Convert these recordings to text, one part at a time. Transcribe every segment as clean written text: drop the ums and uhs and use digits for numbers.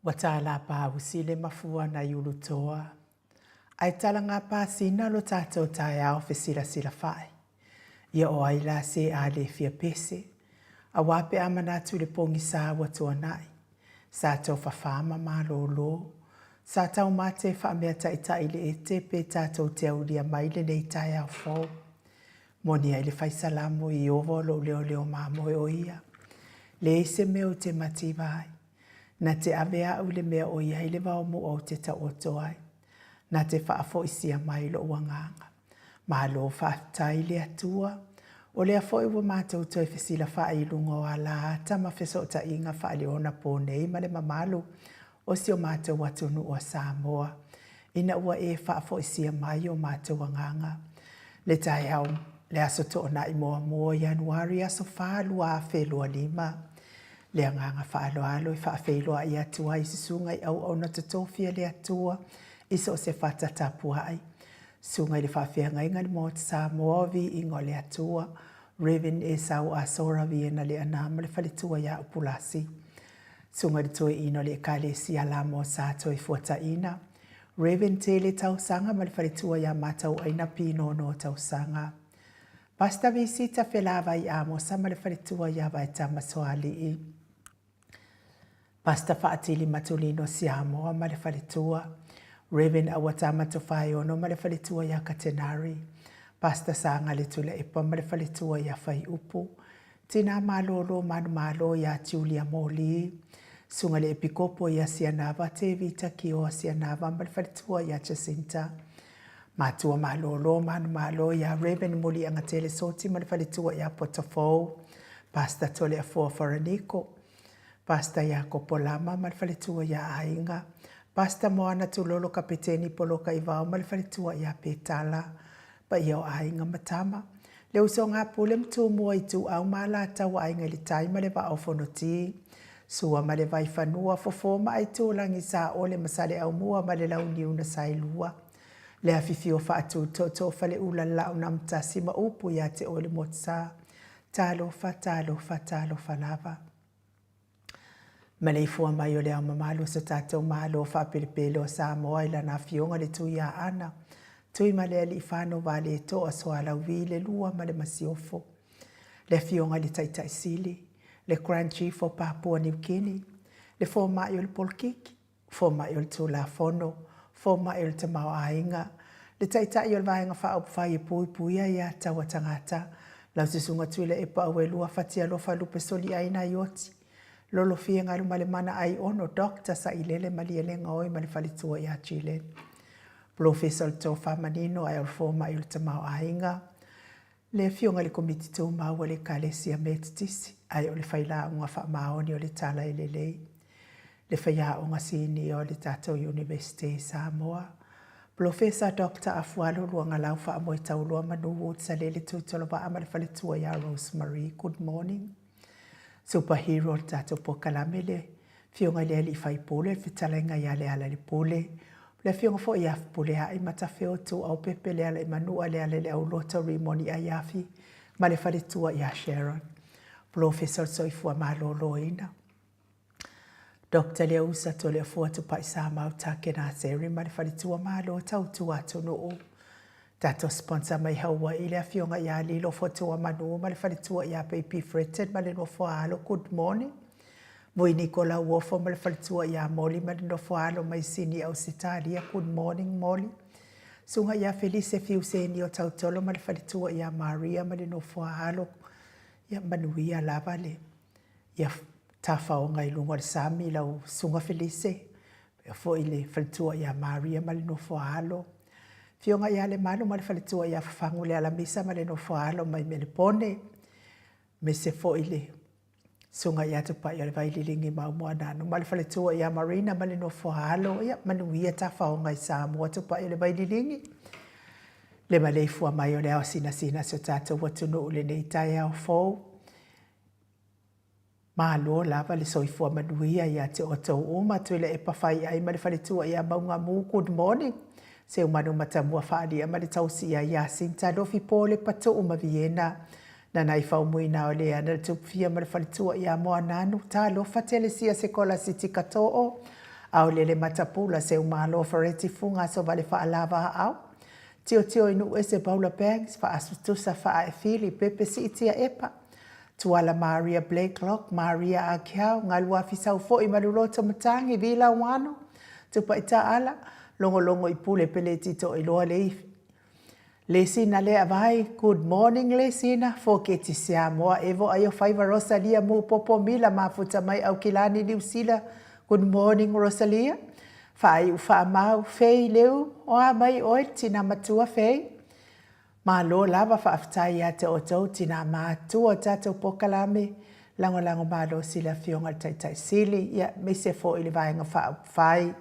Watala pa usile mafua na yulutoa. Ai tala ngā pāsina lo tātou tai au whesira sila whae. Ia o aila se a le fia pese. A wape amanatu le pongi sa watua nai. Sa tau whawhama mā lo. Sa tau mate whaamea tai le e te pe tātou te aulia maile nei tai au fau. Moni ai le whaisalamo I ovo lo leo mā moe o ia. Le ise meo te mati vai. Na te avea au le mea o ia le wao mo o te ta oto ai. Na te whaafo isia mai lo wanganga. Ma lo whaatai le atua. O le afo iwa mātou toi whesila whaai lungo a la tama wheso ta inga whaali ona pōnei ma le mamalu. O si o mātou watunu o Samoa. Ina ua e whaafo isia mai o mātou wanganga. Le tai au le aso to na I moa Januari aso whaalu a whelua lima. Le anganga whaaloalo I whaafeiloa I atua I sisunga I au na tatofia le atua I so se whatatapua ai. Sunga I le whaafeanga inga ni mo te Samoa vi ingo le atua. Raven e sau a sora vi ena le anama le whalitua ia upulasi. Sunga di toi ino le kale si ala mo sa toi fuata ina. Raven te le tausanga ma le whalitua ia matau aina pino no tausanga. Pasta visita felava I amo sa ma le whalitua ia vai tamasoali I. Pasta faatili matulino si amo ma le whalitua. Raven awatama to whai ono ma le whalitua ia katenari. Pasta sanga le tula epa ma le whalitua ia whai upu. Tina malolo manu malo ia Julia Moli. Sunga le epikopo ia sianava te vita ki o sianava ma le whalitua ia Jacinta. Matua malolo manu malo ia Raven muli anga tele soti ma le whalitua ia Potafou. Pasta tole a fua Faraniko. Pasta ia Kopolama ma le whalitua ia Ainga. Pasta moana tulolo kapiteni poloka Ivao ma le whalitua ia Petala. Pa ia o Ainga matama. Le uso ngā pule mtu mua I tu au mala tawa Ainga li tai ma le va au fonoti. Sua ma le vai whanua fofoma ai tūlangi sa ole masale au mua ma le launi una sailua. Le hawhiwhi o whaatu toto whale ula lau na mtasi ma upu ia te ole motsa. Talo whalava. Malefua mai o le au mamalu sa tātou malo whapiripelo sa moa ila na fionga le tui a ana. Tui ma le ali whano vale to a soala uvi le lua ma le masiofo. Le fionga le taitai sili. Le Grand Chief o Papua New Guinea. Le fōma i o le polkiki. Fōma i o le tūla fono. Fōma i o le tamau ainga. Le taitai i o le vaenga whaau whai e pui ia tawa tangata. Lau sisunga tuile e pa awe lua fatia lofa lupe soli aina i oti. Lolo fia ngalu male mana ai ono dokta sa ilele maliele ngoi male falitua ia Chile. Professor Tofa Manino ai o fōma i o le tamau ainga. Le fionga le komiti tō maua le kalesia metitisi ai o le whaila unga wha maoni o le tala i lelei. Le whaia unga sini o le Tato University Samoa. Professor Dr. Afualo luanga lau wha amoe tau lua manuhu tsa lele tūtolo wa ama le whalitua ia Rosemary. Good morning. Superhero le Tato Pokalamele. Fionga le ali whai pole, fitalenga ia le ala le pole. Le fionga fo ia pole ha I matawheo tu au pepe le ala I manua le ala le au lota rimoni a iafi. Ma le whalitua ia Sharon. Professor soifua malolo ina. Dr. Leusa to le fua tu paisa mau take na seri ma le whalitua malo tau tu atu no o. Tato sponsor mai haua I le a fionga ia lilo fotua manu ma le whalitua ia baby fretted ma le no alo good morning. Moi Nicola Wofo ma le whalitua ia Moli ma le no alo mai sini au sitalia good morning Moli. Sunga ia Felice Fiuseni o tautolo ma le whalitua ia Maria ma le no alo. Ia manuia lava le. Ia tawhao ngai lunga le sami lau sunga Felice. Ia fo I le whalitua ia Maria ma le no alo. Fionga ia le malo ma le whalitua ia whafangu le alamisa ma le no alo mai me le pone. Me se fo I le. Sunga ia tupa ia le vaililingi mau mua nanu. Ma le whalitua ia Marina ma le no alo. Ia manuia tawhao ngai Samoa tupa ia le vaililingi. Le malefua mai o le au sina so tātou watunu ule nei tai au fōu. Mālo lava le soifua manuia ia te otou uma tuile e pawhai ai ma le whalitua ia maunga mu good morning. Se umanu matamua whaalia ma le tausi ia Sinta dofi pōle pato uma Viena. Na nai whau muina o lea na tupfia ma le whalitua ia moa nanu. Tā lo fatele sia se kola siti katoa. Au le matapula se umalo fareti funga so vale fa alava au. Tio inu e se Paula Banks fa asutusa fa e fili pepe si itia epa. Tuala Maria Blakelock, Maria Akiao, ngalua fisau fo i malulota matangi vila wano. Tupa ita ala, longo i pule pele tito i loa leifi. Lesina le avai, good morning Lesina, fo ke ti sea moa evo ayo faiva Rosalia mu popo mila mafuta mai au kilani liusila. Good morning Rosalia. Fai ufa mau fei leu, oa mai oe tina matua fei. Ma lo lava fa aftai ate o tau tina matua tato pokalame. Lango ma lo sila fionga tai sili, ya me se fo ili vaenga fa fai.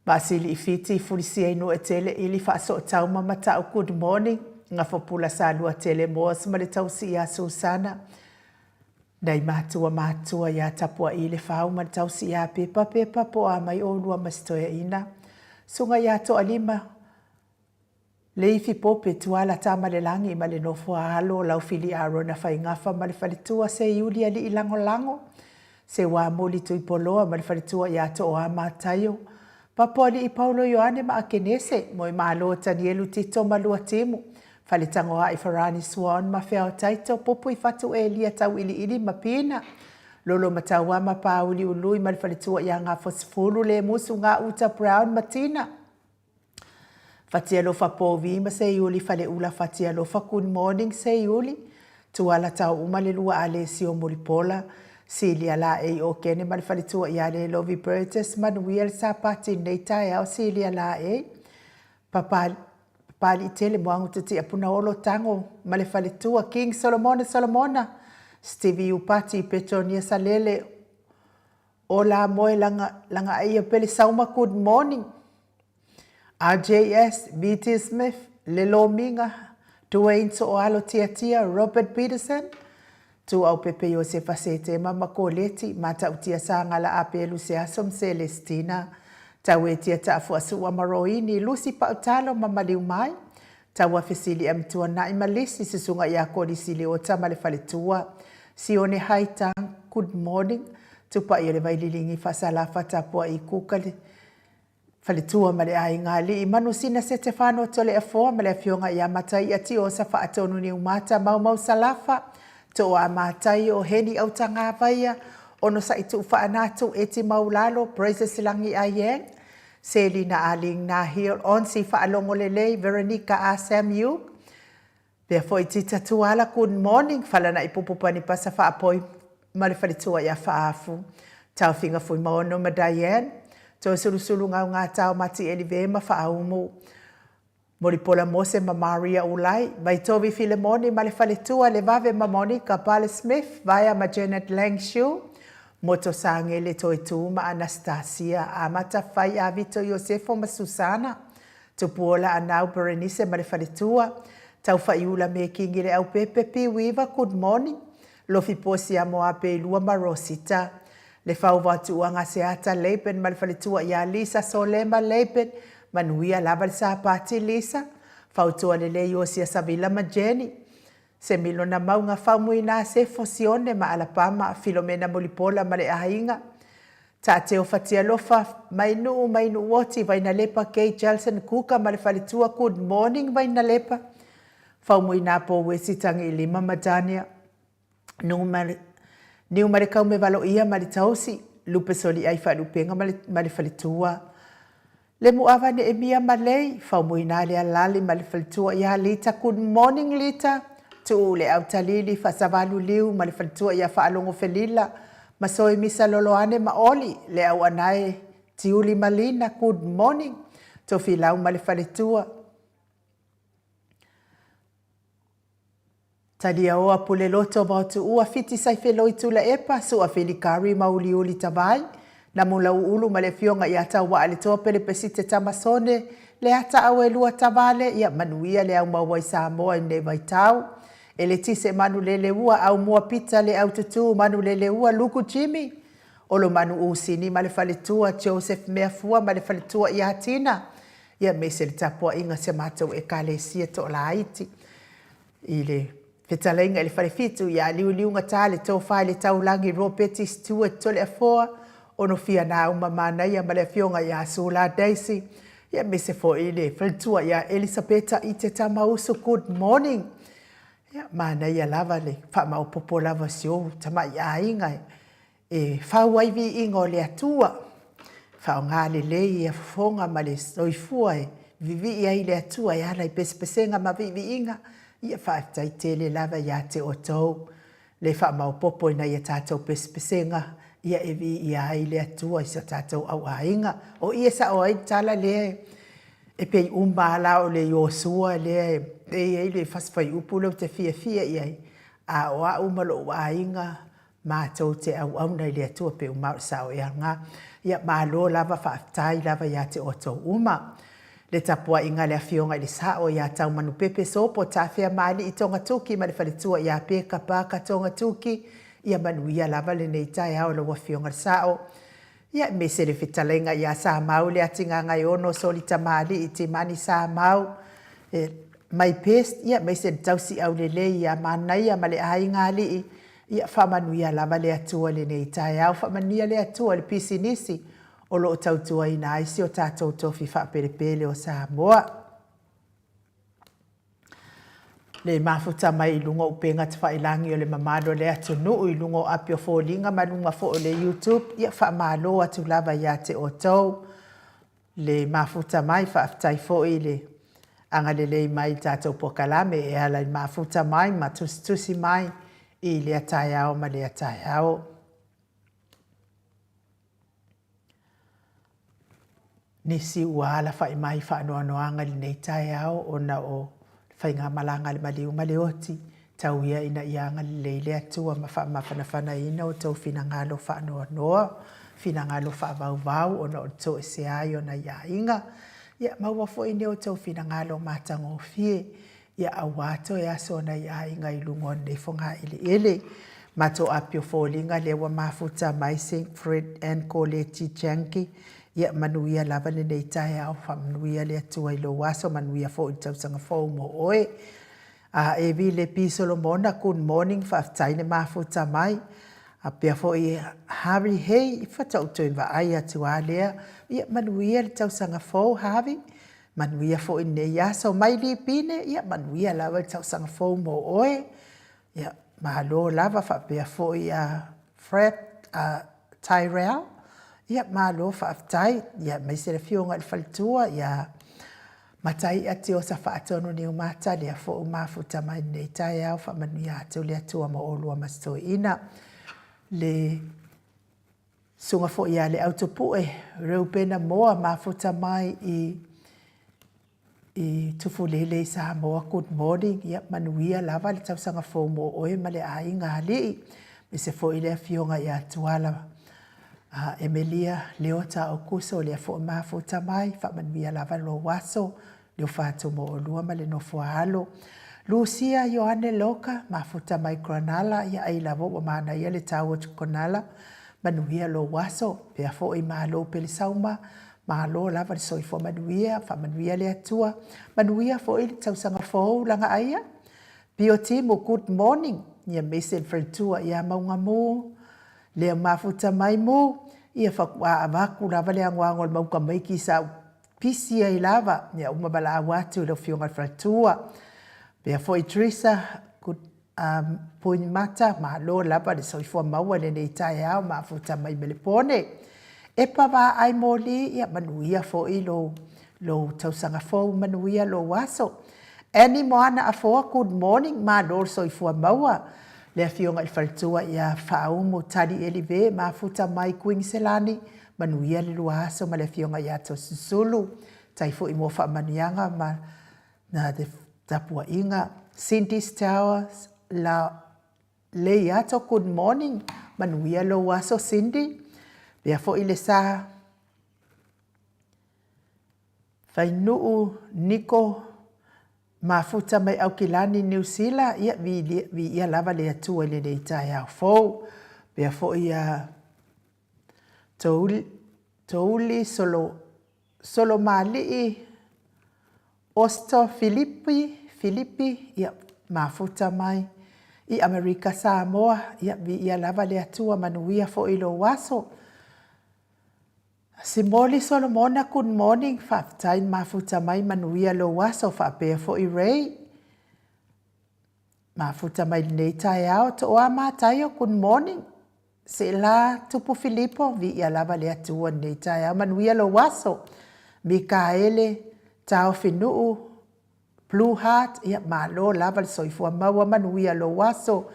Basili ifiti fulisia inu e tele ili fa so tau mama tau good morning. Nga fopula sa lua tele moa sumale tau si ya Susana. Dai matua ya tapua ile fau ma tau si ya pepa po a mai o lua mastoya ina. Sunga ya to alima. Leifi pope tuala tama le langi ma le nofo alo lau fili aro na fai ngafa ma le falitua se Yulia li lango. Se wa moli tui poloa ma le falitua ya to o ama tayo. Papoli i Paulo Ioane ma akenese mo i malo Tanielu tito malua timu. Falitangoa i Farani Swan ma feo taito popo i fatu e lia tau ili ma pina. Lolo matawa ma pauli ului ma le falitua ya ngā fosifulu le musu ngā uta Brown Matina. Fatia lofa povi ma se Yuli fale ula fatia lofa good morning se Yuli. Tuala tau umale lua ale sio muripola. Silia la e o kene ma le falitua ia le Lovi Burgess Manuel sa pati nei tae au Silia la e. Papali tele moangu tati apuna olo tango ma le falitua King Solomona. Stevie Upati Petronia Salele o la moe langa aia pele sauma good morning. RJS, BT Smith, Lelo Minga, Dwayne Soalo Tia, Robert Peterson, tu au pepe Josefa Sete mama koleti, mata utia sangala apelu se asom Celestina, tawe tia tafu asu amaroini, Lucy Pautalo mama liumai, tawa fesili amtua na imalisi sisunga ya kodi sili o tamale faletua, sione haita, good morning, tupa yole vaililingi fasala fatapua ikukali, falitua male ai ngali manu sina Stefano tole afo male fionga ya matai ati o safa atonu ni umata mau salafa to a matai o heni au tanga vaia ono sa itu fa anatu eti maulalo praise silangi ayeng Selina Aling na here on si fa alongolele Veronica Asemu therefore iti tatuala good morning fala na ipupupani pasa fa apoi male falitua ya fa afu tau finga fui maono madayen to sulu ngā tau mati elive ma whaaumu. Moripola Mose ma Maria Ulai, mai tovi Filemoni ma le faletua le vave ma Monica Pale Smith, vaya ma Janet Langshu, moto sange le toitu ma Anastasia, amata fai avito Yosefo ma Susana, tupuola anau Berenice ma le faletua, tau faiula me kingi le au pepe pi wiva good morning, lofi posi a moa pe lua ma Rosita, le fau watu anga se ata leipen mal falitua ya Lisa Solema leipen manuia lava le sapati Lisa fau tua le leio sia Savila ma Jenny se milona maunga fau muina se fosione ma Alabama Filomena Molipola ma le ahinga ta te o fatia lofa mainu woti vaina lepa Kay Jelson Kuka ma le falitua good morning vaina lepa fau muina po wesitangi lima madania Niu marekau me valo ia maritausi, lupe soli ai whalupenga marifalitua. Le muawa ne emia malei, whau muina le alali marifalitua ia Lita, good morning Lita. Tu le au talili whasavalu liu marifalitua ia whaalongo felila. Masoi misa loloane maoli, le au anae tiuli malina, good morning. Tofi lau marifalitua. Tadia oa pule loto mautu ua fiti saifelo i tula epa sua felikari mauli tavai. Na mula uulu ma le fionga i ata wa ale tope le pesite tamasone le ata awe lua tavale ia manuia le au mawai Samoa ne vaitau. E le tise manu lele ua au mua pita le au tutu manu lele ua luku Jimmy. Olo manu usini ma le faletua Joseph Meafua ma le faletua i Hatina. Ia mese le tapua inga se matou e kale sia to la Haiti. Ile Fetalainga le falefitu ia liu ngata le tau fai le tau langi Robert Stewart tole afoa ono fia na uma mana ia male fionga ia Sula Daisy ia mese fo ile fletua ia Elisabetta i te tamausu good morning ia mana ia lava le fa mau popo lava sio tama ia inga e fa waivi ingo le atua fa ngale le ia fonga male soifua e vivi ia ile atua ia la pespesenga ma vivi inga ia fa tai tele lava ia te otou le fa mau popo ina ia tatou pespesenga ia evi ia ile atua isa tatou au ainga o ia sa o ai tala le e pe umbala o le Yosua le e ile fasfai upulo te fia ia a o umalo ainga ma tau te au na ile atua pe uma sa o ia malo lava fa tai lava ia te oto uma le tapua inga le afionga le sa o ia tau manu pepe sopo tafia mali i tonga tuki ma le faletua ia pe kapaka tonga tuki ia manu ia lava le nei tai au le wafionga le sa o ia me se le fitalenga ia sa mau le atinga ngai ono solita mali i te mani sa mau mai pest ia me se tausi au le ia mana ia male ainga li ia fa manu ia lava le atua le nei tai au fa manu ia le atua le pisinisi o lo tautua ina isi o tātou tofi wha perepele o Samoa. Le mafuta mai lungo upenga te whailangi o le mamado le atu nuu i lungo apio fōlinga malunga fō o le YouTube. Ia wha malo atu lava ia te o tau. Le mafuta mai wha aftai fō i le angalelei mai tātou pokalame e ala i mafuta mai ma tusi mai i le atai ao ma le atai ao. Nisi uala whai mai whaanoanoanga li nei tai ao o na o whai ngā malanga le maleoti tau ia ina ianga li leile atua ma wha mawhanawhana ina o tau whina ngalo whaanoanoa whina ngalo whaavauvau o na o tau e se ai o na ia inga ia maua fo ine o tau whina ngalo mātango fie ia awato e aso na ia inga i lungo nei whonga ele mato apio fōlinga lewa mafuta mai St. Fred and Coleti Janki ia manuia lava le nei tai au wha manuia le atua i lo waso manuia fo i tausanga fo mo oe. E vi le pisolo mona good morning wha aftai le mafuta mai. A pia fo i Harry Hay wha tautu inwa ai atua lea. Ia manuia le tausanga fo Harry. Manuia fo i nei aso mai li pine. Ia manuia lava le tausanga fo mo oe. Ia mahalo lava wha pia fo i Fred Tyrell. Ia malo whaaftai, ia mai se le fionga le whalitua, ia matai ati o sa whaatono ni umata, lea fo umafuta mai nei tai au, whamanu ia atu lea tua ma olua masto ina. Le sunga fo ia le autopue, reu pena moa mafuta mai i tufu lele sa moa good morning, ia manuia lava le tausanga fo mo oe ma le ainga ali, me se fo i lea fionga ia tuala. Emilia Leota o kuso le fo mafuta mai fa manuia lava lo waso le fatu mo olua ma le nofo halo Lucia Yohane Loka mafuta mai Granala ia ai lavo o mana ia le tawo Granala manuia lo waso pe fo i malo pe le sauma malo lava le soifo manuia fa manuia le atua manuia fo i tausanga fo langa aia Bioti mo good morning ia message fritua ia maunga mo le mafuta mai mo ia whakua avaku lava le angoango le mauka mai ki sa pisi ai lava ia umabala awatu le fionga fratua pia foi Teresa poini mata ma lo lava le soifua maua le nei tai au mafuta mai melepone e pawa ai moli ia manuia fo i lo tausanga fo manuia lo waso Ani moana a foa good morning ma lo soifua maua le fionga il faltua ia faumo tali elive ma futa mai Queen Selani manuia le luaso ma le fionga ia to susulu taifo i mo fa manianga ma na de tapua inga Cindy's Towers la le ia to good morning manuia lo waso Cindy bea fo i le sa fainuu Nico mafuta mai au kilani New Zealand ia vi ia lava le atua le nei tai au fo pea fo ia touli solo mali Osto Filipi ia mafuta mai i Amerika Samoa ia vi ia lava le atua manuia fo i lo waso Simoli Solomona, good morning. Whaftain mafuta mai manuia lo waso whapea fo I rei. Mafuta mai nei tai ao to oa mātaio, good morning. Se la tupu Filipo vi ia lava le atua nei tai ao manuia lo waso. Mikaele tau finuu Blue Heart ia malo lava le soifua maua manuia lo waso.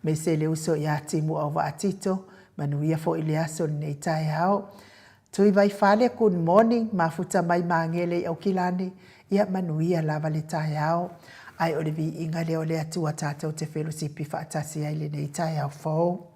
Me se le uso ia timu au vaatito manuia fo ile aso nei tai ao. Tui vai fale, good morning, mafuta mai mangele au kilani, ia manuia lava le tai ao. Ai ole vi inga leo le atua tātou te whelu sipi whaatasi ai le nei tai ao fau.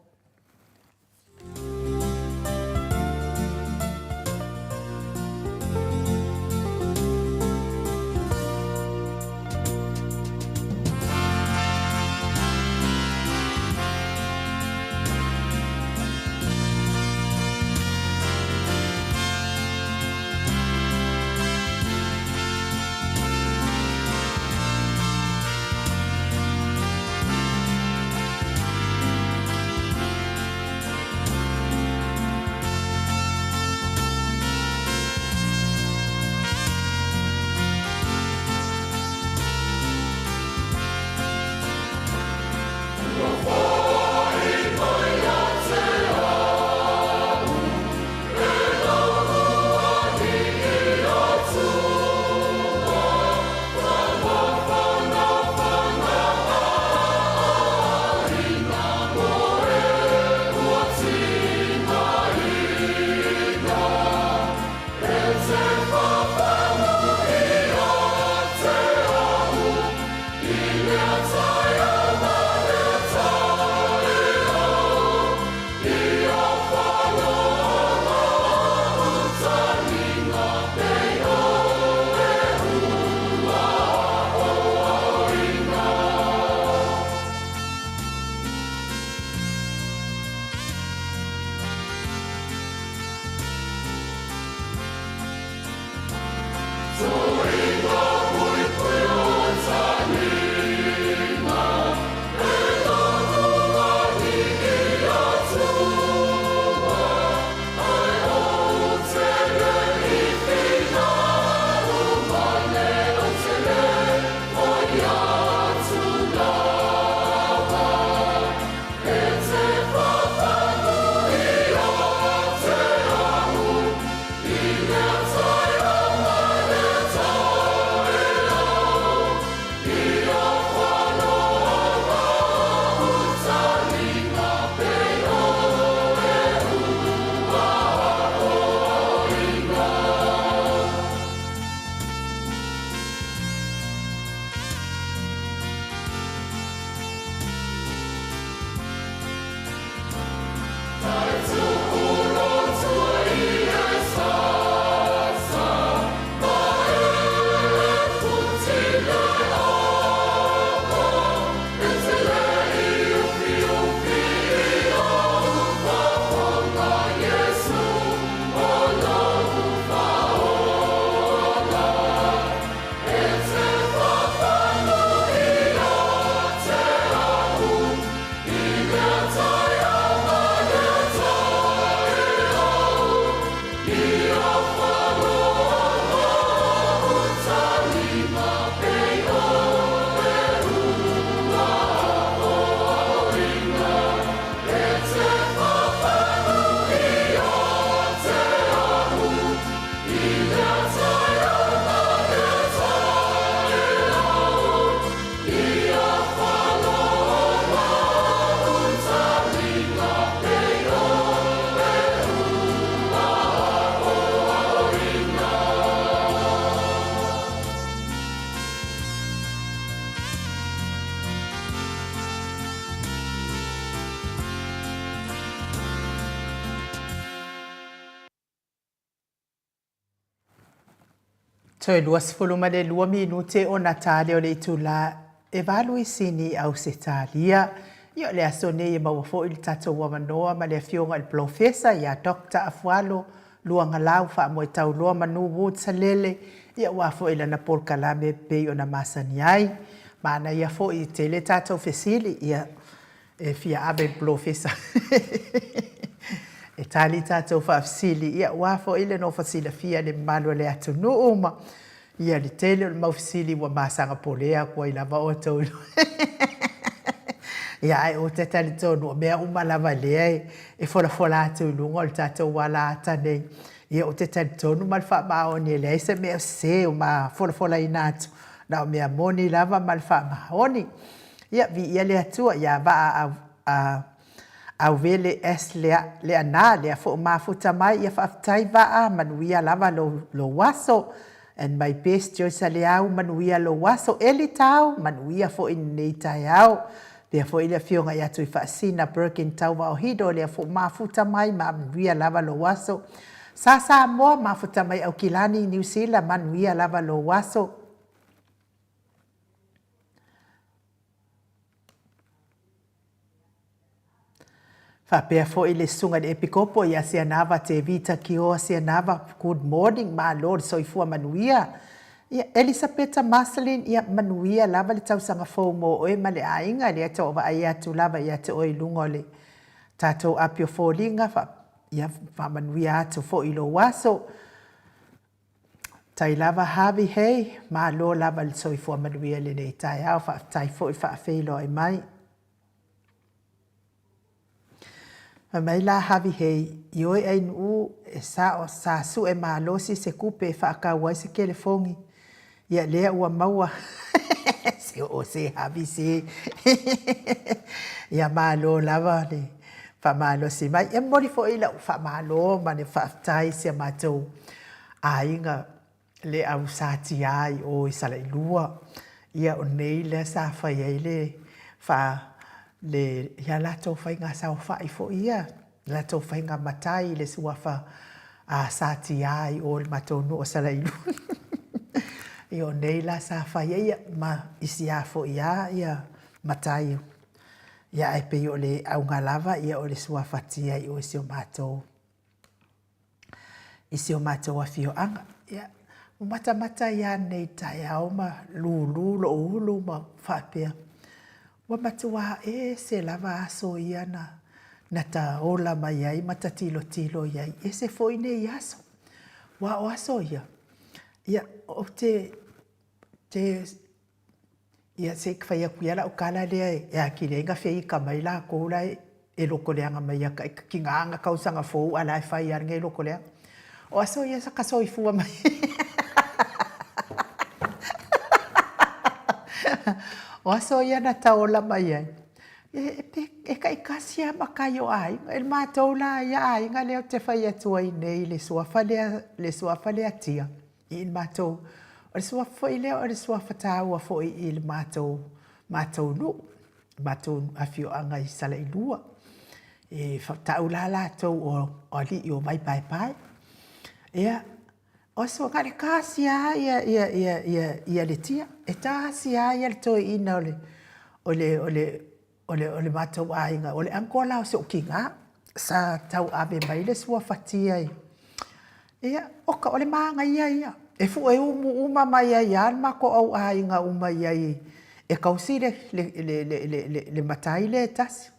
Toi lua sifulu ma le 2 minute o Natale o le itula e valu I sini au se talia. Io le asone e mawafo ili tato wa manoa ma le fionga il profesa ia Dr. Afualo lua ngalau fa mo tau lua manu wud salele ia wafo ila na Paul Kalame pe o na masani ai. Mana ia fo I tele tato fesili ia e fia abe profesa. E tali tātou whaafsili ia wafo ile no fasila fia le malo le atunu uma. Ia le tele o le maufsili wa masanga polea kua ila va o tau. Ia ai o te tali tonu mea uma lava lea e fola atu ilunga o le tātou wala atanei. Ia o te tali tonu malfa maoni e lea se mea se o ma fola ina atu. Na o mea moni lava malfa maoni. Ia vi ia le atua ia va au vele es le ana le fo mafuta mai ia faaftai va manuia lava lo waso and my best choice le au manuia lo waso eli tau manuia fo in nei tai au pe fo ile fionga ia tu fasina Birkin tau va hido le fo mafuta mai manuia lava lo waso sa mo mafuta mai au kilani New Zealand manuia lava lo waso. Whapea fo i le sunga de epikopo ia se anava te vita ki o se anava good morning ma lord soifua manuia. Ia Elisabetta Marcelin ia manuia lava le tausanga fo mo oe ma le ainga le ato ova ai atu lava ia te oi lunga le tatou apio fo linga ia fa manuia atu fo i lo waso. Tai lava Harvey Hay ma lo lava le soifua manuia le nei tai au tai fo i whaafeilo ai mai. Mai la Harvey Hay ioi ai nu e sa su e malosi se kupe whaakawai se telefongi. Ia lea ua maua. Se o se Harvey se. Ia malo lava le whamalosi mai. Ia mori fo ila whamalo ma ne whaaftai se matou. A inga le au sati ai o i sala ilua. Ia o nei le sa whai ai le le ia lato whainga sao whai fo ia. Lato whainga matai le suafa a sati ai o le matonu o sala ilu. Io nei la sa whai ia ma isi a fo ia matai. Ia e pe o le au ngalava ia o le suafa tia i o isi o matou. Isi o matou a fio anga. Ia mata ia nei tai au ma lulu lo ulu ma whapea. Wa matua se lava aso ia na ta ola mai ai mata tilo ia e se foi nei aso. Wa o aso ia. Ia o te ia se kwhai akuia o kala lea e ki renga whei ka mai la koula e loko leanga mai a ki nganga kausanga fōu ala e whai aringa e loko lea. O aso ia sa kaso i fua mai. O aso ia na taola mai ai. E ka ikasia makai o ai. E mātou la ia ai nga leo te whai atua i nei le suafa lea tia. I mātou. O le suafa i leo o le suafa tāua fo i le mātou nu. Mātou awhio anga i sala i lua. E tau la lātou o li i o mai pai. Ia. O so ngare kasia ia le tia. E tasia ia le toi ina o le mātou ainga. O le ankola o se o kinga. Sa tau ave mai le sua fatia i. Ia, oka o le maanga ia. E fu e uma mai ia. Mako au ainga uma ia i. E kausi le matai le tasi.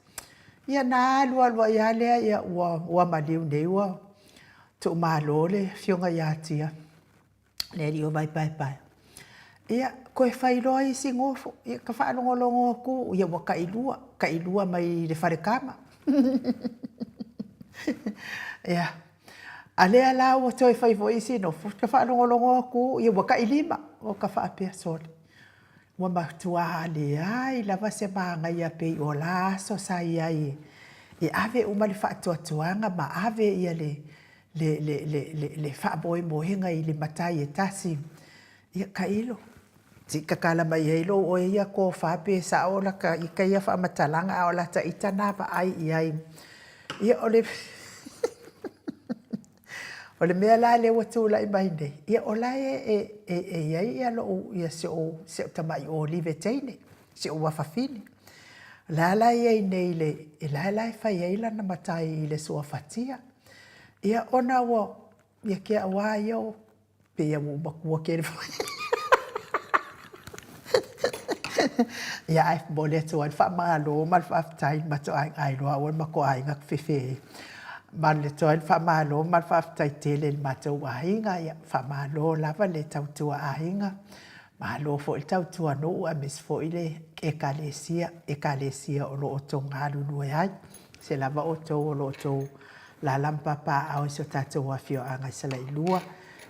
Ia na alua ia lea ia ua maliu nei ua. Tu malo le fionga ia tia. Le rio mai pai. Ia, koe whailoa i si ngofo. Ia, ka whaanongolongo ku. Ia, wa kailua mai le wharekama. Ia. A lea la ua toi whaifo i si nofo. Ka whaanongolongo ku. Ia, wa kailima. O ka whaapea sole. Wa matua le ai. Lava se maanga ia pei o laso sa ia i. E ave uma le whaatuatuanga ma ave ia le whaaboi mohenga i le matai e tasi. Ia ka ilo. Si kakala mai ilo o ia ko whape sa ola ka i ka ia whaamatalanga a ola ta itana pa ai iai. Ia ole... ole mea la le watula i mai nei. Ia ola iai ia lo ia se o tamai o live teine. Se o wafafine. La iai nei le. E la e whai eila na matai i le sua fatia. Ia ona wa ia kia wa yo pe ia mo makua ke ia ai bole to al fa malo mal fa tai ma to ai lo wa ma ko ai ngak fefe man le toil fa malo man fa tai tele ma tau ainga ia fa malo lava le tau tua ainga malo fo il tau tua no a mis fo ile e kalesia o lo to ngalu no ai se lava o to lo to la lampa pa au so tatu wa fio anga sala ilua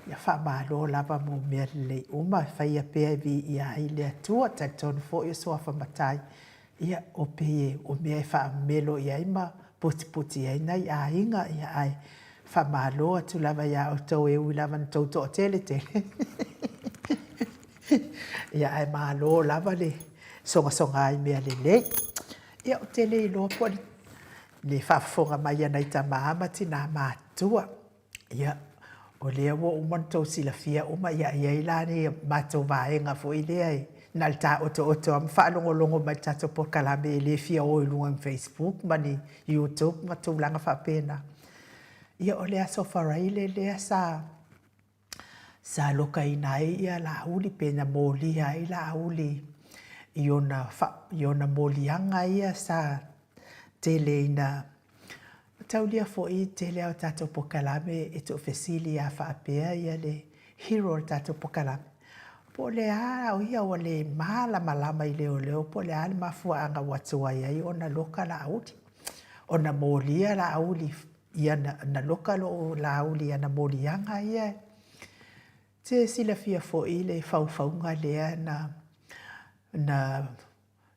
ia fa malo lava mo merle uma fa ia pe vi ia ile tua taton fo ia so fa matai ia o pe o me fa melo ia ima puti ai nai a inga ia ai fa malo tu lava ia o to e u lava to tele ia ai malo lava le songa ai me le ia o tele lo po le fa fonga mai ana ita mama tina matua ia o le wo o manto sila fia o mai ia ila ni mato vaenga fo ile ai nalta oto am fa longo mai tato por kala me le fia o lunga Facebook mani YouTube ma tu langa fa pena ia o le aso faraile le sa loka inai ia la uli pena moli ai la uli iona molianga ia sa tele ina taulia fo i tele au tato por kala me eto fesili a fa apea ia le hero tato por kala po le a o ia o le mala malama i leo po le a mafua anga watua ia ona loka la auti ona molia la auli ia na loka lo la auli ana molianga ia te sila fia fo i le faufaunga lea na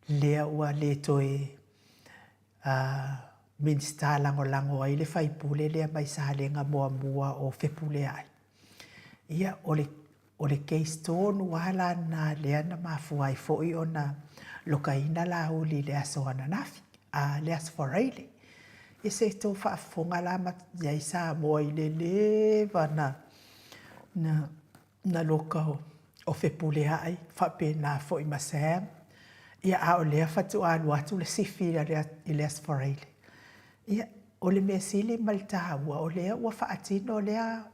lea ua le toe minsta lango ai le faipule lea mai salenga mua o fepule ai ia o le case tonu wala na lea na mafuai foi ona lokaina la uli le aso ananafi le aso foreile e se to fa fonga la ma ya isa mo ile leva na loka o fepule ai fa pena foi masem ia a o lea fatu alu atu le sifi le aso foreile ia o le mesili malta o lea ua fa atino lea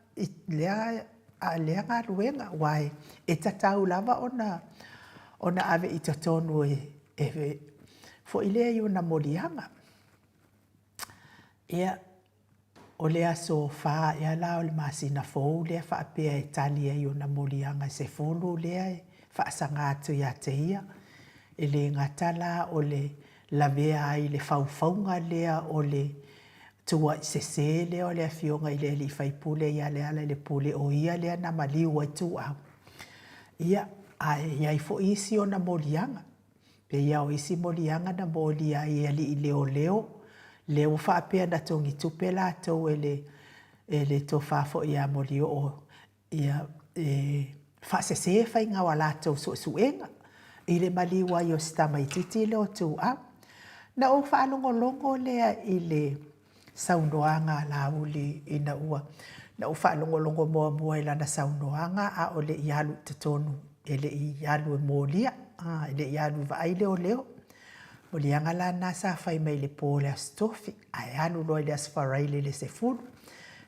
a lea ngā ruenga wai e tatau lava ona ave i tatonu fo i lea iuna molianga ia o lea so fa ia la o le masina fou lea fa apea e talia iuna molianga se fulu lea fa asanga atu ia te ia e le ngatala o le lavea ai le faufaunga lea o le tua se le o le fionga i le li fai pule ia le ala le pule o ia le na mali o tu au ia ai fo isi ona molianga pe ia o isi molianga na molia ia li leo fa pe na tongi tupela to ele to fa fo ia molio o ia fa se fa inga wala to suenga ile mali wa yo sta mai titi le o tu au na o fa longo le ile saunoanga la uli ina ua na ufa longo mo ila na saunoanga a ole ialu tatonu ele ialu molia ele ialu va ile o leo molianga la na sa fai mai le pole stofi a ialu lo ile asfaraile le sefulu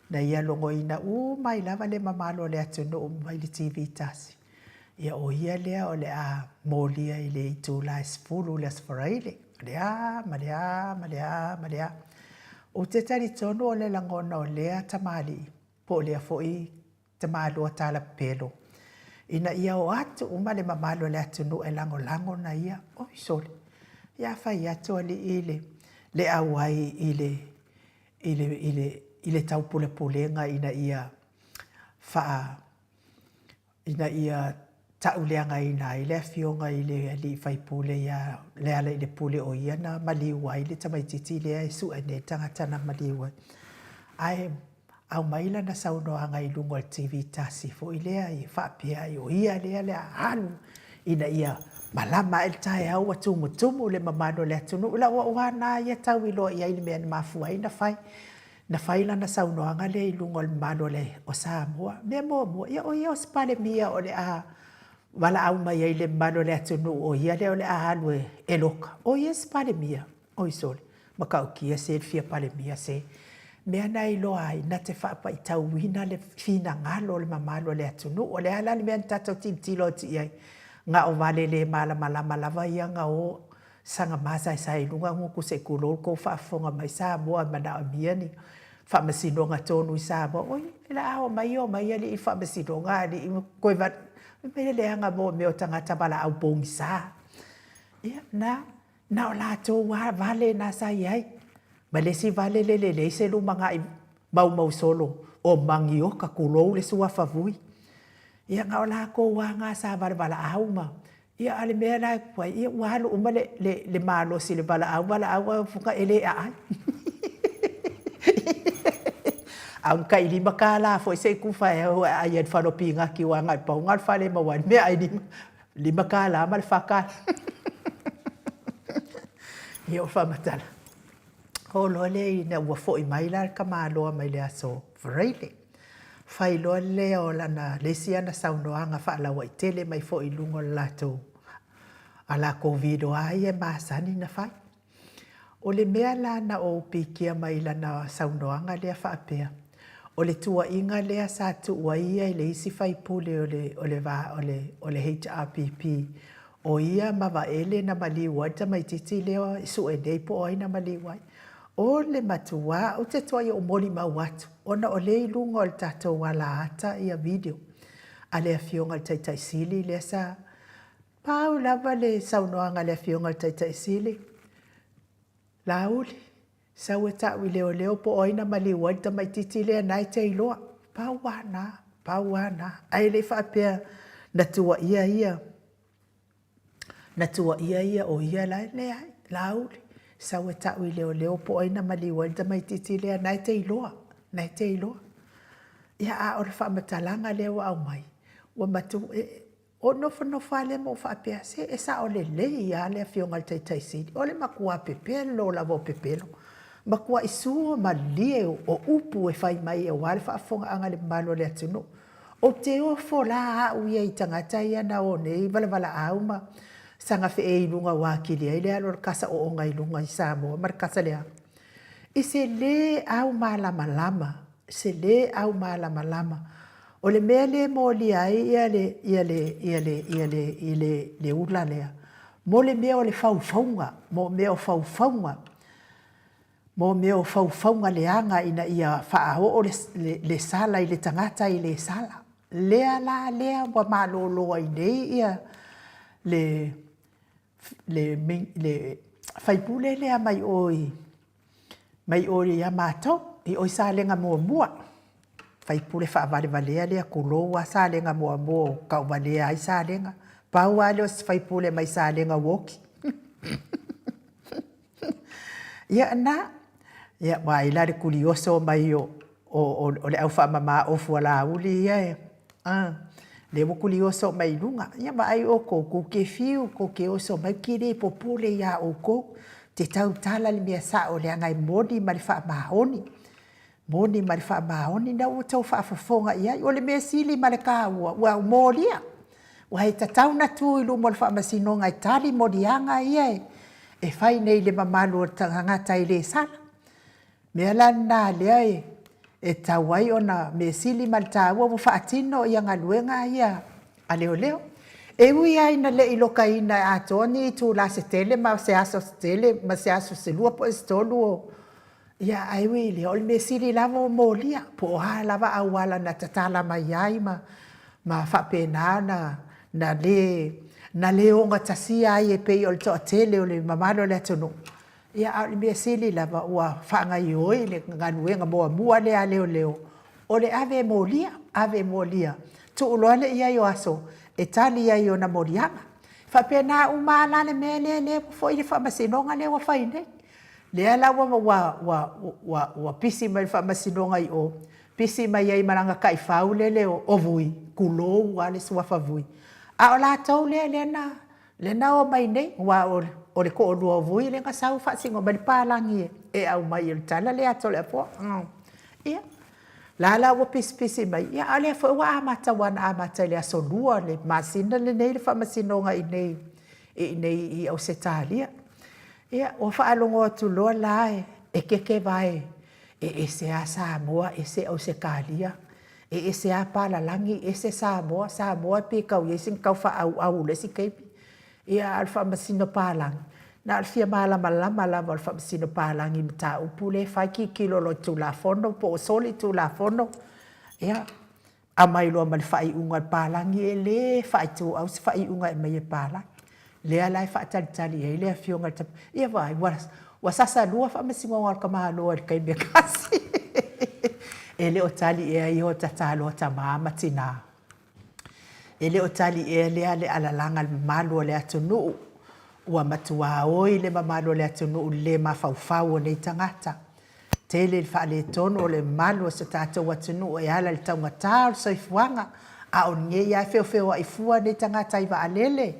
na ia longo ina mai lava le mamalo le atono mai le TV tasi ia o ia le ole a molia ile itu la sefulu le asfaraile malia o te tari tono o le langona o lea tamali po lea foi tamalo a tala pelo ina ia o atu umale mamalo le atu no e lango na ia o sole ia fai atu ali le awai ile tau pulenga ina ia tauleanga ina ile fionga ile ali fai pule ia le ala ile pule o ia na mali wai le tamai titi le su ene tanga tana mali wai ai au maila na sauno anga i lungo TV tasi fo ile ai fa pia o ia le alu ina ia malama el tai au tumu le mamano le tunu la wa na ia tau ilo ia ile men mafu ai na fai la na sauno anga le i lungo le mano le o Samoa me mo ia o ia spale mia o le wala au mai ai le mano le atunu o ia le ole ahalu e loka. O yes pale mia, o isole. Makau kia se fia pale mia se. Mea nai lo ai na te whapa i tau wina le fina ngalo le mamalo le atunu. O le halani mea tatau tilo ti ai. Nga o vale le malama ia nga o sanga masa i sai lunga nguku se kulo ko whaafonga mai sa moa mana o mia ni. whamasinonga tonu i Samoa. Oi, ila aho mai ali i whamasinonga ali i koe va me le anga mo me o tangata bala au pongi sa. Ia, na o lātou vale na sa iai. Ma le si vale le se lu manga i mau solo o mangi o ka kulou le sua favui. Ia ngā o la ko wanga sa vale bala au ma. Ia ale mea la kwai ia walu uma le malo si le bala au fuka ele a ai. Ang kai lima kala foi se ku fa ai en fa no pinga ki wanga pa ngal fa le mawan me ai lima kala mal fa ka. Ia fa matala. Ho lo le na wa foi mai la ka malo mai le aso. Freile. Fai lo le o la na le sia na saunoanga fa la wai tele mai foi lungo lato. Ala covid o ai e masani na fai. O le mea la na o pikia mai la na saunoanga le fa apea. O le tua inga lea sa tu ua ia i le isi fai pule o le HRPP. O ia mawa ele na maliwai ta mai titi leo isu e nei po oi na maliwai. O le matua o te toa i o moli mau atu. Ona o le ilunga o le tatou wala ata ia video. A lea fionga le taitai sili lea sa. Pau lava le saunoanga lea fionga le taitai sili. Lauli. Sau e tau i leo po oina maliwai ta mai titi lea nai te iloa. Pau wana. Ai le whapea na tua ia. Na tua ia o ia lai lea. Lauli. Sau e tau i leo po oina maliwai ta mai titi lea nai te iloa. Ia a ora whamatalanga leo au mai. Wa matu o nofa le mo whapea se e sa o le ia lea fionga le taisiri. O le makua pepelo la vo pepelo. Makua isua ma lie o upu e whai mai e wale whaafonga anga le malo le atunu. O te o fola au ia i tangata ia na o nei wala au ma sanga fe e ilunga wakili ai le alo kasa o onga ilunga i Samoa markasa lea. I se le au malama. O le mea le mo li ai ia le ula lea. Mo le mea o le faufaunga. Mo mea o faufaunga leanga ina ia whaao o le sala i le tangata i le sala. Lea wa maloloa i nei ia le whaipule lea mai oi ia mātou i oi sālenga mua. Whaipule whaavalea lea kuloa sālenga mua kauvalea ai sālenga. Pau ale o whaipule mai sālenga woki. Ia na. Ia wai la le kulioso mai o le au whaamama o fuala uli ia e. Le mo kulioso mai lunga. Ia mai o ko ke fiu ko ke oso mai kire popule ia o ko. Te tau tala le mea sa o le angai moni ma le whaamahoni. Na o tau whaafafonga ia. O le mea sili ma le kāua. Ua molia. Ua hei tatau na tui lu mo le whaamasinonga i tali modianga ia e. E whai nei le mamalu o tangata i le sala. Mea lana lea e tawai ona me sili maltaua wo whaatino i anga luenga ia a leo. E ui ai na le iloka ina a toni tu la se tele ma se aso se lua po estolu o. Ia ai ui leo le me sili lava o molia po o haa lava awala na tatala mai ai ma whapena na le onga tasia ai e pei o le toa tele o le mamalo le atonu. Ia au le mea sili lava ua whaangai oi le nganuenga mua lea leo. O le ave molia. Tu uloa le ia i o aso. E tali ia i o na morianga. Whapena umala le mea le fo i le whamasinonga le wa whaine. Lea la wa pisi mai whamasinonga i o. Pisi mai ai maranga kai whau leo o vui. Kulou wale suafa vui. A o la tau le na o mai nei. O le ko o lua vui le ngasau whaasingo mani pālangi e au mai il tala le ato le apo. Ia. La wa pisi mai. Ia ale fo wa amata wana amata le aso lua le masina le nei le whamasinonga i nei i au se talia. Ia o whaalongo atu loa la e keke vai. E se a Samoa e se au se kalia. E se a pālalangi e se Samoa pe kau yesin kau wha au le si keipi. Ia alfa masino palang. na alfia malama lava o le whamasino pālangi mta upu le whaiki kilo lo tu la fono po o soli tu la fono ia a mai loa ma le whai unga pālangi e le whai tu au si whai unga e mai e pālangi lea lai wha tali e lea fionga tapu ia vai wa sasa lua whamasino ngā ka maha loa kai mea kasi e le o tali e ai o tatalo ta mama tina e le o tali e lea le alalanga le malo le atunu ua matua oi le mamalo le atunu le mafaufau o nei tangata. Tele le whaale tono o le malo sa tātou atunu e ala le taungata o le soifuanga a o nge ia feo a ifua nei tangata i wa alele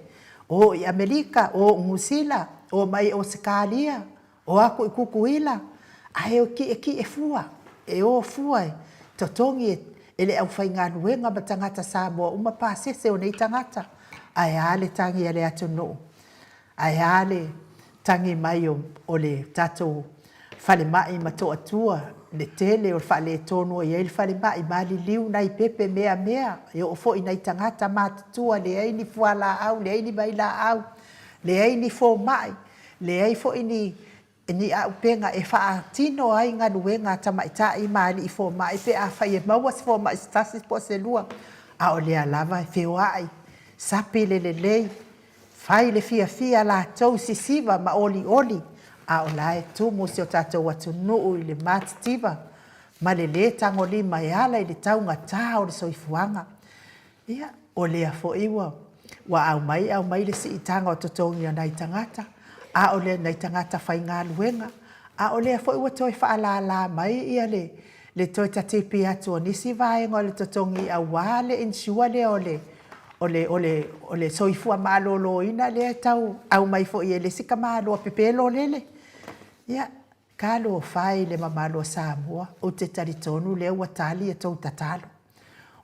o i Amerika o Ngusila o mai o Sikalia o ako i Kukuila a e o ki e fua e o fua e totongi e le au whainga nuenga ma tangata Samoa uma pāsese o nei tangata a e ale tangi e le atunu ai ale tangi mai o le tatou fale mai ma to atua le tele o fale tonu e le fale mai mali liu nai pepe mea e o fo ina tangata matua le ai ni fuala au le ai ni baila au le ai ni fo mai le ai fo ini a penga e fa tino ai nga luenga tamaita i mali i fo mai pe a fa e maua se fo mai stasi po se lua a o le alava e feo ai sapi le fai le fia la tau sisiva ma oli a o lae tumu si o tatou atunuu i le matitiva ma le tango lima e ala i le taungata o le soifuanga ia o lea foʻi ua au mai le siʻitaga o totogi ona i tagata a o le nai tagata faigaluega a o lea foʻi ua toe faalālā mai ia le toe tatipi atu o nisi vaega o le totogi i auā le insua lea o le soifua malōlōina lea tau au mai foʻi e le sika māloa pepelo lele ia kalo fai le mamalo Samoa o te taritonu lea ua tali e tou tatalo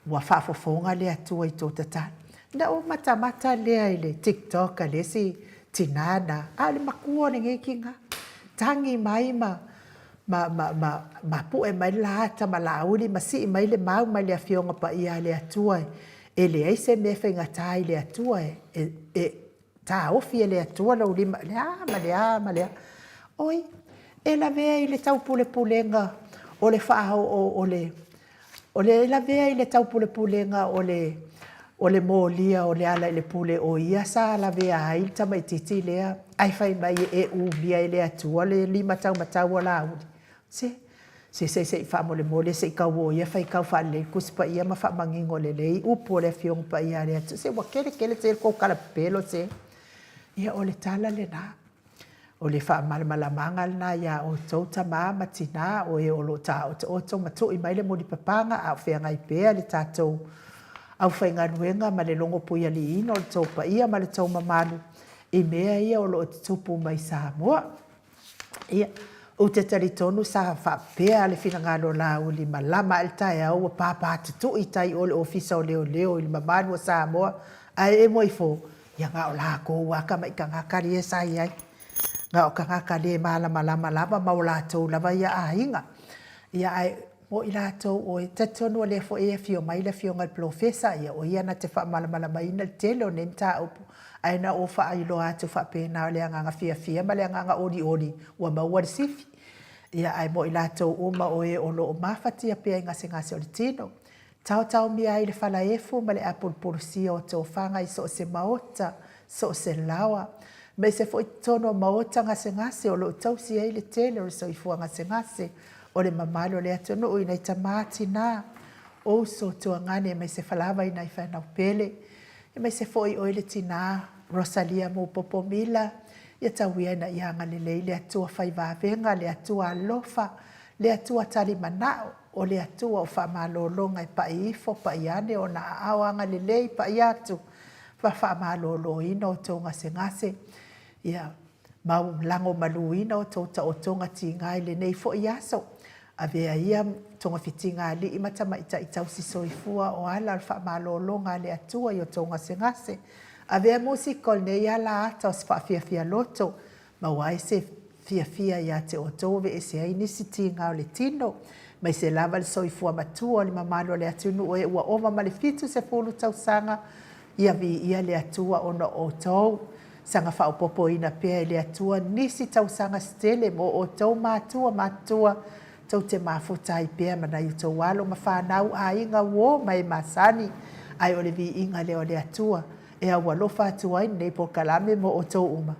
ua faafofoga le atua i tou tatalo na o matamata lea i le TikTok a le si tinana a le makua o le gekiga tagi mai ma puʻe mai le lata ma lauli ma siʻi mai le mau mai le afioga paia le atua e leai se mea faigatā i le atua e taofi e le atua lau lima ma lea oi e lavea i le taupulepulega o le o le lavea i le taupulepulega o le molia o le ala i le pule o ia sa lavea ai le tamaitiiti lea ai fai mai e umia i le atua le 5 taumatau o lauli se i faamolemole se i kau o ia fai kau faalelei kusi paia ma faamagigo lelei upu o le afioga paia le atu se ua kelekele se le kou kalapepelo se ia o le tala lenā o le faamalamalamaga lana iā outou tamā ma tinā o e o loo taʻotoʻoto ma tuʻi mai le molipapaga a o feagai pea le tatou aufaigaluega ma le logo pui aliina o le tou paia ma le tou mamalu i mea ia o loo tutupu mai Samoa ia o te taritonu sa faapea le finagalo lauli ma lama e le taeau ua papatutuʻi tai o le ofisa o leoleo i le mamalu o Samoa ae e moi fo ia ga o lakou aka maʻikagaka lia sai ai ga o kagaka lē malamalama lava ma o latou lava ia aiga ia ae mo i latou o e tatonu o lea foʻi e afio mai le afioga le profesa ia o ia na te faamalamalamaina le tele o nei mataupu ae na o faailoa atu faapena o le agaga fiafia ma le agaga olioli ua maua le sifi ia ae mo i latou uma o e o loo mafatia pea i gasegase o le tino taotaomia ai le falaefu ma le a pulupulusia o tofaga i so o se maota so o se lawa ma se foʻi tono o maota gasegase o loo tausi ai le tele o le soifua gasegase o le mamalo le atunuu i nei tamā tinā ou so tuagane mai se falava ina i fainau pele e mai se foʻi o i le tinā Rosalia mo popomila ia tauia ina iaga lelei le atua faivavega le atua alofa le atua talimanaʻo o le atua o faamalōloga e paʻi ifo paʻi ane ona aʻaoaga lelei paʻi atu faamalōlōina o tou gasegase ia lago maluina o tou taʻotoga tigā i lenei foʻi aso avea ia togafitiga alii ma tamaʻitaʻi tausisoifua o ala o le faamalōloga le atua i o tou gasegase avea musika o lenei ala ata o se faafiafia loto ma ua ai se fiafia iā te outou ve ese ai nisi tiga o le tino mai se lava le soifua matua o le mamalo o le atunuu e ua oma ma le 7 tausaga ia viia le atua ona outou Sanga whaopopo ina pea i le atua nisi tausanga stele mo o tau matua tau te mafutai pea mana i tau walo ma whanau a inga wo mai masani ai o le vi inga le o le atua e a walofa atua i nei po kalame mo o tau uma.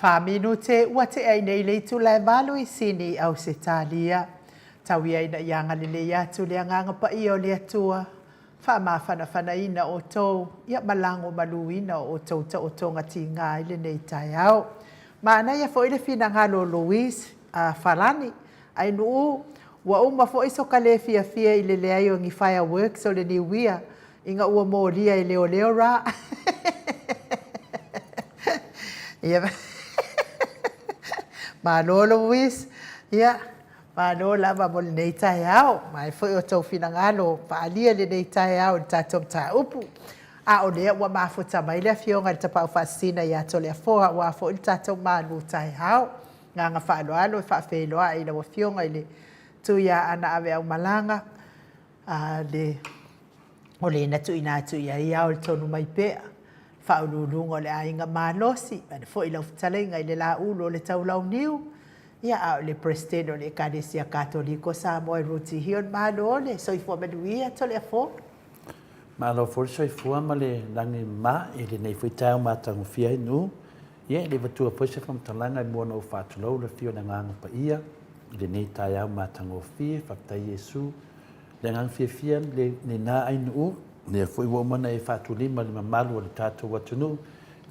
Whaminute ua te ai nei lei tu lai malu I sini au se talia. Tawi ai na ianga le le atu le anganga pa I o le atua. Whamawhana ina o tau. Ia malango maluina o tau ta o tonga ti ngā ile nei tai au. Maana ia fo ile fina ngalo Louise Falani. Ai nuu wa uma fo iso kale fia ile le ai o ngi fireworks o le niwia. Inga ua mo lia I leo ra. Ia Mano Louise, ia, mano lava mo le nei tai au, mai foi o tau finangalo, paalia le nei tai au, tatom ta upu. A o lea ua mafuta mai le fionga le tapau fasina ia to le foa, ua fo il tatom manu tai au. Nganga whaaloalo, whaafeloa ila wa fionga ile tu ia ana ave au malanga. O le na tu ina tu ia ia o le tonu mai pea. Whaululungo le ainga malosi, ane fo ila ufutalenga ile la ulo le taulau niu. Ia au le presidente o le Ecclesia Katoliko sa moe ruti hion malo ole, soifua manuia to le afo. Malo for soifua ma le langi ma, ele nei fuitau matangu fia inu. Ia le vatua poise whamtalanga I mua no whātulau le fio na nganga pa ia. Ele nei tai au matangu fia, whaptai Yesu. Le ngang fia le nā ainu ne foi wo mana e fatulima le mamalu o le tatou watunu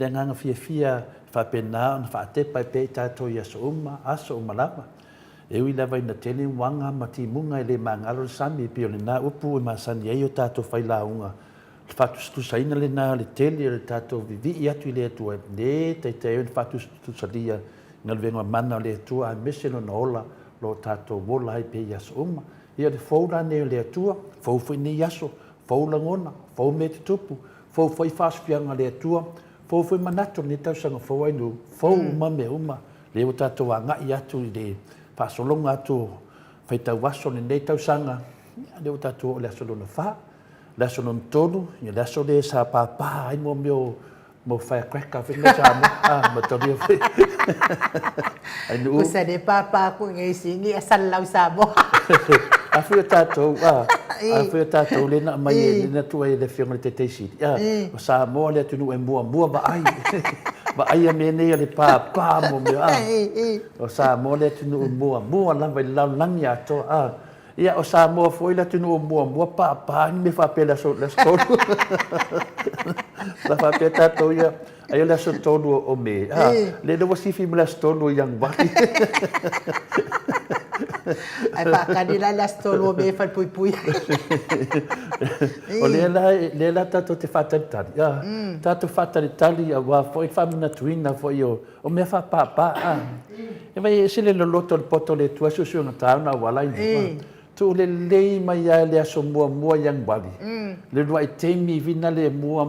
le nganga fia whapena na whaate pai pe tatou ia so aso umalama e ui lava ina tele wanga matimunga I le mangalo sami pio le nā upu I masani e o tatou whailaunga le whatustusaina le nā le tele le tatou vivi I atu I le atua ne teiteo le whatustusalia ngal venga mana le atua a meselo na ola lo tatou wola hai pe ia so ia le foula ne le atua fou ni yaso fou langona, fou me te tupu, fou foi whaaspianga le atua, fou foi manato ni tausanga fou ainu, fou me uma, le o tatou a ngai atu I le whaasolonga atu, whaitau waso ni nei tausanga, le o tatou o le aso lona wha, le aso lona tonu, le aso le sa pāpā, ai mo firecracker, whenga sa mo, matori o whi. Usa de pāpā ku ngai singi, asal lau sa mo. A fui o tātou, le na mai le na tua e le whionga le te teisiri. O sa moa le atunu e mua ba ai. Ba ai a mene le pā mo mea. O sa moa le atunu e mua lava I lau langi ato. Ia o sa moa foi le atunu e mua pā ni me whapela so le skolu. La whapela tātou ia. Ai le aso tonu o me. Le no wasifi me le aso tonu o yang waki. Ai whakanila le aso tonu o me whal pui. O le la tato te whataritari. Tato whataritari a wā fwoi whamina tuina fwoi o mea whapapa. E vai sile lo loto le poto le tua susunga tāuna walaini. Tu le lei mai ai le aso mua yang bali. Le rua I teimi vina le mua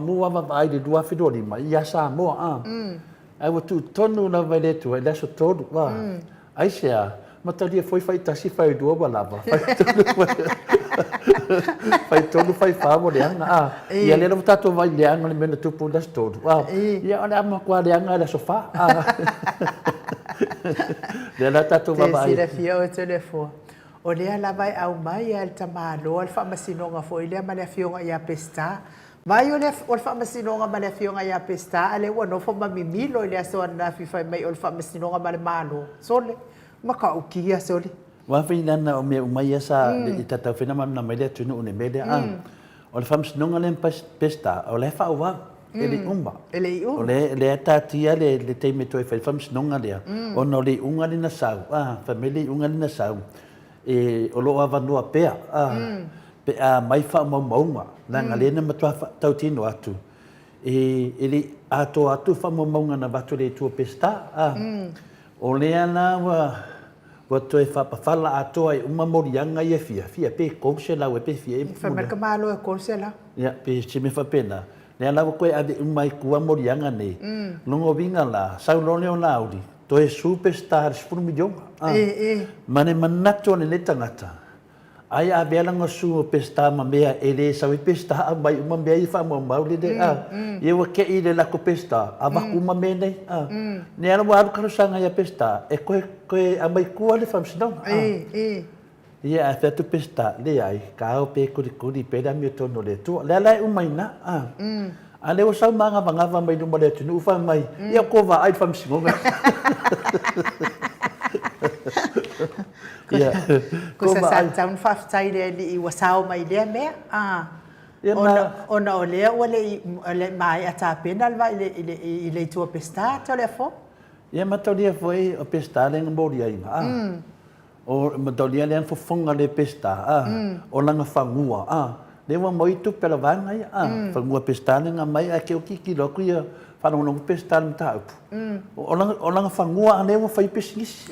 ai le rua whidori mai. Ia sa mua ai wa tu tonu na vai le tua le aso tonu. Ai sea, mataria foi tasi fai dua walava. Fai tonu fai whaamo le anga. Ia le rau tato vai le anga le mena tupu le aso tonu. Ia ona ama kua le anga le aso wha. Le la tato wama ai. Te sira fia o telefo. O lea la vai au mai al tamalo al whamasinonga fo I lea ma lea fionga ia pesta. Mai o lea whamasinonga ma lea fionga ia pesta. Ale ua no fo mamimilo I lea soa na fifai mai o whamasinonga ma le malo. Sole, maka ukia sole. Wafi nana o mea umai asa I tatau whenama na mai lea tunu une mele. O le whamasinonga le pesta. O lea whauwa. Ele umba. O le tatia le teime toi whamasinonga lea. O no le unga le na sau. Famili unga le na sau. O lo avanua pea pe a mai fa maunga na ngalena matua tau tino atu ele atu fa maunga na batu le tua pesta o le ana wa to e fa fala atu ai uma morianga ia fia pe konsela we pe fia fa merka malo e konsela ya pe se me fa pena le ana ko ade uma kua morianga nei longo vinga la sau lone o naudi to e superstar por milhão mane manato ne tangata ai a bela nga su pesta ma mea ele sa we pesta mai uma mea I fa mo mauli de e wa ke ile la ko pesta ava uma mene ne ana wa ka sanga ya pesta e ko a mai ku ale fam sidon ia a tu pesta le ai ka o pe ko di pe da mi to no le tu le la uma ina Ale o sa manga mai no male tunu fa mai. Ia ko va ai fam singonga. Ia. Ko sa taun fa tai le i wasao mai le me. Ona ole mai ata pena va ile tua pesta telefo. Ia matolia foi o pesta le ngori ai. O matolia le fofonga le pesta. O langa fangua. Le wa moi tu pela vanga ia. Fangua pesta le ngamai a ke o kiki lo kuia. Fala no pesta le tau. O langa fangua ne wa fai pesingis.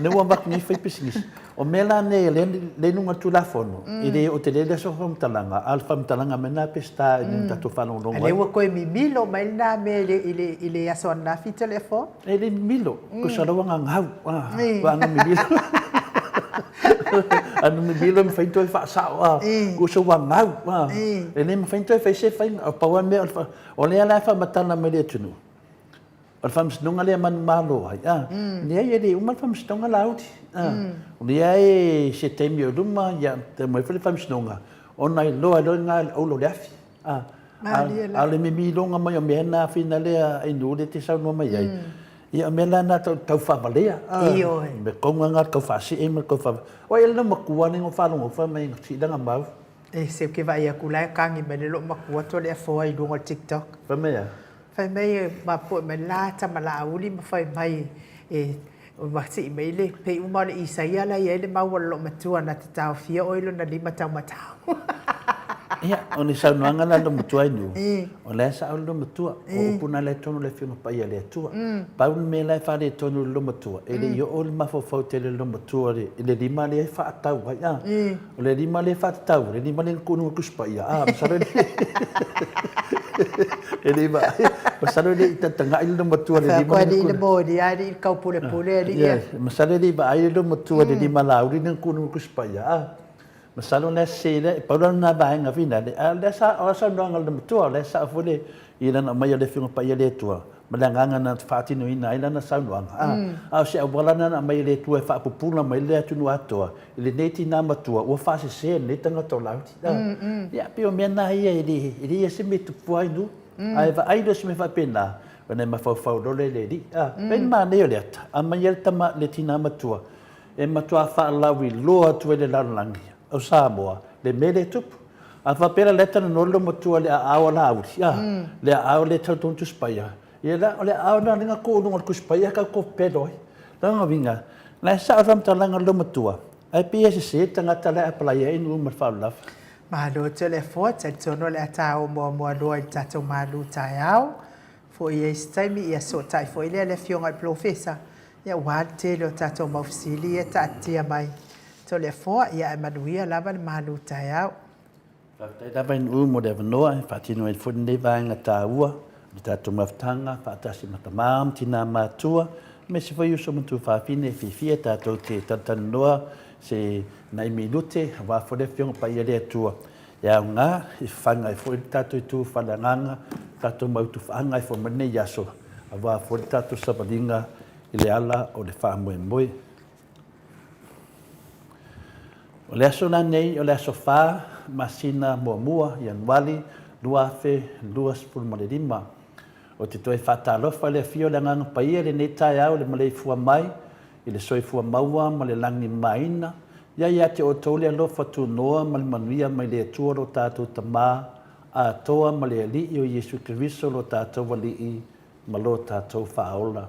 Ne wa bak ni fai pesingis. O mela ne le nunga tulafono. Ile o te le so fam talanga. Al fam talanga mena pesta ni tatu fala no. Le wa ko mi milo mai na me ile ya so na fi telefon. Ele milo ko sa lo nga ngau. Wa nga mi milo. Anu mi bilo me fainto fa sa ko so wa ngau. Ele me fainto fa se fa pa wa me o le ala fa matana me le tunu. Al fam snunga le man malo ai. Ni ai ele uma fam snunga lauti. Ni ai se temio duma ya te mo fam snunga. Ona lo nga o lo lefi. Ale me bilo nga mai me na fina le ai no le te sa no mai ai. Ia mela na tau fa balea. Me konga nga tau fa si me ko fa. O ele no makua ni ngo fa no fa mai si danga mau. Se ke vai a kula kangi me le lo makua to le fo ai lungo TikTok. Fa me ya. Fa me ma po me la ta mala uli ma fa mai ma si me le pe u ma le isaia la ia le ma lo matua na te tau fia o ilo na lima tau matau. Ia, o ni sau noanga la lo mutua inu. O le sa au lo mutua. O puna le tonu le whiunga pa ia le atua. Pau me le fa le tonu lo mutua. E leio o le mafofau te le lo mutua le. E le lima le fa atau hai a. O le lima le fa atau. Le lima le kunu kuspa ia. Masaro le. E le ma. Masaro le itatanga i lo mutua le lima. Fa le bodi a le kau pule pule le. Masaro le ba ai lo mutua le lima lauri le kunu kuspa ia. Masalo le sele pa na ba nga fina le sa o sa ndanga le mutua le sa fole ila na mai le finga pa ile tua malanga na fati no ina ila na sa ndanga se wala na mai le tua fa pupula mai le tu no atoa ile neti na matua o fa se le tanga to lauti ya pio mena ia ile se me tu foi no ai va ai do se me fa pena ona ma fa do le di ben ma ne le a mai le tama le tina matua e matua fa lawi lo tu le langi o Samoa, le mele tupu. A whapera leta na nolo matua le awa la auri. Le awa le tau tontu spaya. Ia la, le awa na ringa ko ununga ku spaya ka ko pedoi. Langa winga. Na sa o ramta langa lo matua. Ai pia se tangata le apalaya inu marwhau lafa. Mahalo te le fo, te tono le atao mua loa i tato malu tai au. Fo i eis taimi ia so tai fo i le fionga i profesa. Ia wad te leo tato maufsili e ta atia mai. So le fo ia manuia lava le malu tai au. Whaktai dawa in mo le wanoa, whatino e whunde vāinga tā ua, i tātou maftanga, whaatasi matamām, tina mātua, me se whai uso matu whawhine, whiwhia tātou te tatanoa, se nai minute, wāwhore whionga pa ia lea tua. Ia ngā, i whanga i whore tātou i tū whananganga, tātou mautu whanga i whamane yaso, a wāwhore tātou sabalinga i le ala o le whamoe moe. O le aso nei, o le aso whā, masina mua, Ianuari, luafe, luas pulmalirima. O te toi whatalofa le fio le nganga paia le nei tai au le malei fua mai, i le soi fua maua ma le langi maina, ia te o tole alofa tu noa ma le manuia mai le atua lo tātou tamā, a toa ma le alii o Iesu Kiriso lo tātou walii ma lo tātou whaola.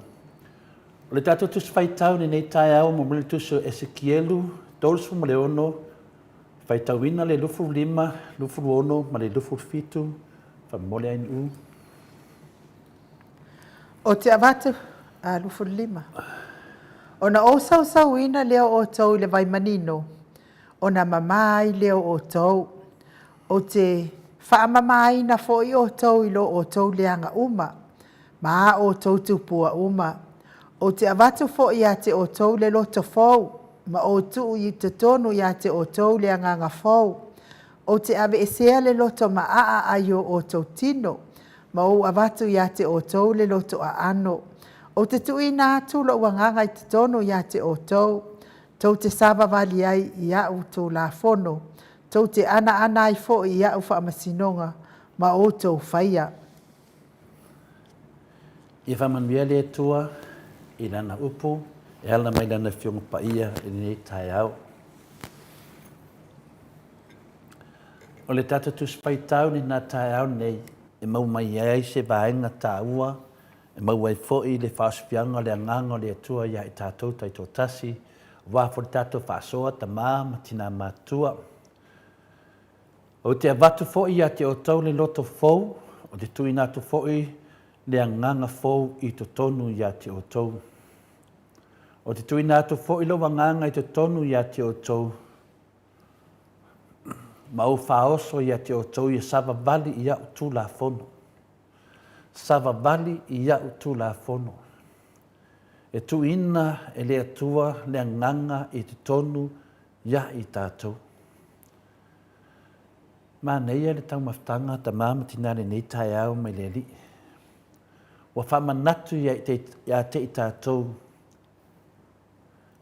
O le tātou tusu whaitau ni nei tai au mo mele tusu Esekielu, tolsu ma le ono, whaitauina le lufu lima, lufu ono, ma le lufu fitu, whamole ain u. O te avatu, a lufu lima. O na o sau ina leo o tau le vai manino. O na mamai leo o tau. O te whaamamai na foi o tau ilo o tau leanga uma. Ma o tau tupua uma. O te avatu foi a te o tau le loto fau. Ma o tuu i te tonu ia te o tau le anganga fau. O te ave esea le loto ma a ayo o tau tino. Ma o avatu ia te o tau le loto a ano. O te tui nā tūlo wanganga i te tonu ia te o tau. Tau te saba wali ai i au tō la fono. Tau te ana i fo i au wha amasinonga. ma outou faia. I whamanuia le tua i lana upu, e ala mai lana whionga paia i nei tai au. O le tata tu spaitau ni nā tai au nei, e mau mai ai se vaenga tā ua, e mau ai foi le whaaspianga le anganga le atua ia i tātou tai tō tasi, wāfo le tātou whaasoa ta māma tina mātua. O te avatu foi ia te o tau le loto fou, o te tui nātu foi le anganga fou i to tonu ia te o tau. O te tui nātu foi lo wanganga i to tonu ia te o tau. Ma o whaoso ia te o tau ia sava vali ia utu la fono. Sava vali ia utu la fono. E tu ina e le atua le anganga i te tonu ia i tātou. Ma nei le tau maftanga ta māma tinare nei tai au mai le li. Wa whamanatu ia te i tātou.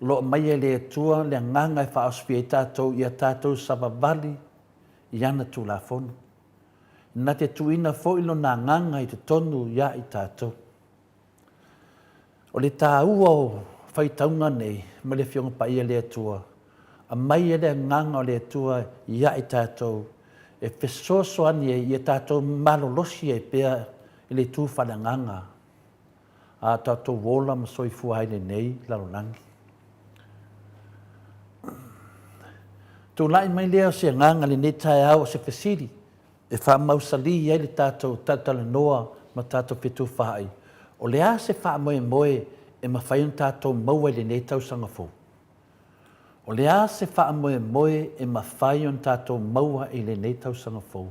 Lo mai le atua le anganga i whaospi i tātou ia tātou sava vali i ana tu la fono. Nā te tuina foilo nā nganga i te tonu ia i tātou. O le tā ua o whaitaunga nei, ma le whionga pa ia le atua. A mai e le nganga o le atua ia i tātou. E whesoso ani e i tātou malolosi e pēr i le tū whananganga. A tātou wola ma soi fuaile nei larolangi. Tō lai mai lea se nganga le netai au se whesiri. E wha mausali ia le tātou tatala noa ma tātou petu whai. O lea se wha moe moe e ma whaiun tātou maua le netau sangafo. O lea se wha moe moe e ma whaiun tātou maua i le netau sangafo.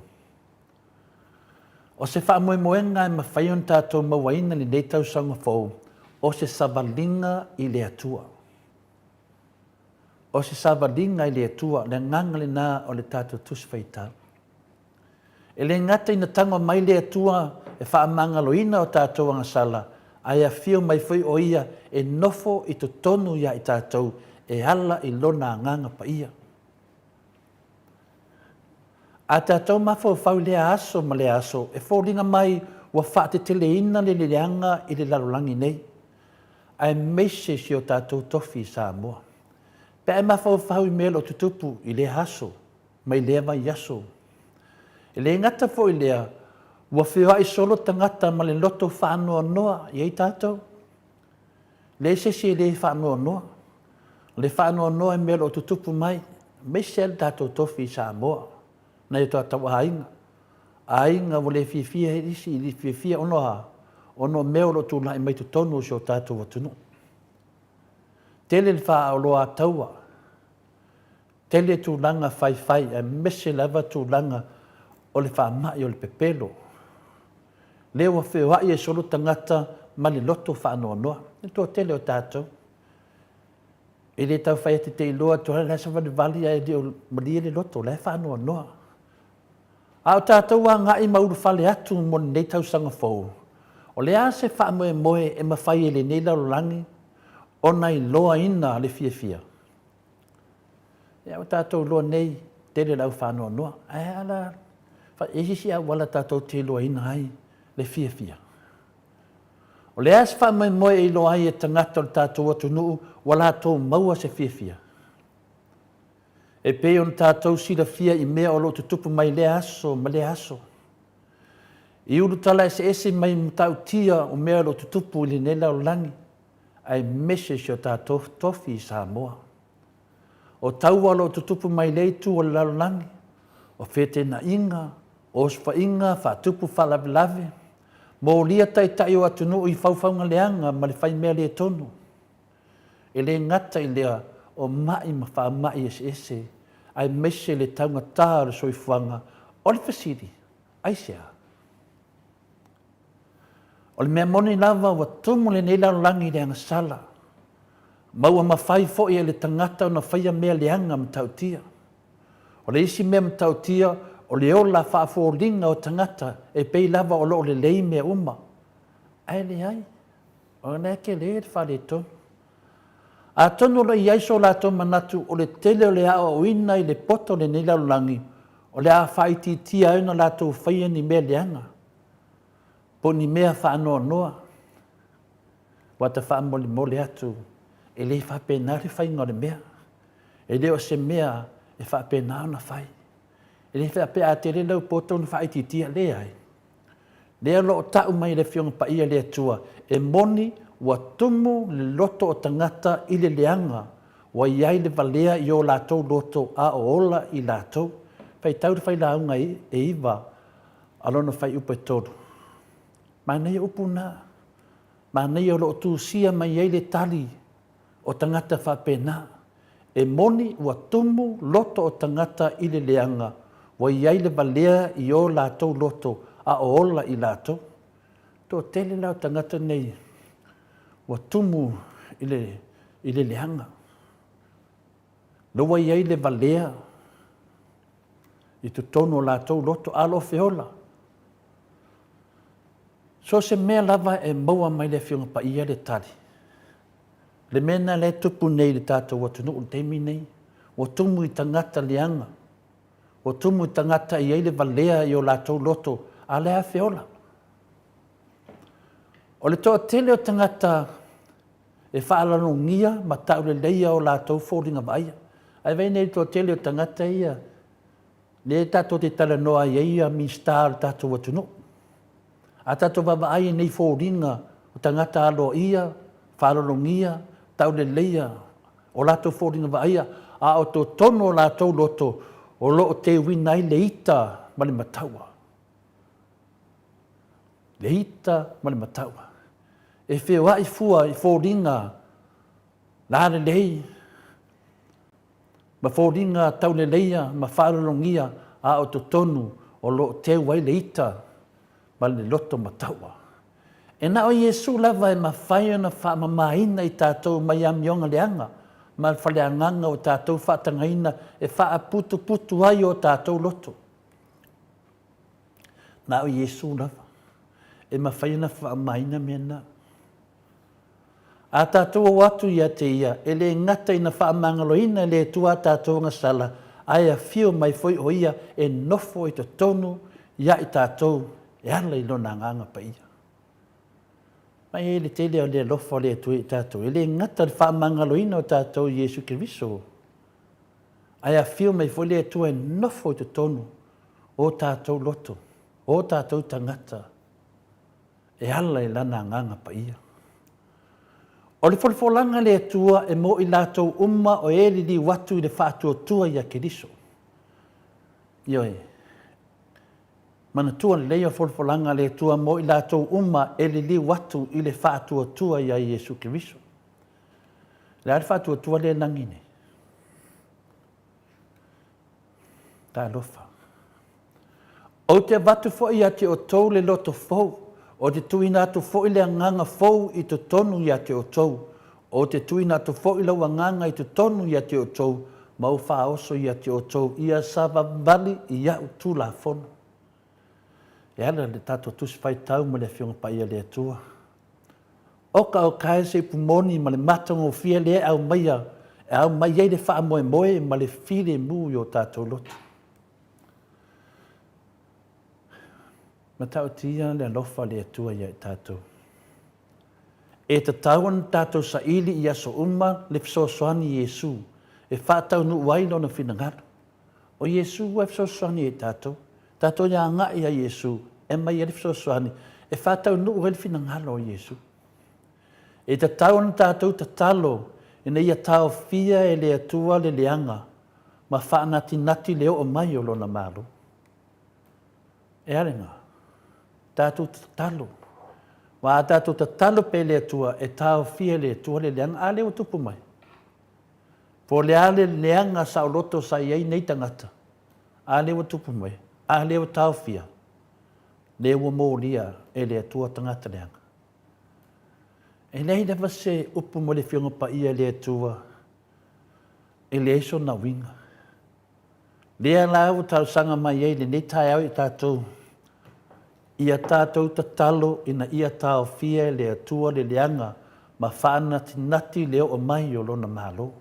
O se wha moe moe ngā e ma whaiun tātou maua ina le netau sangafo. O se savalinga i le atua. O se savalinga i le atua, le nganga le nā o le tātou tuswhaitau. E le ngata ina tango mai le atua e wha amangaloina o tātou angasala, ai a whio mai whai o ia e nofo i to tonu ia i tātou e ala i lona nganga pa ia. A tātou mawhau whau le aso ma le aso, e whōringa mai wa wha te teleina le leanga i le larolangi nei. Ai meise si o tātou tofi sa moa. Pe ai mawhau whau i melo tutupu i le aso, mai lewa i aso. E le ngata fo i lea, ua whiwa i solo tangata ma le loto whaanoa noa i ei tātou. Le sesi le whaanoa noa. Le whaanoa noa e melo o tutupu mai, me sel tātou tofi sa moa. Nei toa tau hainga. Ainga wo le whiwhia e risi, i whiwhia onoha. Ono meo lo tūna i mai tu tonu si o tātou watunu. Tele le wha aloa taua. Tele tūlanga whai, e mese lava tūlanga o le whaamai o le pepelo. Leo a whiwai e solo tangata ma le loto whaanoa noa. E toa tele o tātou. E le tau whai te iloa toa le sa wani vali e di o malia le loto, le whaanoa noa. A o tātou a ngai mauru whale atu mo nei tau sanga fōu. O le a se whaamoe moe e mawhai e le nei larolangi, o nei loa ina le fia. E o tātou loa nei, tele lau whaanoa noa. E ala, e hisi a wala tātou te loa ina ai, le fia. O le as whaamai moe i loa ai e tangata o tātou atu nuu, wala tō maua se fia. E pe on tātou sila fia i mea o lo tutupu mai le aso, ma le aso. I uru tala ese mai mtau tia o mea lo tutupu i le nela o langi, ai message o tātou tofi i Samoa. O taua lo tutupu mai le tu o le langi, o fete na inga, o sfa inga, fa tupu fa lave. Mo lia tai o atunu i faufaunga leanga, ma le fai mea le tonu. E le ngata i lea, o mai ma wha mai ese, ai mese le taunga tāre soifuanga, o le fasiri, ai sea. O le mea moni lava wa tumu le neila langi le anga sala. Maua ma whai fo e le tangata o na whaia mea leanga ma tautia. O le isi mea ma tautia, o le ola whaafōringa o tangata e pei lava o lo le lei mea uma. Ai le ai, o na ke le whare tonu. A tonu lo i aiso la to manatu o le tele o le ao o ina i le poto le neila langi O le a whaititia au na lātou whaia ni mea leanga. Po ni mea whaanoa noa. Wa te whaamole mole atu. E le whapena re whainga le mea. E leo se mea e whapena na whai. E le whapea te re lau poto ni whaititia le ai. Lea lo tau mai le fionga pa ia le tua. E moni wa tumu le loto o tangata i le leanga. Wa iai le valea i o lātou loto a o ola i lātou. Pai tau re whai launga e iwa. Alona whai upa tolu. Ma nei upu nā. Ma nei o lo tu sia mai iai le tali o tangata whapena. E moni wa tumu loto o tangata i le leanga. Wa iai le valea i o lātou loto a o ola i lātou. Tō tele lau tangata nei. Wa tumu i le leanga. Loa iai le valea. I tu tono lātou loto alo whiola. So se mea lava e maua mai le whiunga pa ia le tari. Le mena le tupu nei le tātou watu nuu teimi nei. O tumu i tangata leanga. O tumu i tangata i eile valea i o lātou loto a lea whiola. O le toa tele o tangata e whaalano ngia ma tau le leia o lātou fōringa vaia. Ai vei nei toa tele o tangata ia. Le tātou te tala noa i eia mi star tātou watu nuu. A tātou vavaai nei fōringa o tangata alo ia, whaalano ngia, tau le leia o lātou fōringa vaia. A o tō tono o lātou loto o loo te winai le ita ma le mataua. Le ita ma le mataua. E whioa i fua i fōringa lāre lei. Ma fōringa tau le leia ma whaalongia a o tō tonu o loo te wai le ita ma le loto mataua. E na o Iesu lava e ma whaia na whaamamaina i tātou mai amionga leanga. Ma whaleanganga o tātou whaatangaina e whaaputu putu ai o tātou loto. Na o Iesu lava e ma whaia na whaamaina mena. A tātou o atu ia te ia, e le ngata ina whaamangaloina le tua tātou ngasala, ai a whio mai foi o ia e nofo i te tonu, ia i tātou, e ala i lona nganga pa ia. Mai e le tele o le lofo le tui i tātou, e le ngata le whaamangaloina o tātou Iesu Kiriso. Ai a whio mai foi le tua e nofo i te tonu, o tātou loto, o tātou tangata, e ala i lana nganga pa ia. O le whalifolanga le atua e mo i lātou umma o e li watu i le whaatua tua i a Keriso. Ioi, mana tua le leo whalifolanga le atua mo i lātou umma e li watu i le whaatua tua i a Iesu Keriso. Le ar whaatua tua le nangine. Tā lofa. O te watu fo i ate o tau le loto fau. O te tuina atu fo i le anganga fau i te tonu i ate o tau. O te tuina atu fo i lau anganga i te tonu i ate o tau. Mau wha oso i ate o tau. Ia sava vali i au tū la fono. E ala le tato tusi whai tau ma le whionga pa ia le atua. Oka o kae se pumoni ma le matango fia le au maia. E au maia le wha moe moe ma le file mu i o tato loto. Ma tau tia le alofa le atua ia i tātou. E ta tauan tātou sa ili i aso umma le fisosoani Iesu. E whātau nu wailo na whinangaro. O Iesu wa fisosoani i tātou. Tātou ia ngai a Iesu. E mai e le fisosoani. E whātau nu wailo whinangaro o Iesu. E ta tauan tātou ta talo. E na ia tau fia e le atua le leanga. Ma whaanati nati leo o mai o lona malo. E arenga. Tātou talo. Wa tātou talo pe le atua e tau fia le atua le leanga. A leo tupu mai. Po le ale leanga sa o loto sa iei nei tangata. A leo tupu mai. A leo tau fia. Leo mo lia e le atua tangata leanga. E lei lewa se upu mo le fionga pa ia le atua. E le eso na winga. Lea lau tau sanga mai ei le nei tai au i tātou. Ia tātou ta talo ina ia tāo fia le atua le leanga ma whaanati nati leo o mai o lona malo.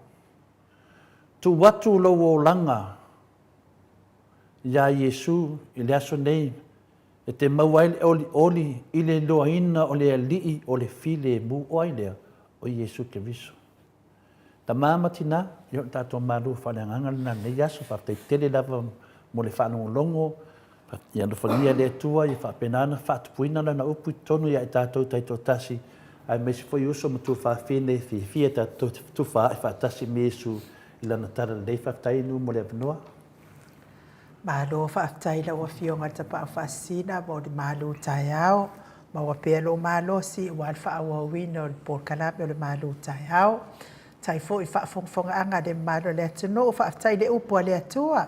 Tu watu lo o langa ia Iesu i le aso nei e te maua i le oli i le loaina o le alii o le file mu o ai lea o Iesu Keriso. Ta mamatina i o tātou malu whaleanganga lina nei aso whapei tele lava mo le whanongolongo ia no whangia le atua i whapenana whatupuina na upu tonu ia i tātou taito tasi ai mesi foi uso mo tu whawhine fia tātou tu wha i whatasi me Iesu i lana tara lei whatainu mo le apanua. Malo whaatai la ua fionga ta pa whasina mo le malo tai au. Ma ua pea lo malo si ua alfa awa wina o le por kalame o le malo tai au. Tai fo i whaafonga anga le malo le atino o whaatai le upo le atua.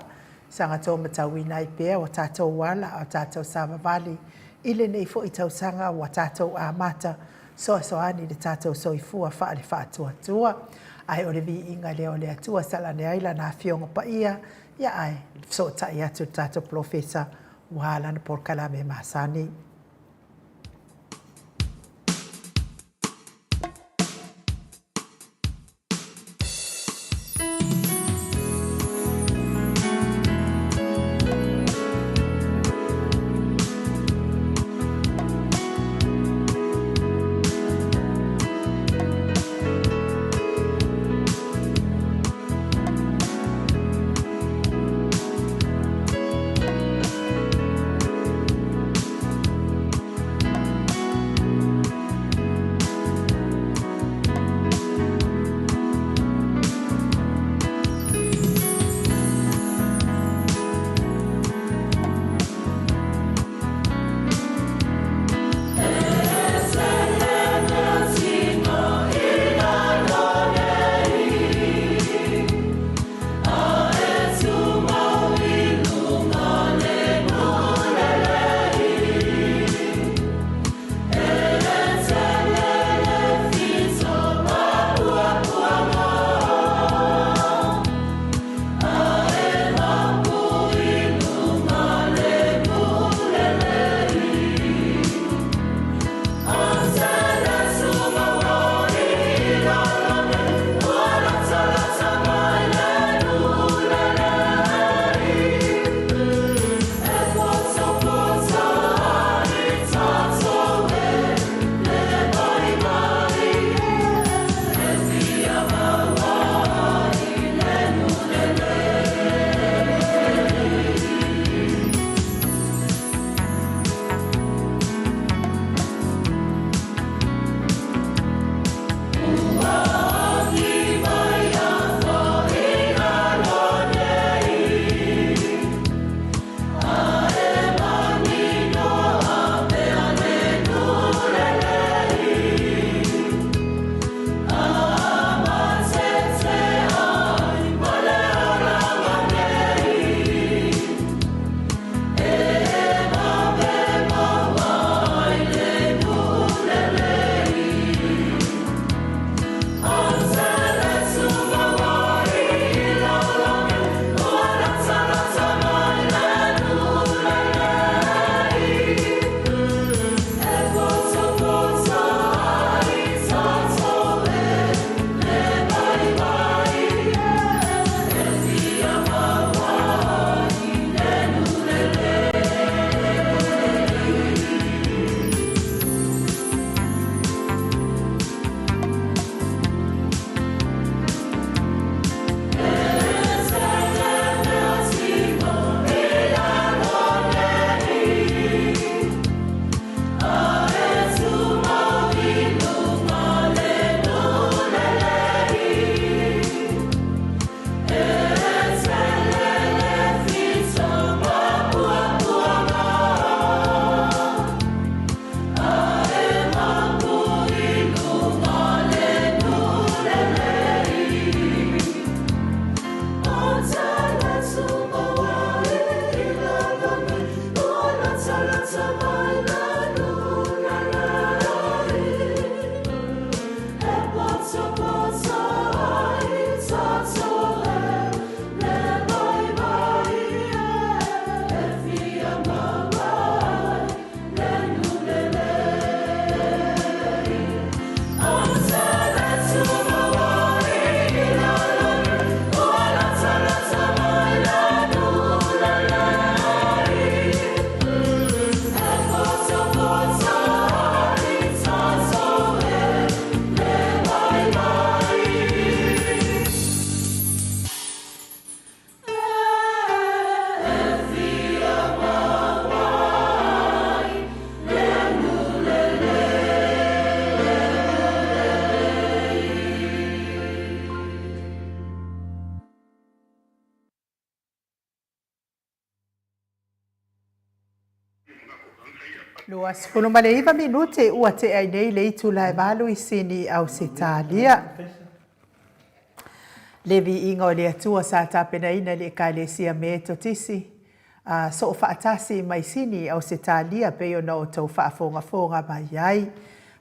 Sanga tō matawina i pea o tātou wala o tātou samavali. Ile nei fo i tau sanga o tātou amata. Soani le tātou soifua wha le whaatua tua. Ai o le vi inga leo le atua salane aila na fionga pa ia. Ia ai, so tai atu tātou profesa wala na por kalame masani. Lua sepulu ma le iwa minute ua te ai nei le itu lai malu I sini au se talia. Le vi inga o le atua sa tapena ina le ekalesia me totisi. So o whaatasi mai sini au se talia peo na o tau whaafonga mai ai.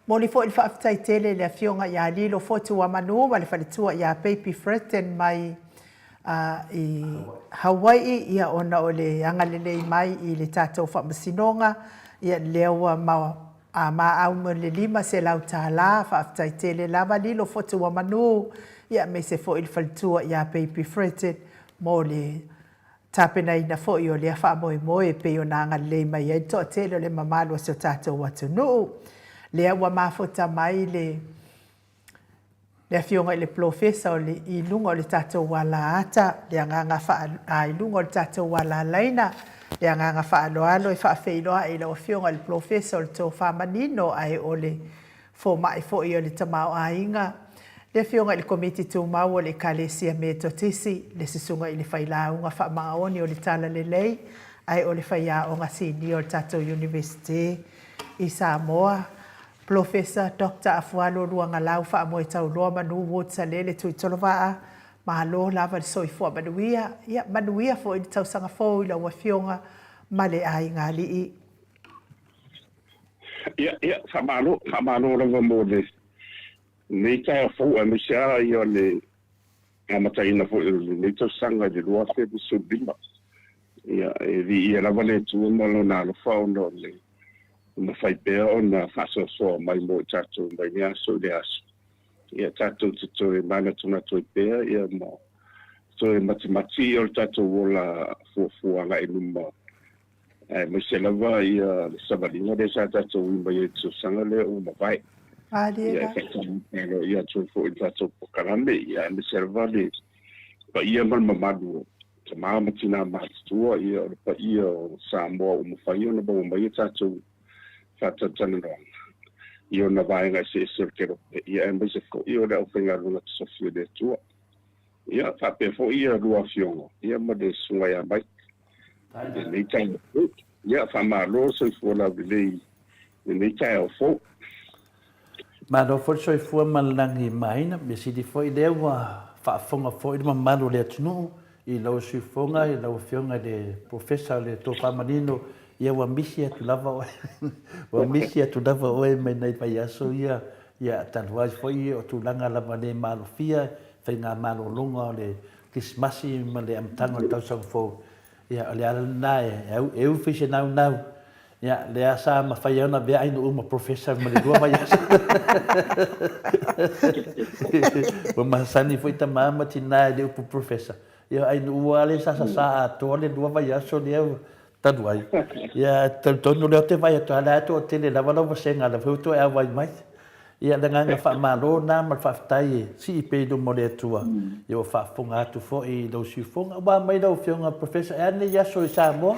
Moli fo il whaafitai tele le fionga ia lilo fotu wa manu ma le whalitua ia Baby Threaten mai I Hawaii ia ona o le angalelei mai I le tātou whaamasinonga ia lewa ma au mo le lima se lau tāla whaafitai tele lava lilo fotu wa manu ia me se fo il whalitua ia Baby Threaten mo le tapena ina fo I o le whaamoe moe pe o na angalelei mai ai toa tele le mamalu so tātou watu nuu. Le ua mafota mai le fionga le profesa o le I lunga o le tātou wala ata, le anganga wha I lunga o le tātou wala laina, le anganga wha aloalo I wha whailoa I lau fionga le profesa o le tō whamanino ai o le fo mai fo I o le tamao a inga. Le fionga le komiti tū mau o le kalesia me totisi, le sisunga I le whailaunga wha maoni o le tala le lei, ai o le whaia o ngasini o le tātou university I Samoa. Professor Dr. Afualo Luanga Lau wha amoe tau loa manu wot sa lele tui tolovaa mahalo lava le soifua manuia ia manuia fo I tau sanga fo I lau wafionga male ai ngā lii. Ia, whamalo rava mō le nei tai a fo a misia I o le amataina fo nei tau sanga le loa whebi subima. Ia, vi ia lava le tua malo nā lo whaono le ma fai pea o na whasoa mai mo tātou mai ni aso le aso. Ia tātou te toi mana tuna toi pea, ia mo toi mati o tātou wola fuafuanga I numa. Mai se lava ia le savalinga le sa tātou ima ia tu sanga le o ma vai. Ia whekano ia toi fo I tātou pokarame, ia me se lava le pa ia man mamadu. Ka maamatina mātua ia o pa ia o Samoa o mawhai o na bau mai tātou Fatatana io na vaenga se kero ia e mai se ko io le ofenga luna sofia de tua ia fa pe fo ia lua fiongo ia ma de sunga ia mai nei tai ia fa ma lo so fo la vile nei tai o fo ma do fo so fo malangi mai na me si di fo I lewa fa fonga fo I mamalo le tunu I lo si fonga I lo fionga de professor le to famanino ia wa misi atu lava oe. Wa misi atu lava oe mai nei pai aso ia taluai foi o tūlanga lava le malofia, whai ngā malo lunga o le kismasi ma le amtanga o tausang fō. Ia o le ala nai, e uwhise nau. Ia le asa ma whai ana vea ainu uma professor ma le dua mai aso. Wa mahasani foi ta maama tinai le upu professor. Ia ainu ua le sasa saa atoa le dua mai aso le au. Taduai. Ia tonu leo te vai atu ala atu o tele lava lau vasenga la feuto e awai mai. Ia le nganga wha malo na ma whaftai si I peido mo le atua. Ia o whaafonga atu fo I lau siufonga. Wa mai lau whionga professor e ane yaso I Samoa.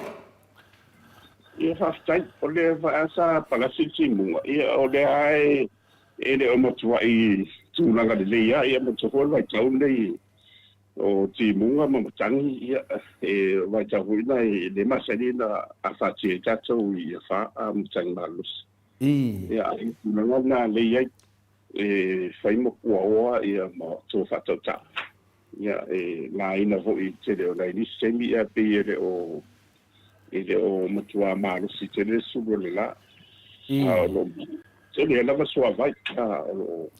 Ia whaftai o le vaasa palasiti munga. Ia o le ai e le o matua I tūlanga le leia. Ia matua vai tau nei o ti munga mamatangi ia e vai tahuina le masalina a whati e tatou I a wha a matangi malus. Ia nangana le iai e whaimo kua oa ia ma tō whatau ta. Ia e la ina vo I te leo lai ni semi ia pe ele o matua malus I te le sugo le la. Te le lava soa vai o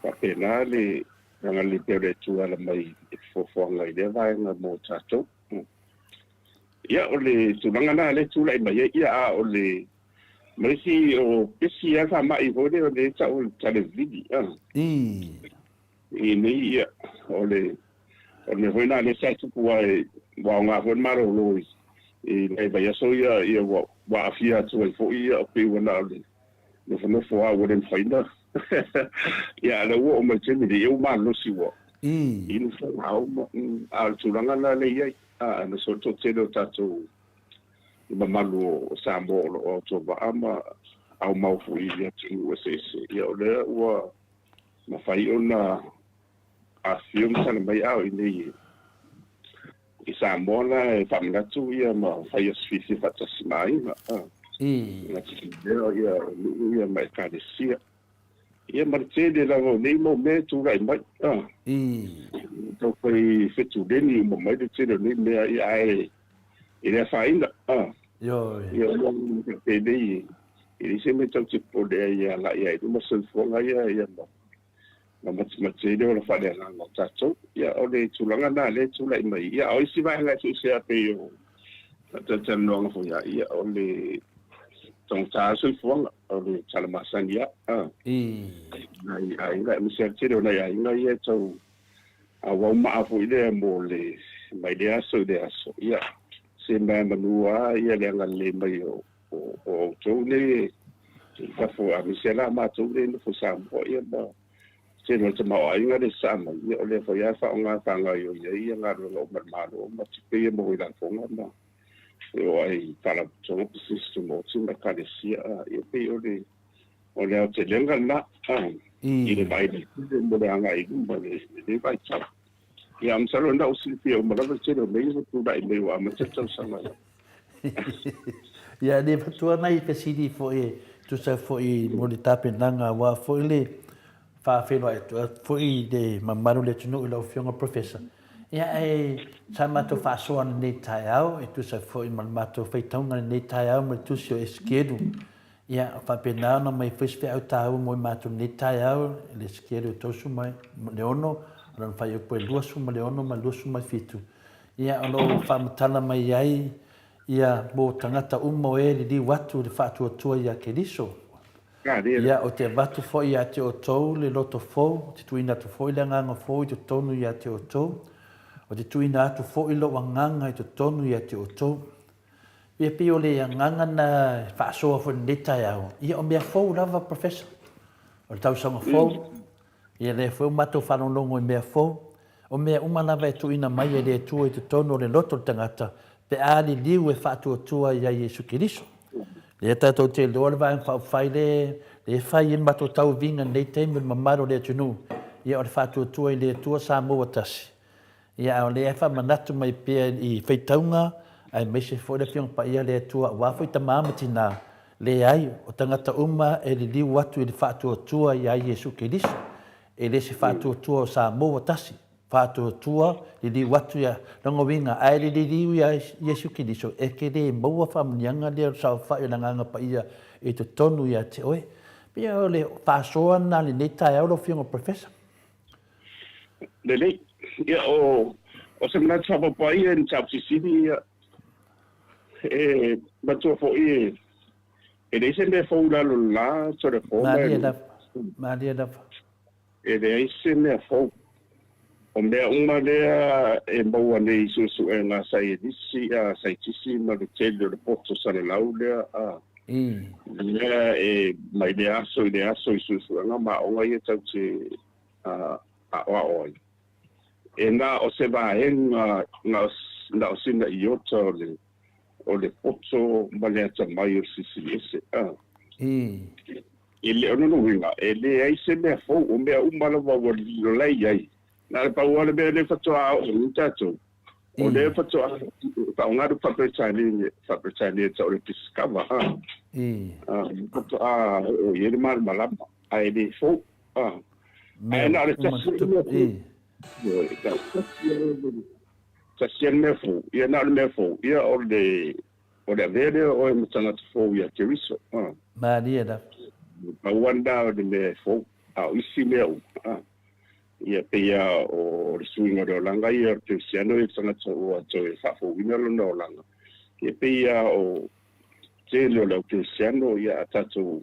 whapena le nga le pere tu ala mai fo nga ile vai nga mo tato ia o le tulanga na le tu lai mai ia o le mai si o pesi ia fa mai ho le ta o television I nei ia o le hoina le sa tu wa nga ho maro lo I nei vai so ia wa afia tu fo ia pe wana le no fo a woden finder ia le o mai tini de eu malo si wo in fo hau al tulanga na le ia na so to telo tato ma malo sambo o to ba ama au mau fu ia tu se ia le o ma fai ona a film sana mai au ni I Samoa e famila tu ia ma fai as fisi fatas mai Nga leo ia mai kadesia. Ia martede la vo nei mo me tu rai mai. Tau pai fetu deni mo mai de tele nei me ai ia faina. Yo. Ia mo te dei. Ia se me tau te pode ia la ia i mo sen fonga ia mo. Ma matede o la fa de nga tato. Ia o le tulanga na le tulai mai. Ia o isi vai nga tu se ape yo. Tata no fo ia o le tong ta sen fonga o le talamasan ia. Ai la mi se tele na ia ia tau a wa ma fo ile mo le mai de aso ia se ma manua ia le ngale mai o tau le ka fo a mi se la ma tau le fo sa mo ia ba se no te ma ai nga de sa ma ia le fo ia fa nga fa nga yo ia nga ro ma ma ti pe mo ila fo nga ma eu ai tala tōna pisisi mo tina karesia ia pe o le au te lenga na i le mai ni mo le anga i gumba le vai tau ia am salo na usi pe o marawa te le mei tu dai me wa ma tata sama ia le fatua nai pe sidi fo tu sa fo mo le tape nanga wa fo le fa feno fo de mamaru le tunu i lo fionga professor ia sa mato fa so an nei tai au tu sa fo i mato fai taunga nei tai au me tu sio esquedo ia fa pena no mai fes fe au tau mo mato nei tai au le esquedo to su mai le ono ran fa yo po lu su ma le ono ma lu su mai fitu ia ono fa mtana mai ai ia mo tangata umo e di watu de fa tu ia ke diso ia o te watu fo ia te o tou le loto fo te tuina tu fo le nganga fo te tonu ia te o tou o te tuina atu fo ilo wanganga i te tonu ia te o tou. Ia pio le nganga na whaasoa fo netai au. Ia o mea fo lava professor. O le tausanga fo. Ia le fo mato whanonongo i mea fo. O mea umalawa e tuina mai e le tua i te tonu o le loto tangata. Pe ali liu e whaatua tua ia Jesu Kiriso. Le tatou te loa le vaeng whai le whai in mato tau vinga nei teimil mamaro le tunu. Ia o le whaatua tua i le tua sa mua tasi. Ia o le fa manatu mai pe I feitaunga ai mese fo le fiong pa ia le tua wa foi tamama tina le ai o tangata uma e le liu watu I le fatu tua ia Jesu Kiriso e le se fatu tua sa mo tasi fatu tua le liu watu ia longo winga ai le liu ia Jesu Kiriso e ke le mo fa mnyanga le sa fa ia nganga pa ia e to tonu ia te oe pia o le fa soa na le neta ia lo fiong professor le ia o se mna tsa pa ia en tsa sidi matua fo e le se me fo la la so de fo Maria da e le se me fo o me uma le e mo ane su e na sai disi sai tisi ma de tele de porto sa le laude e mai de aso su na ma o ia tsa oi e na o se va en na o sina iota o le poto maleta mai o sisi ele ono no winga ele ai se me fo o me umala wa lo lai ai na pa wa le fato a o tato o le fato a pa nga do pa pretani o le discover fato a o ye mal malama ai le fo ai na le Tasian mefu, ia na mefu, ia o le verde o mtanga fo ia Kiriso. Maria da. Pa wanda o le mefu, a isi meu. Ia pe ia o swinga de langa ia te siano e tanga o e fa fo winelo no langa. Ia pe ia o te lo te siano ia tatu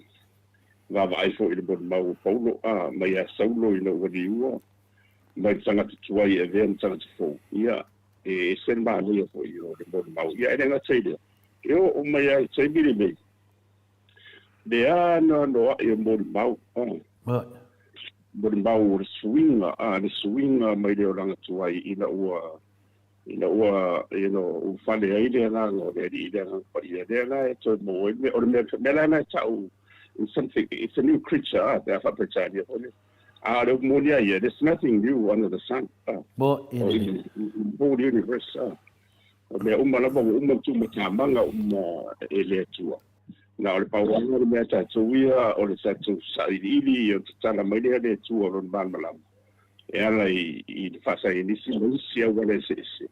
va vai fo il bon mau paulo mai a saulo ina wadi ua. Mai tanga tua ia ven tanga fo. Ia e sen ba ni fo io de bon mau ia ena tsaide io o mai ai tsaibiri me de no io bon mau bon mau swinga mai de oranga tua ina ua u fale ai de na no de ida na pa ia de na to mo o me la na tau something it's a new creature there for pretend out of Monia, there's nothing new under the sun. Bo whole universe. Me umala ba tu matamanga ele tua. na o le pauanga le mea tatou ia o le tatou saʻiliʻili o tatala mai lea le atua o lona malamalama e ala i le fa'asaianisi ma isi aua le ese'ese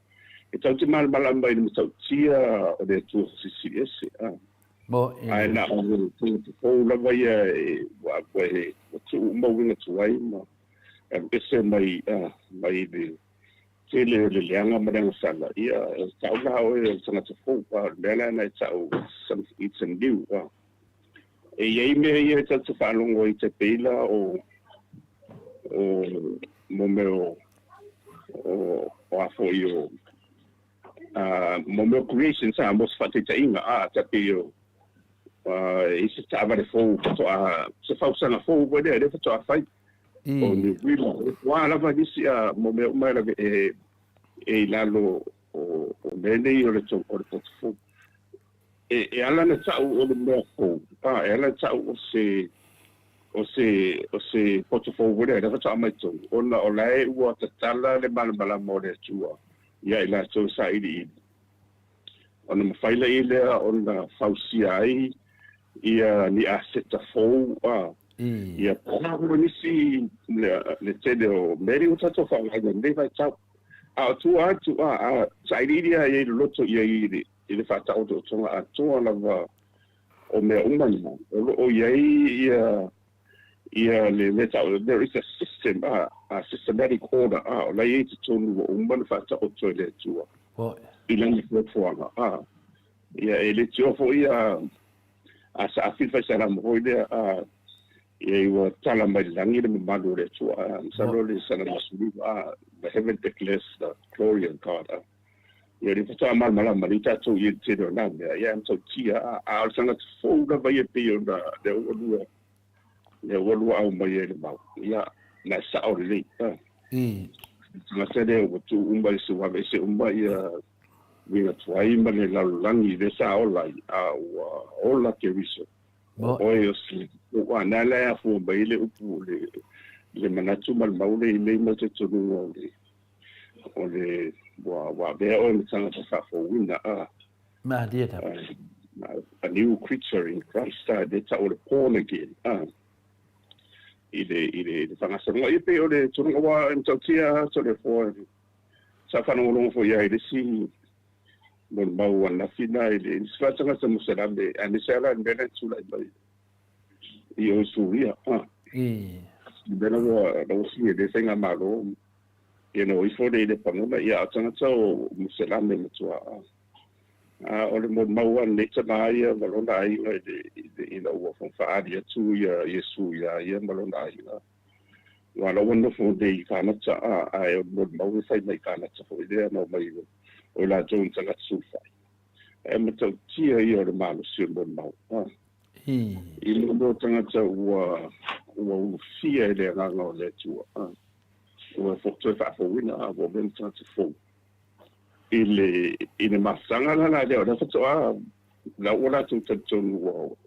e tau te malamalama i le matautia o le atua sisili ese ae na o le tufou lava ia e ua e tu'u mauiga tuai ma ese mai le tele le leanga ma le agasala ia ta'ulaha oe o tagata fou lea la na e ta'u it's a new e iai mea ia e tatu whaalongo i te peila o mo meo o afo i o mo meo creation sa mo se whate ta inga ta pe o i se tāware fōu to a se whausanga fōu wade a refa to a whai o ni wila wā lava nisi a mo meo umai lave e lalo o menei o le potu fōu e ala na tau o le mea fōu e ala tau o se portofou wale refa tau mai tau ona o lae ua tatala le malamala mo le atua ia i la tau sa ili ona mawhaila i lea ona fausia ai ia ni a seta fōu ia pāhua nisi le tene o meri o tato whaunga nei vai tau a tua atu sa ili ia i loto ia i le whata o tonga a toa lava o mea umani o iai ia le meta there is a system a systematic order o la i te tonu o umani whata o toa le tua i langi fuafuanga ia e le tio fo ia a sa awhiwhai sa ramo hoi lea ia i wa tala mai langi le mamadu le tua msaro le sana masuru the heaven declares the glory of God ia le fata mal mala marita to ye te do na ia am to tia a sanga fo da vai pe o da le wolu au mai le mau ia na sa o le na se de o tu umba se wa se umba ia we na tuai ma le langi le sa o lai o la ke viso o yo si o na la fu bai le upu le manatu mal mau le ma te tonu o le wa be o le tanga sa fo wina ma dia ta a new creature in Christ they tell the born again ile fanga sa ngo ipe o le tunu wa ntotia so le fo sa fa no lo fo ya ile si bon ba wa na fina ile sa tanga sa musalambe ani sala ndele tsula ile yo suria bena wa si ile senga malo ifo le pangona ia tanga tau musalambe mtua o le mau le tama ia malona ai i la ua fonfaadia tu ia Yesu ia malona ai wa la wona fo de kanata ai o mau sai mai kanata fo idea no mai o la jon tanga sufa e mato tia ia le malo si o mau i lo tanga tau ua fia le nganga o le tua ua fo fa fo wina o ben tanga fo ile masanga la de ora so la ora tu wo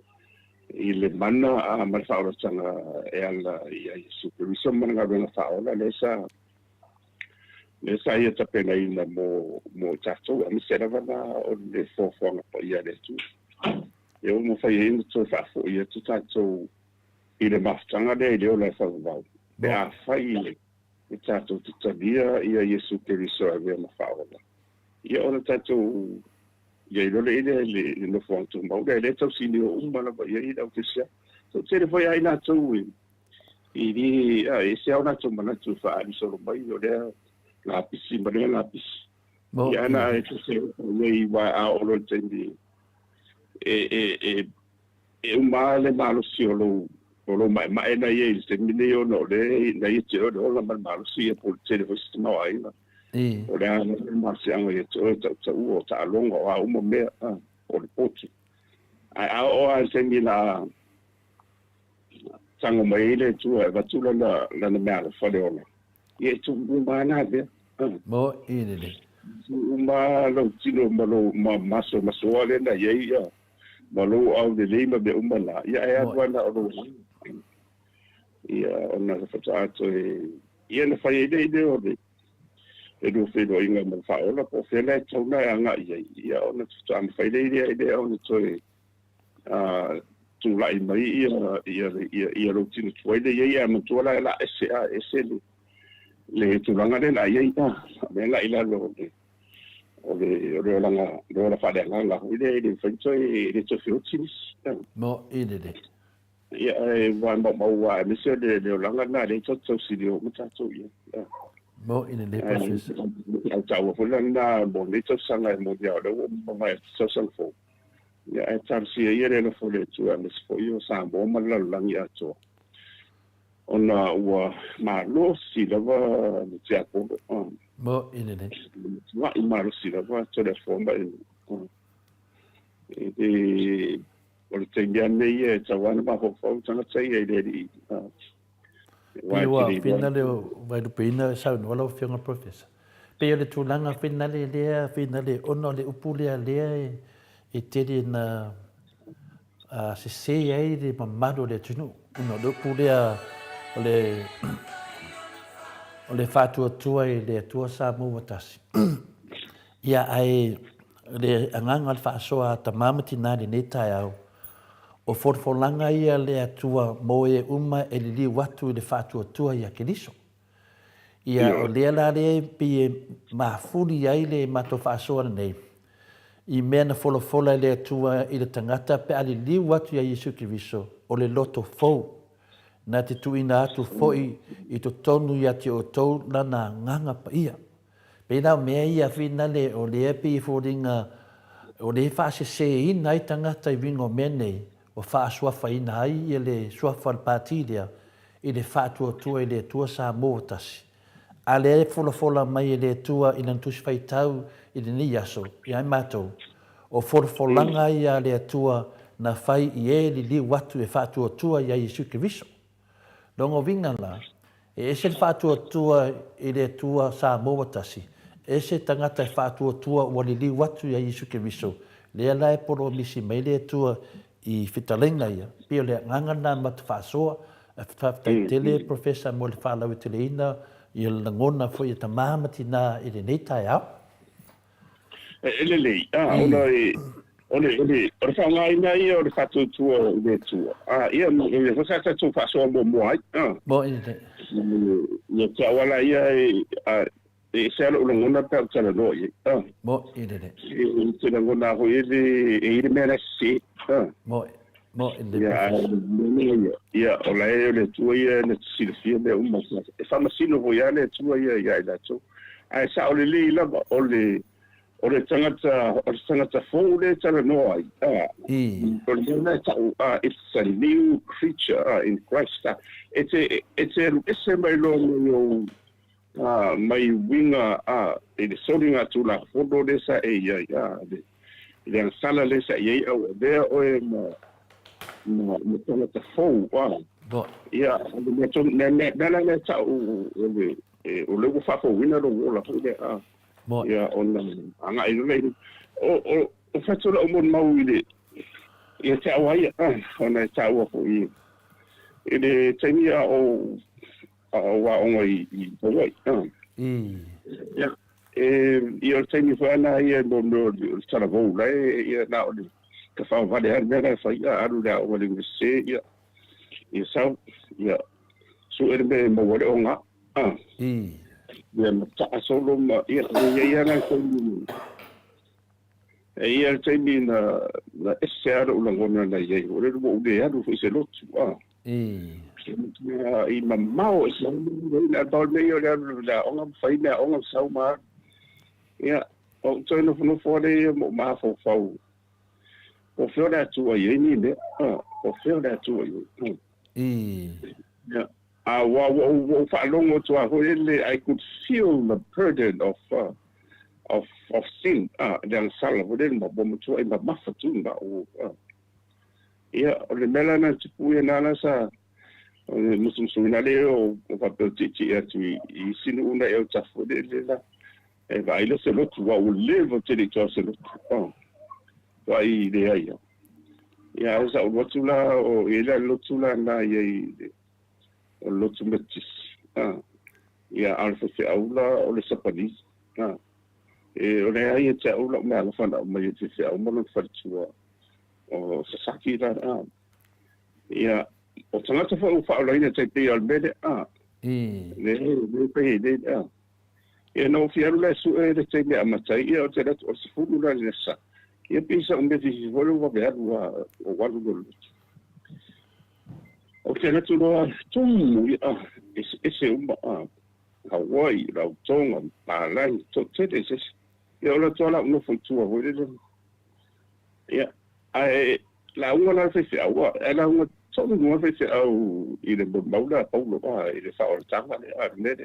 ile manna ma fa ora sanga e alla ia supervision man ga bena fa ora le sa ia tapena ina mo tato mi sera vana o le fo pa ia le tu e o mo fa ia tu fa fo ia tu tato ile masanga de o fa va be a fa ile tato tu tabia ia supervision a bena fa ora ia ona tatou ia i lole ile no fontu mau le tau sini o umana ba ia i dau tisia so tere foi ai na tau i ni e se ona tau mana tu fa ali solo mai o le la pisi ba le la pisi ia na e tu se nei wa a o lo tendi e umale malo si o lo mai na ia se mine o no le na ia te o la malo si e por tere foi sistema ai na o le ana masianga e o ta longa o uma mea o le poti o a sengi la tango mai le tu e batula la mea le fale ona e tu umana de mo ile uma lo tino ma maso le na ia ma lo au de le ma be umana ia e wana o lo ia ona fa tato ia na fa ide o de e do fe do inga mo fa ona po fe le tona anga ia ona tsa am fa ile ide ona toe tu lai mai ia rotinu tuai le ia matua la ese le tulanga le la ia me la ila lo o la fa de la ile le tofiotinis mo ile ia wa wa monsieur de langa na le toto sidio mutato ia mo ile le process au tau fulana mo le to sanga mo dia o mo mai social fo ia e tarsi ia le fo le tu a mes fo io sa mo ma la langi ato ona wa ma lo si lava ni tia ko mo ile le wa ma lo si lava to le fo ba e o le tengia nei e tawana ma ho fo tanga sei e le Pia finale vai do pina sa no lo fianga professor. Pia le tulanga finale ono le upulia le e te na se se ai de mamado le tunu uno do pulia ole fatu tua e le tua sa mo watasi. Ia ai le anganga al fa soa tamamati na ni tai au. O forfolanga ia le atua mo e uma e li watu le fatu atua ia keliso. Ia o lea la le pi mafuri ai le mato faasoa nei. I mea na folofola le atua i le tangata pe ali li watu ia Yesu Kiriso o le loto fou. Na te tuina atu foi i to tonu ia te o tau na nganga pa ia. Pena mea ia fina le o le epi i fōringa o le faase se ina i tangata i wingo menei. O wha suafa ina ai i le suafa al pātirea i le whātua tua i le tua sa mōtasi. A le fola mai i le tua i nantusi whaitau i le ni aso i ai mātou. O folanga i a le tua na whai i e li watu e whātua tua i a Yesu Kiriso. Longo vinga la, e ese whātua tua i le tua sa mōtasi. Ese tangata e whātua tua o li watu i a Yesu Kiriso. Lea lai poro misi mai le tua i fitalenga ia. Pio le ngangana matu whaasoa, whaftai tele, professor mo le whaalau i tele ina, i le ngona fo i ta mahamati nā i le neitai au. Ele lei, ole whaunga ina ia o le whatu tua i le tua. Ia, le whasata tu whaasoa mo ai. Mo i le. Ia te awala ia e selo ulo ngona ta tala no ia. Mo i le. Te ngona ho e le mera si. Mo i le. Ia, o la e le tua ia le silfia le umma. E whamasino ho ia le tua ia i la tu. Ai sa o le li lava o le tangata fōu le tala no ai. O le nai tau, it's a new creature in Christ. It's a mai lo mai winga e le soringa tu la fodo le sa e ia le ansala le sa ia au there o e ma tangata fōu. Ia, le tau o le whafo wina ro o la fōu ia ona anga i le o fatola o mon mau ile ia te awai ona te awa fo i ile tenia o wa onga i poi ia ia tenia fo ana ia no tala vo la ia na o ka fa vale har mera fa ia aru la o le se ia sa ia su erbe mo wale onga ia mata solo ma ia na ko ia temi na SR o langona na ia o le mo de adu foi se lot i mamao se na dol me yo la onga fai na onga sau ma ia o tino no fore mo ma fo fo o fio da tu ai ni ne o fio da tu ai ia I could feel the burden of sin. Dan sala voden ma bom tu ma mafa tu ma o. Ia le melana tipu na na sa musum suina le o papel titi atu I sinu una e ta fode le la. E vai le se lo tu wa o levo te le to se lo. Vai le ai. Ia sa o tula o ele lo tula na ye o lotu metis. Ia alfa se aula o le sapani. E o le ai te aula me ala fana o mai te se aula no fatua. o sasaki la ia o tangata fa la ina te pe al mede le pe de ia no fiaru la su e te me amatai ia o te o se fulu la nesa ia pisa un beti si volo va ver o guardo do o te na tu no tumu ese Hawaii la tonga palai to te ese ia o la tola no foi tu o le ia ai la una la se awa ela una so no fe se au i le maula paulo i le fa o tanga le ne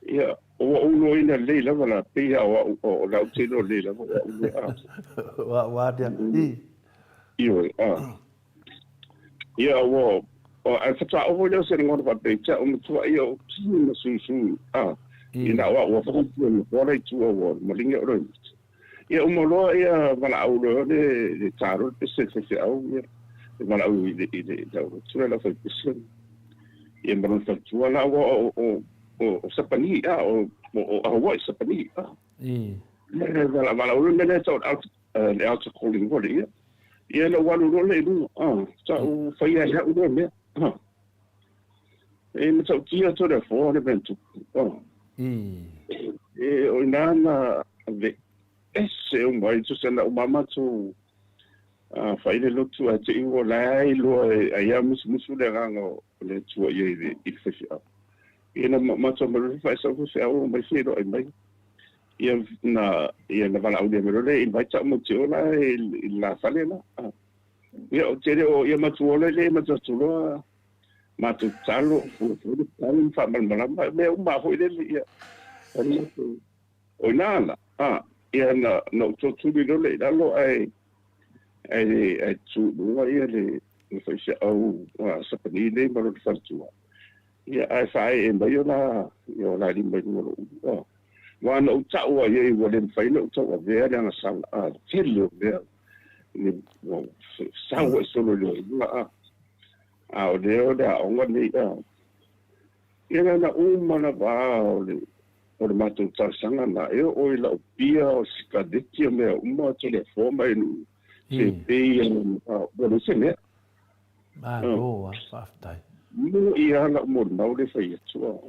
ia o no ina le la la pe o la te no le la wa dia ia o a fata o le se ngor pa pe cha o tu ia o no su ina wa fa ko le tu o mo linga o ia o lo ia vala au le taro se au ia vala au i da tu la fa pisen ia mo fa tu la o sapani o Hawaii sapani vala au le tau le auto calling wo ia le walu le lu sa o fa ia ya u me me tau kia to le fo le ventu o nana ese un vai tu senda o mama tu fai le lotu a te ingo lai lo ai a musu le rango le tu ai i fesi a ina mama tu mo fai sa ku se o mai se do ai mai ia na vala au de mo le invite mo te ola la fale la ia o te o ia matu ole le matu tu lo matu talo talo fa mal me o ma ho le ia o nana ia na to tu bi le lo ai tu no ia le fa se au sa pani le mo fa tu ia ai fai e mai yo la di mai no wa no ta o ye wo le fai no to ve ya na sa tilo ve ni sa wo solo le o le o da o ngani ia na mana ba o le matu ta sanga na e o la pia o sika de tia me uma telefone no se pe o se ne o aftai no ia na mo na le fai so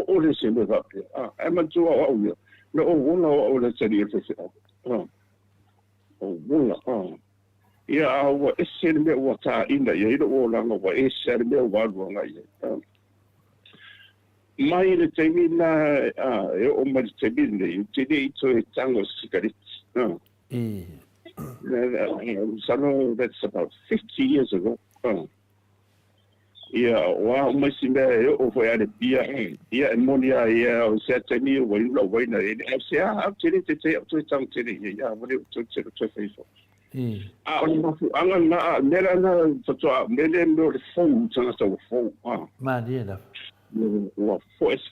o le se me va e ma tu o no o le se ni se o ia o ese me o ta ina ia o la no o ese me o va nga ia mai le temi na o mai temi le te dei to e tango cigarette so that's about 50 years ago ia wa mai simbe o foi ale pia ia monia ia o se temi o lo vai na e se a te tang te ia vole to face anga na nera na to mele no le phone tanga to phone ma dia la wa force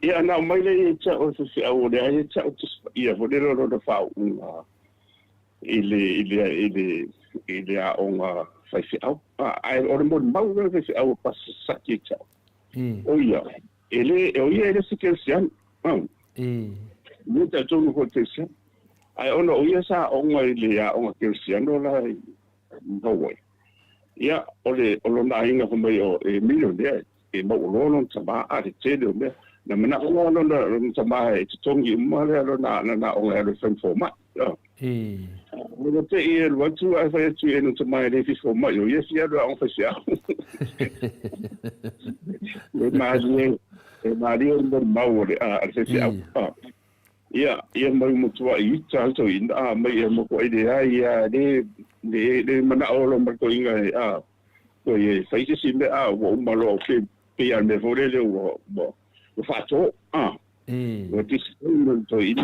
ia na mai le cha o se au le ai cha o ia vole ro do fa ile a onga fai se au ai o mo mau le se au pas sa ki cha o ia ele se que se an ni ta to no ko te se ai ona o ia sa onga ile a onga ke se no la no way ia o lo na inga ko mai o million de e mo lo no tama a te de me na mana o lo no tama e te tongi mo le lo na onga le fen format no te e lo tu a fa tu e no tama le fi format yo yes ia do on fa sia le mario no mau a se sia ia mai mo tu ai ta to in mai mo ko idea ia de mana o lo mo ko inga ko ye fa se me wo malo pe al me vole le wo fa to wo ti mo to in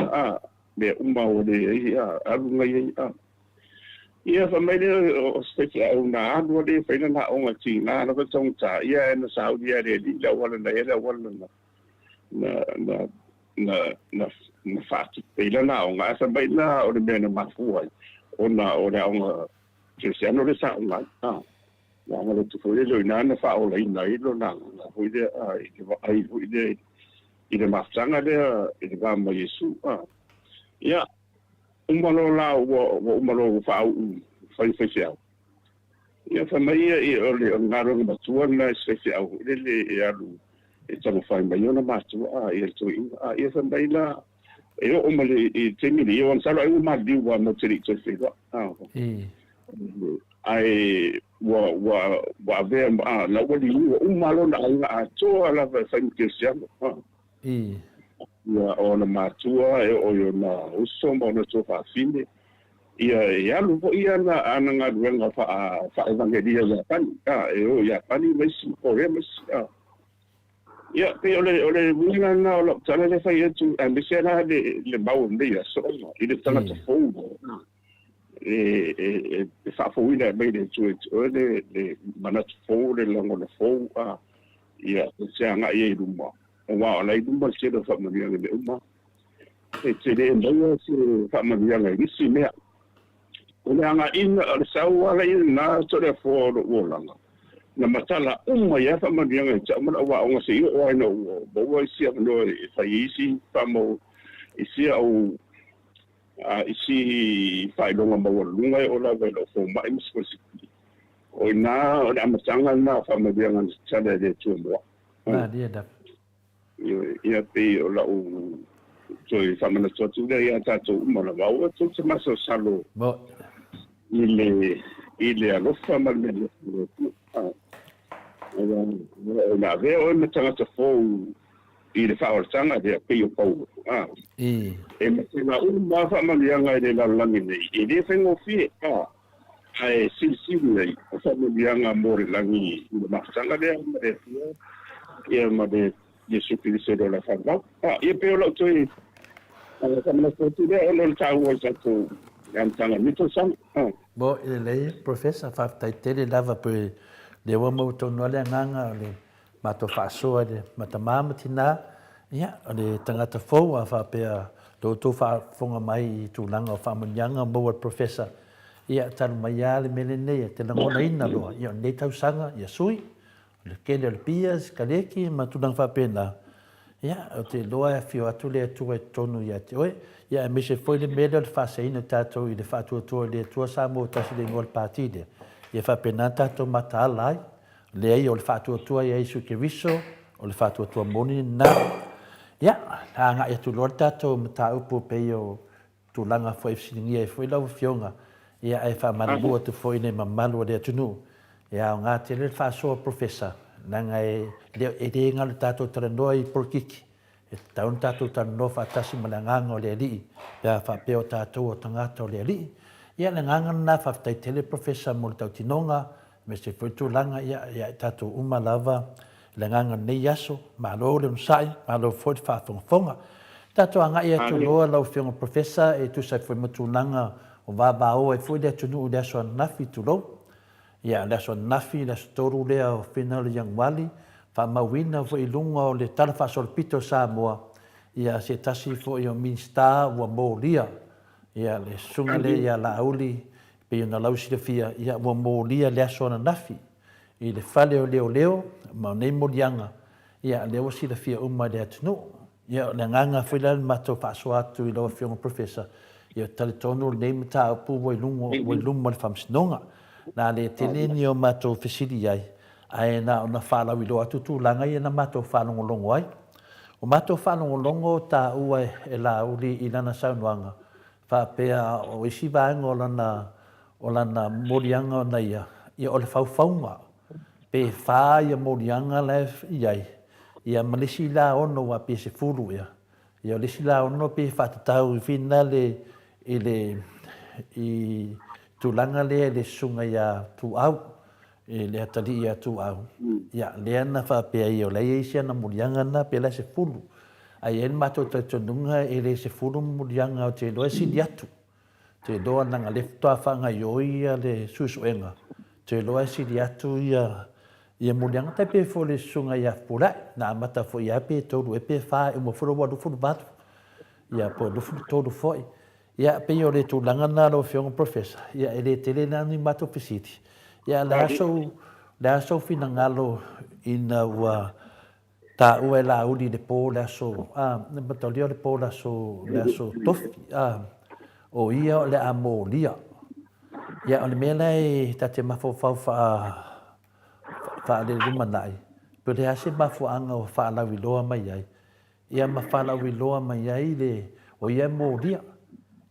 me o de ngai ia fa mai le o se au na ando de fa na o ngati na no tong ta ia na saudi arabia le wala na fatu pela na onga sa bai na o le na mafua ona o nga cristiano le sa nga nga le tu foi le na fa o le na ilo na foi de ai foi de ile mafanga de ile ba mo yesu ia umalo la wa umalo fa fai sia ia fa mai e ole ngaro ma tua na sia le alu e tamo fai mai ona ma tua ia tu ia fa mai la e o male e temi ni on sala u ma di wa no tiri to se ai wa ve la wali umalo na a to ala fa fai ke sia ia ona matua e o yo na uso mo na so fa fine ia lu po ia na ananga duenga fa evangelia ya pan e o ya pani mes o remes ia pe ole muna na o tala le fa yetu ambisera le bawo ndia so ile tanga to fo fa fo ina be de tu ole le manat fo le longo le fo ia se anga ye rumba wa la idumba se do fa maria le umma e te le ndo se fa maria le isi me ole anga in le sawa la na to le fo lo langa na matala umma ya fa maria le cha ma wa nga se o ai no bo wa isi no fa isi fa mo isi au isi fa lo nga mo lunga o la ve lo fo ma imis ko si o na o na matanga na fa maria nga cha le tu mo na dia da ia pe o la o so fa mana so tu ia tato uma na va tu se maso salo bo ile a lo fa mal me na ve o me tanga to fo ile fa o tanga de pe o pau e me na uma fa mal yanga de la langi nei ile fe ngo fi ai si nei fa mal yanga mo langi ma tanga de ia ma de Yesu Cristo de la fama. Ia pe o to i sama to tu de o ta o sa to yan tanga mito sam. Bo le professor fa tai tele lava pe le wa mo to no le nganga le ma to fa so de ma ta mama tina ia le tanga ta fo fa pe to fa fonga mai tu langa fa mo nyanga mo professor ia tan mai ale melene te na ngona ina lo ia ne tau sanga ia sui le kele le pias kaleki ma tu nang fa pena ia o te loa fio atu le tu e tonu ia te oe ia me se foi le mele le fa sei no tato i le fa tu le tu sa mo ta se le ngol partide ia fa pena tato mata lai le ai o le fa tu ia isu ke viso o le fa tu moni na ia anga ia tu lo tato mata upu pe yo tu langa foi singia foi la fionga ia ai fa malu tu foi ne mamalu le tunu ia ngā te le whāsoa professor, nanga e ngā le tātou tarandoa i porkiki, e taun tātou tarandoa whātasi ma le nganga o le alii, ia whapeo tātou o tangata o le alii, ia le nganga nā whaftai tele professor mo le tau tinonga, me se whaitu langa ia tātou uma lava, le nganga nei aso, ma lo le msai, ma lo whoi whaafonga, tātou anga ia tu loa lau whionga professor, e tu sai whoi matu nanga o wāwao e whoi le tunu o le aso nafi tu lau, ia le so nafi le storu le o final yang wali fa mawina fo ilunga o le tala fa solpito sa moa ia se tasi fo i o minsta wa molia ia le sunga le ia la auli pe na lausi le fia ia wa molia le so na nafi i le fale o leo ma nei molianga ia le o si le fia umma le atno ia le nganga fo le mato fa so atu i lo fiong professor ia tale tonu le mta pu wo ilunga wo ilunga le famsnonga na le tele ni o mato fesili ai ai na ona fala wi lo atu tu langa ia na mato fala ngolongo ai o mato fala ngolongo ta ua e la uli ilana saunuanga fa pe o isi va olana morianga na ia o le faufaunga pe fa ia morianga le ia malisi la ono wa pe se fulu ia le sila ono pe fa tau fina le i tulanga le sunga ia tu au le atali ia tu au ia le ana fa pe ia le isia na murianga na pe la se fulu ai en mato te tonunga le se fulu murianga o te do si diatu te do na le to fa nga yo ia le susuenga te lo si diatu ia murianga te pe fo le sunga ia pula na mata fo ia pe to e pe fa e mo fo wa do fo bat ia po do fo to do foi ia pe yo le tulanga na lo fiong professor ia ele tele na ni mato pesiti ia la so fina ngalo ina wa ta ua la uli de po la so ne batolio de po la so tofi o ia o le a molia. Ia o le mea nei ta te mafofau wha le rumanai. Pero le ase mafuanga o wha lawi loa mai ai. Ia ma wha lawi loa mai ai le o ia molia.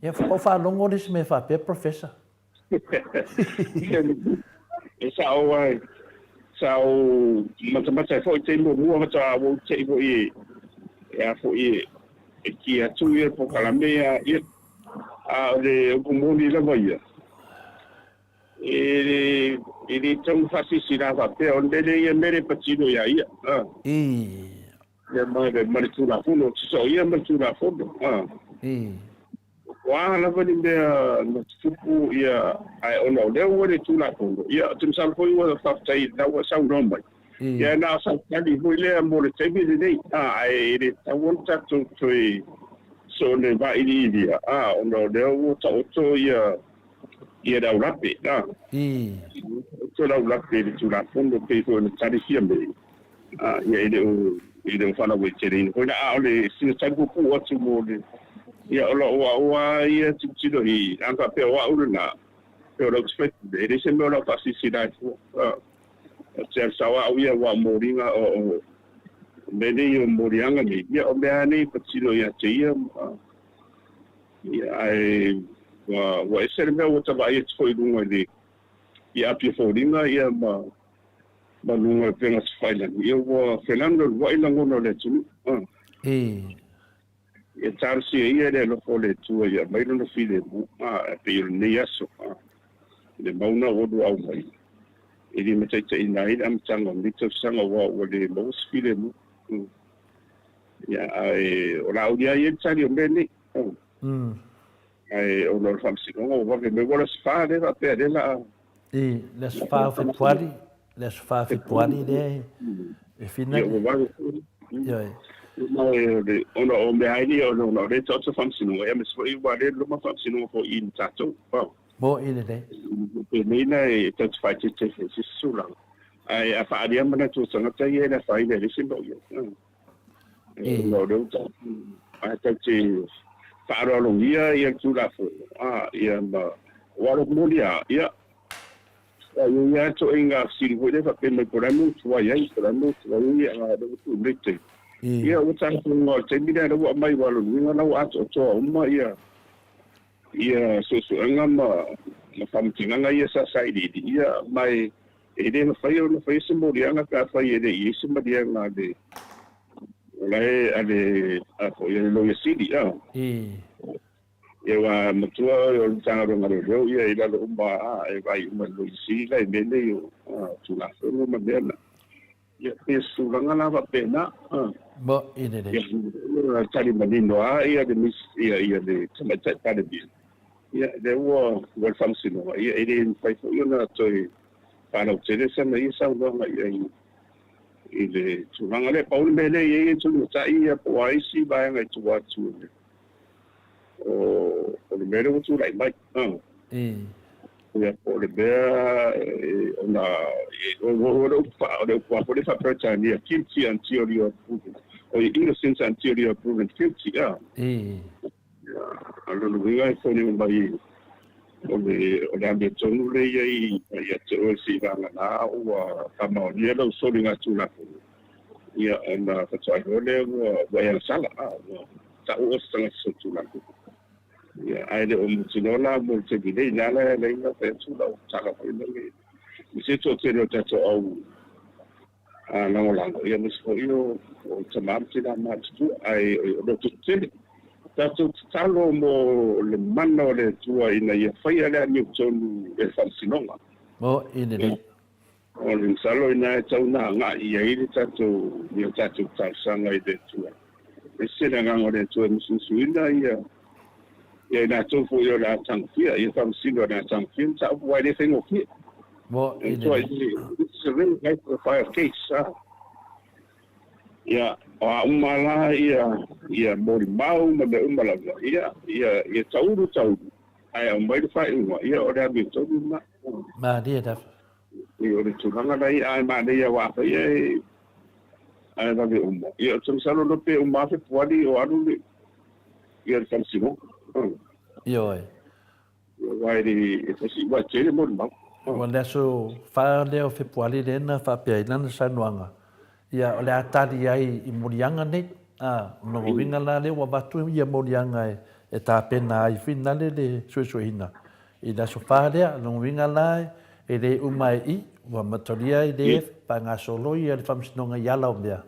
Ia wha longo le se me wha pe professor. E sa o ai. Sa o mata fo te mo mua mata o te fo e a fo e ki atu e po kalamea e a le kumoni la vai e tão fácil sirar papel onde ele ia mere patino ia ia mais tu la fundo só ia mais tu la fundo wa la vani me no tupu ia ai ona le o le tu la fundo ia tu sal foi o fatai da o sa romba ia na sa tali foi le mo le tebi de nei ai ele tawonta tu so ne va idia ona le o to ia da rapi so da rapi tu la fondo pe so ne tari fiambe ia ele fala we terin ko na ole si tango ku atu mo de ia ola ia tito hi anga pe wa urna pe o expect ele se me ola facilidade se sawa ia wa moringa o mene o morianga ni ia o meani patino ia te ia ai wa ese me o tava ia foi lunga de ia api foringa ia ma lunga penga sfaila ia o Fernando wa ila ngono le tu ia tarsi ia le lo fole tu ia mai no file bu pe ni aso le mauna o do au mai ili mete te ina ina am tanga mito sanga wa le mo file mu ia ai ora o dia ia tsari o meni ai o lo fam si no va che me vuole fare va per la le sfa februari de e fina ono o me ai ni ono le toto fam si no e me so i va le lo ma fam si no fo in tato mo ile de e nina e tatu fai te si sula ai a fa adia mana tu sanga te e na fai le simbo yo no do a te para lo ia tu la fo ia ma walo molia ia ia to inga si ho de fa pe por amu tu ia ia do tu lete ia o tan no te mira do mai walo ninga na wa to ma ia so anga ma fam tinga ia sa sai di ia mai e de no fai se molia nga ka fai de i se molia na de lai ale a ko ia lo ia sidi ia wa matua o tanga ro ngaro ro ia ila lo ba e vai uma lo si lai mene yo tu la so ma bena ia pesu langa na va pena bo ine de ia tali manino ia de mis ia de tamata para bi ia de wo fam sino ia ele fai fo ia na toi para o tere sa na ia sa no ia ile tulanga le paul mele ye tu ta ia po ai si ba ngai tu wa tu o le mele tu lai mai ia po le bea ona o fa po le fa preta ni kimchi anterior proven o innocence anterior proven kimchi alo lu ngai fo ni mai o le ambe tonu le ia te o si na o kama o ni lo so linga tu la ia na fa tsai le wa ia sala ta o sanga so tu la ia ai le o mutinola mo te bide na le na pe tu la ta ka le mi se to te no te to au na o la ia mi so io o tamam ti na ma tu ai o do te tato talo mo le mano le tua ina ia fai ale ni tonu e fansinonga mo ine de o le salo ina e tau na nga ia ile tato ni tato sanga i de tua e se na nga le tua musu ina ia na to fo yo la tangfia ia fansino na tangfia ta why they think okay mo ine it's a really high profile case ia o umala ia mori mau ma de umala ia tauru ai mai fa ia ora bi to ma dia da ia ora tu hanga dai ai ma dia wa fa ai da bi ia tu salo no pe fa puadi o anu ia fansino Ioi. Wai di si wa chere mo ma. Wa le so fa le o fe puali le na fa pe na sa nuanga. Ia o le atali ai I murianga nei. No winga la le wa batu ia murianga e ta pena ai fina le suisuina. I da so fa le no winga la e le umai I wa matoria I le pa nga solo ia le famsinonga yala o mea.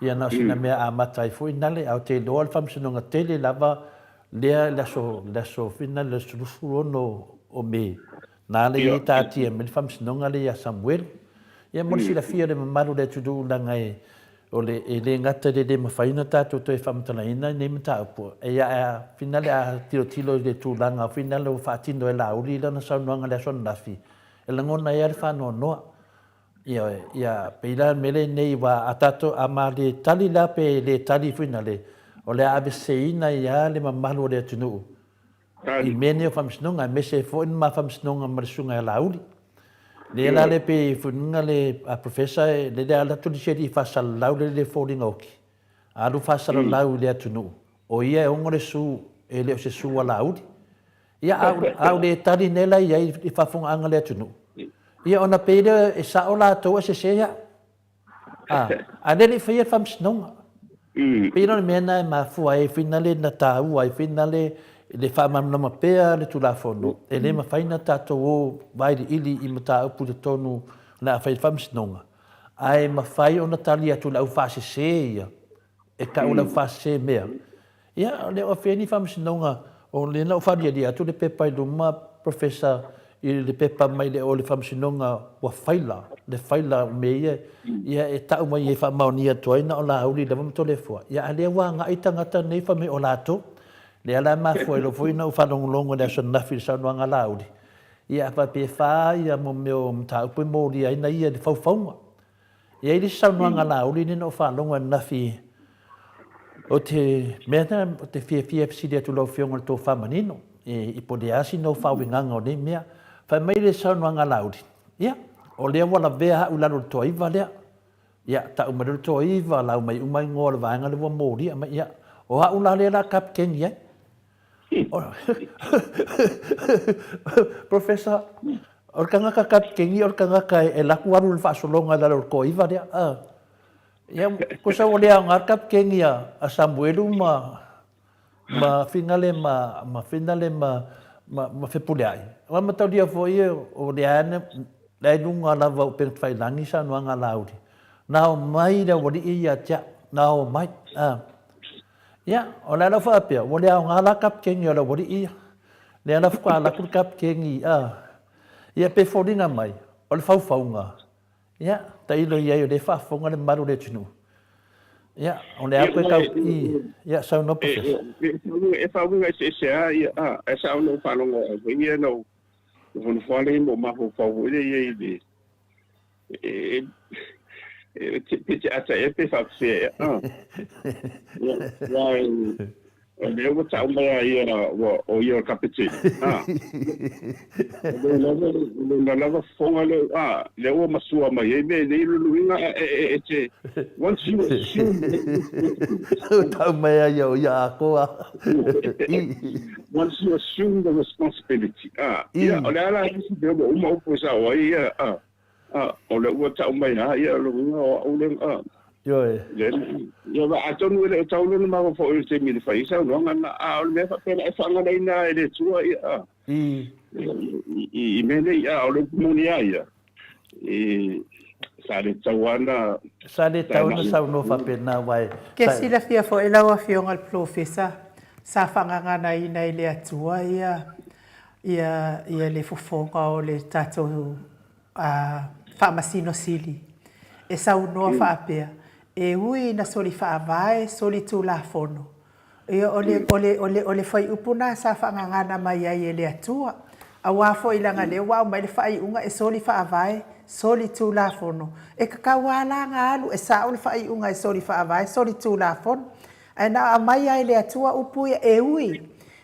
Ia na sina mea a matai foi nale au te lo al famsinonga tele lava lea la so fina le sulufu no o me. Na le I tati e me famsinonga le ia Samuel. Ia mo sila fia le mamaru le tudu langa o le ngata le mawhaina tātou toi whamatana ina nei mata upo. E ia finale a tilo le tūlanga, finale o whaatino e la uri lana saunuanga le asona nafi. E langona ia le whanua noa. Ia peila mele nei wa a tātou a ma le tali la pe le tali finale. O le abeseina ia le mamalu le atunu. I mene o whamsinonga, me se fo in ma whamsinonga marisunga e la uri. Le la le pe funga le a professor le ala tu se di fa salau le falling oki. Alu fa salau le atunu. O ia o ngore su e le se su ala udi. Ia au le tali nela ia I fa funga anga le atunu. Ia ona pe le e sa ola to se se ya. A le fa fam snonga. Pe no me na ma fu ai finale na ta u ai finale le whamam nama pēa le tulafono. E le mawhaina tātou o vairi ili I mata upu le tonu na whai whamsinonga. Ai mawhai o na tali atu lau whasese ia. E ka o lau whasese mea. Ia le o wheni whamsinonga o le na o wharia di atu le pepa I luma professor I le pepa mai le o le whamsinonga wa whaila. Le whaila me ia. Ia e tau mai e whamau ni atu aina o la auri le mamto le fua. Ia a le wanga I tangata nei whame o lato. Le ala ma foi lo foi no whanonglongo le aso nafi sa nuanga lauri. Ia pa pe wha ia mo meo mta upo mori ai na ia le whauwhaunga. Ia ili sa nuanga lauri ni no whanonga nafi o te mena o te fia psidi atu lau fionga le tō whamanino. I po le asi no whawinganga o ne mea. Whai mai le sa nuanga lauri. Ia, o lea wala vea hau lalo le toa iwa lea. Ia, ta umaru le toa iwa lau mai umai ngoa le vaenga le wa mori. Ia, o hau la lea la kapkengi ai. Professor, o kanga ka kengi o kanga ka e laku aru le fasolonga la lo ko iva dia. Ya ko sa ole ang kap kengi a Samuelu ma finale ma fepulai. Wa ma tau dia foi o le ana dai lunga la va pe fai langi sa no nga laudi. Now mai da wodi ia cha now mai Ya, o le ala whaapea, o le au ngā la kap kengi o le wari ia. Le ala whaka la kuru kap kengi, ia pe whoringa mai, o le whauwhaunga. Ia, ta ilo ia o le whaafonga le maru le tunu. Ia, o le aku e kau ia, sau no professor. E whaunga se a, ia, e sau no whanonga, ia no, hono whale mo maho whauwere ia i Pete ata e pe whakse. O leo wa tau mai ia o ia o kapiti. Le lava fonga le leo masua mai e me nei luinga e te once you assume tau mai ia o ia koa. Once you assume the responsibility. Ia o le ala isi de uma upo sa o ia o le ua tau mai ha ia lo o le ia va atonu le tau le ma fo o te mi fa isa no nga o le fa pena e fa nga nei na e le tua ia I mene ia o le komunia ia sa le tauana sa no fa pena vai ke sila fia fo ela wa fionga al professor sa fanga na ina ile atua ia le fofonga o le tato Whamasino sili. E sau noa whaapea. E ui na soli whaavae, soli tū la fono. E ole whai upuna sa whangangana mai ai e le atua. A wafo ilanga le wau mai le whai unga e soli whaavae, soli tū la fono. E kakawala ngā alu e sa ole whai unga e soli whaavae, soli tū la fono. E na a mai ai le atua upuia e ui.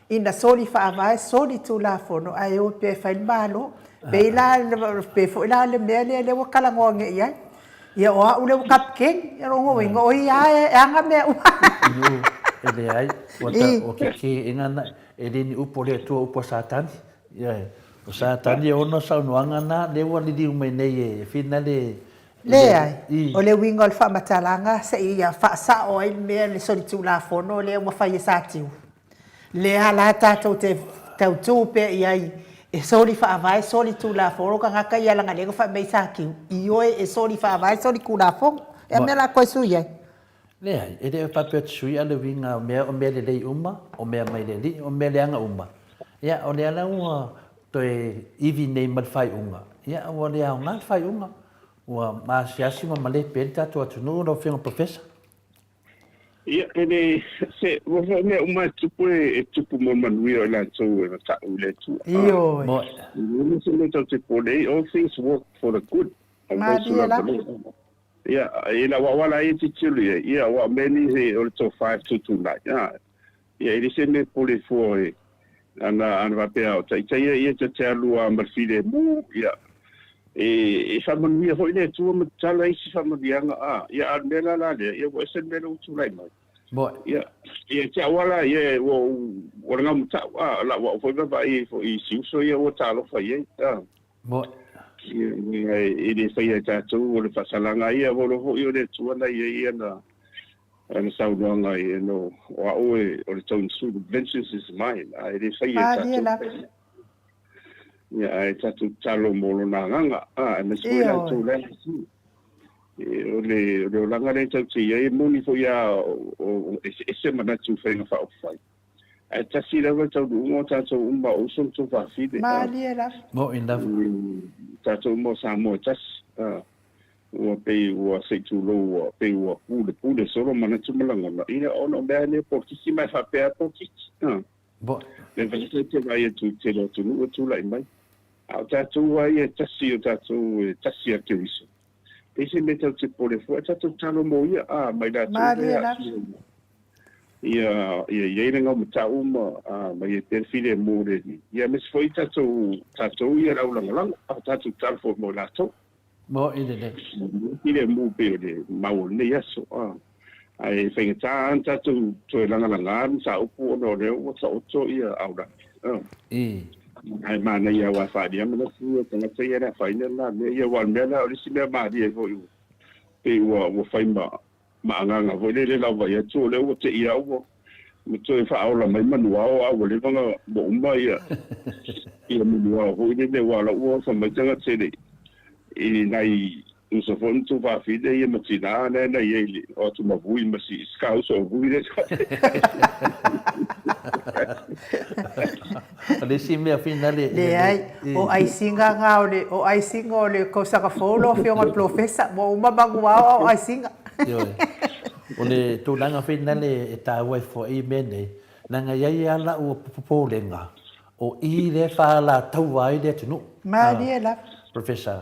Ina soli whaavae, soli tū la fono. Ai o pe whai malo. Pe fo ila le mele le wakala ngonge ia ia o ule kapken ia rongo wingo o ia anga me ele ai o ke ingana ele ni upo le tu upo satani ia o satani ono sa no ngana le wali di mai nei finale le ai o le winga o le whamatalanga se ia whaasa o ai mea le sori tū la whono le ua whai e sātiu. Le ala tātou te tau tūpe i ai e sori whaavai sori tū la whono ka ngaka i alanga lego wha mei sākiu. I oe e sori whaavai sori kū la whono. E mea la koe sui ai. Le ai, e te papea tsui ale winga o mea le lei uma, o mea mai le li, o mea le anga uma. Ia, o le ala ua toe iwi nei malwhai unga. Ia, o le au ngā whai unga. Ua maasiasi ma male pēri tātou atunu no whenga professor. Ia, se mea uma tupu e tupu mo manui o la tau e na tau le tu. Iyo. Mo se le tau te pole, all things work for the good. Madia la. Ia, e la wawala e te tili, ia, wa meni he o le tau 5-2-2. Ia, e se me pole fo e, ana wapea o tai, ia te alua marfide mu, ia, e whamanuia hoi le tua matala isi whamanianga, ia, mela la lea, ia, wa esen mela utu lai mai. Ia, te awala, ia, wa ranga mutau, la, wa foi baba i siuso, ia, wa talo fai e, e le whaia tātou o le whasalanga ia wolo ho i o le tuana ia na saunoanga i no o a oe o le tau nsu vengeance is mine e le whaia tātou ia e tātou talo molo na nganga e me soi la tau le o le olanga le tau te ia e moni fo ia e se manatu whainga wha o whai e tasi lewa tau ungo tātou umba o son tō whawhide Mo in love tātou mo sa mo tas ua pei ua seitulo ua pei ua pule solo mana tumalangona ina ono mea ne pokisi mai whapea pokisi le vase te vai e tu te lo tunu o tu lai mai au tātou ai e tasi o tātou e tasi a kewisa e se me tau te pole fua tātou talo mo ia mai la tu ia renga matau mai e perfile mo re ia mes foi tātou ia raulangalanga tātou talfo mo lato mo ile ile mo pe le mau ne yaso ai whainga tātou toi langalanga sa upu no reo o sa oto ia aura ai mana ia wa whadia mana fua tanga te ia whaina la ia wan mea o lisi mea maadi e hoi pe ua whaima maanganga voi le la vai tu le o te ia o mo te fa aula mai manua o le vanga mo mai ia manua ho le wala o fa mai tanga te le i nai o so fon tu va fide ia matina na ia o tu ma vui ma si scouts o vui le ale si me finale le ai o ai singa ngaole o ai singa o le ko saka folo fi o professor mo uma bagua o ai singa o le tūlanga whenale e tā wai fo i mene, nanga iai ala ua pupolenga, o i le whaala tau ai le tunu. Maari e la. Professor,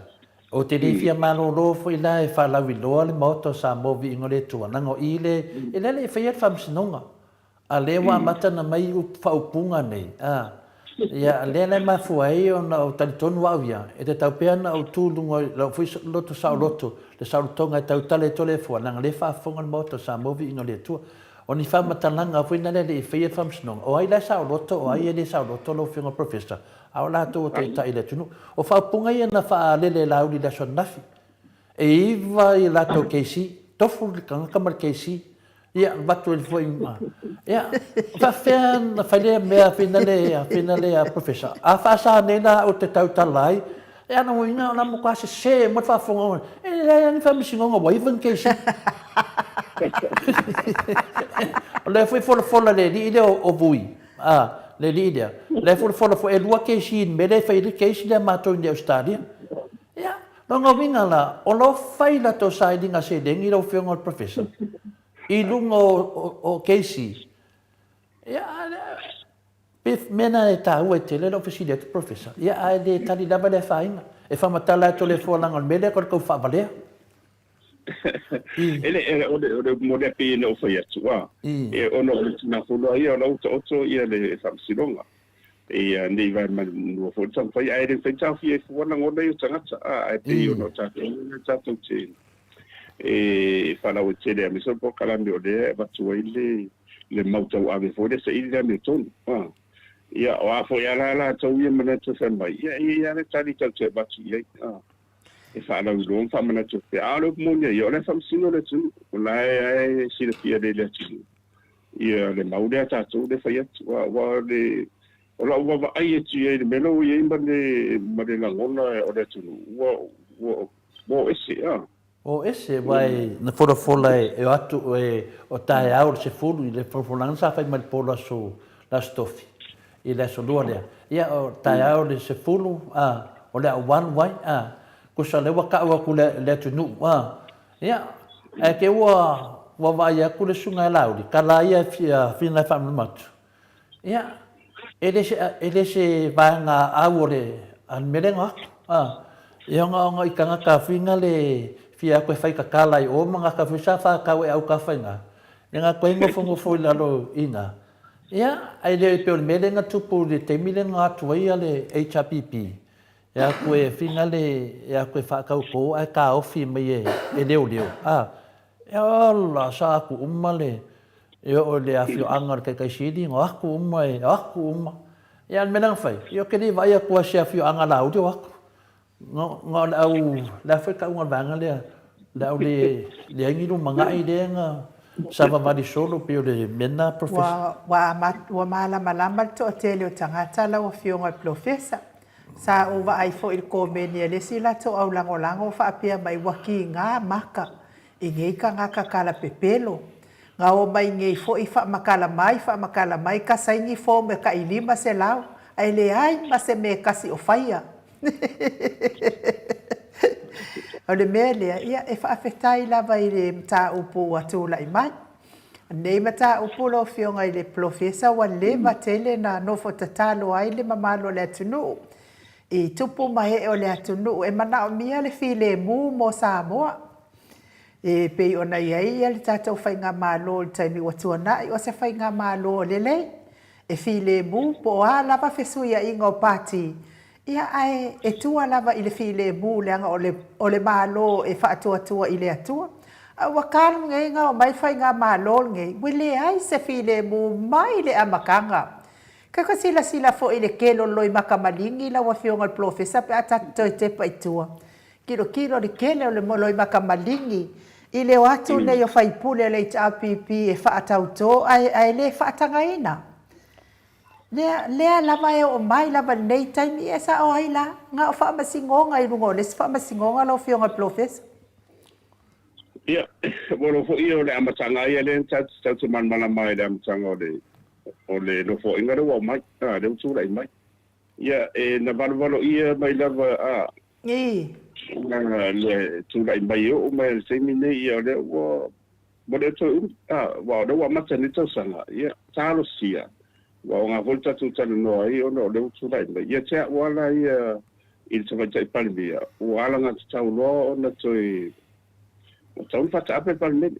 o te rewhia malo rofo i la e whaala wiloa le moto sa movi ingo le tua, nanga o i le, e lele e whaiat whamsinonga, a le wa matana mai u whaupunga nei, ia lele mafuai o na o talitonu au ia, e te taupeana o tūlungo, lau fui loto sao loto, le sautonga e tau tale tole fua, nanga le whaafonga moto sa movi ingo le tua. O ni whamatalanga fui nale le i whaia whamsinonga. O ai la sao loto, o ai e le sao loto lo whiunga professor. Ao la tō te tai le tunu. O whaupunga ia na wha lele lauli la son nafi. E iwa i la tō keisi, tofu li kangakamar keisi, ia batu e foi ma. Ia, whawhea na whailea mea whinale a professor. A whaasa nena o te tau talai, e ana mo ina na mo kwase se mo fa fonga e le ani fa misinga wa even keisi le foi fola le di o vui le leader le fola e lua keisi me le fai keisi le mato in Australia ya no ngovinga la o lo fai la to siding a se dengi lo fiong al professor I lungo o keisi ya Pef mena e tā ua te lera ofisile te professor. Ia ai le tali lava le whainga. E whamatala e to le fualanga o mele kor kau whabalea. Ele o mole pe no foi atu. E ono na folo ia o oto ia le whamsironga. E nei vai no fo tang fai ai le fai tau fie fualanga o nei tangata. Ai pe ono tātou te. E whanau te le amiso po kalami o le batu ai le le mautau ave fo le sa i le me tonu ia o a fo ia la tau ia mana tu fa mai ia le tali tau te batu ia e fa la lo fa mana tu pe a lo mo ia le fa sino le tu la e si le pia le tu ia le maude ta tu le fa ia wa le o la wa ai tu ia le melo ia imba le ma le la ngona o le tu wo ese O ese vai na fola e atu o tae au se fulu i le fola sa fai mal pola so la stofi i le so lua ia o tae au le se fulu o le one vai ko sa le waka wa ku le tu nu ia e ke wa vai ku le sunga laudi kala ia fina fa matu ia ele se va nga au le an melenga ia nga i kanga ka finga le fia koe whai kakala i o mga ka whisa wha kawe au ka whainga. Nga koe ngofo fo i lalo ina. Ia, ai leo i peo le mele nga tupu le te mile ngā tuaia le HRPP. Ia koe whinga le, ia koe whakau ko, ai ka ofi mai e leo. Ia ola, sa aku umma le, ia o le awhio angar kai siri, ngā aku umma aku umma. Ia menang whai, ia kere vai a kua se awhio angar lau dio aku. Ngā au la whai ka unga vanga lea la au le aingiru mangai lea ngā sawa mari solo pio le mena professor wa malama to te leo tangata la o fionga professor sa o wa ai fo il komeni le sila to au lango fa apia mai waki ngā maka i ngei ka ngā kakala pepelo ngā o mai ngei fo i fa makala mai ka saingi fo me ka ilima se lau ai le ai ma se me kasi o faia o le mea lea ia e whaafetai lava i le mta upu atu la i mai. Nei mta upu lo fionga i le profesa wa le matele na nofo tatalo ai le mamalo le atunu. I tupu mahe o le atunu e mana o mia le file mu mo Samoa. E pei ona iai ia le tatou whainga malo le taimi watua nai o se whainga malo le lei. E file mu po a lava fesuia inga o pati. Ia ai e tua lava i le file mu leanga o le malo e whaatua i le atua. A wakaru ngei ngā o mai whainga malo ngei. Wile ai se file mu mai le amakanga. Kako sila fo i le kelo loi makamalingi la wafionga profesa pe ata toi te paitua. Kilo le kele o le loi makamalingi. I le watu nei o whaipule le HRPP e whaatauto ai le whaatangaina. Lea lava e o mai lava nei taimi e sa o ai la. Nga o whaamasingonga i rungo. Les whaamasingonga lau fionga profesa. Ia, wano fo i o le amatanga ia le tatu manmana mai le amatanga o le nofo inga rewa o mai. Le utura i mai. Ia, na valo ia mai lava le tura i mai o mai le teimi nei ia le wa le to wa le wa matani tau sanga. Ia, talo sia. Wa nga volta tu tano no ai ono le utura i mai. Ia tea wala ia i te waitai palmia. Wala nga tau loa ona toi tau fata ape palmeni.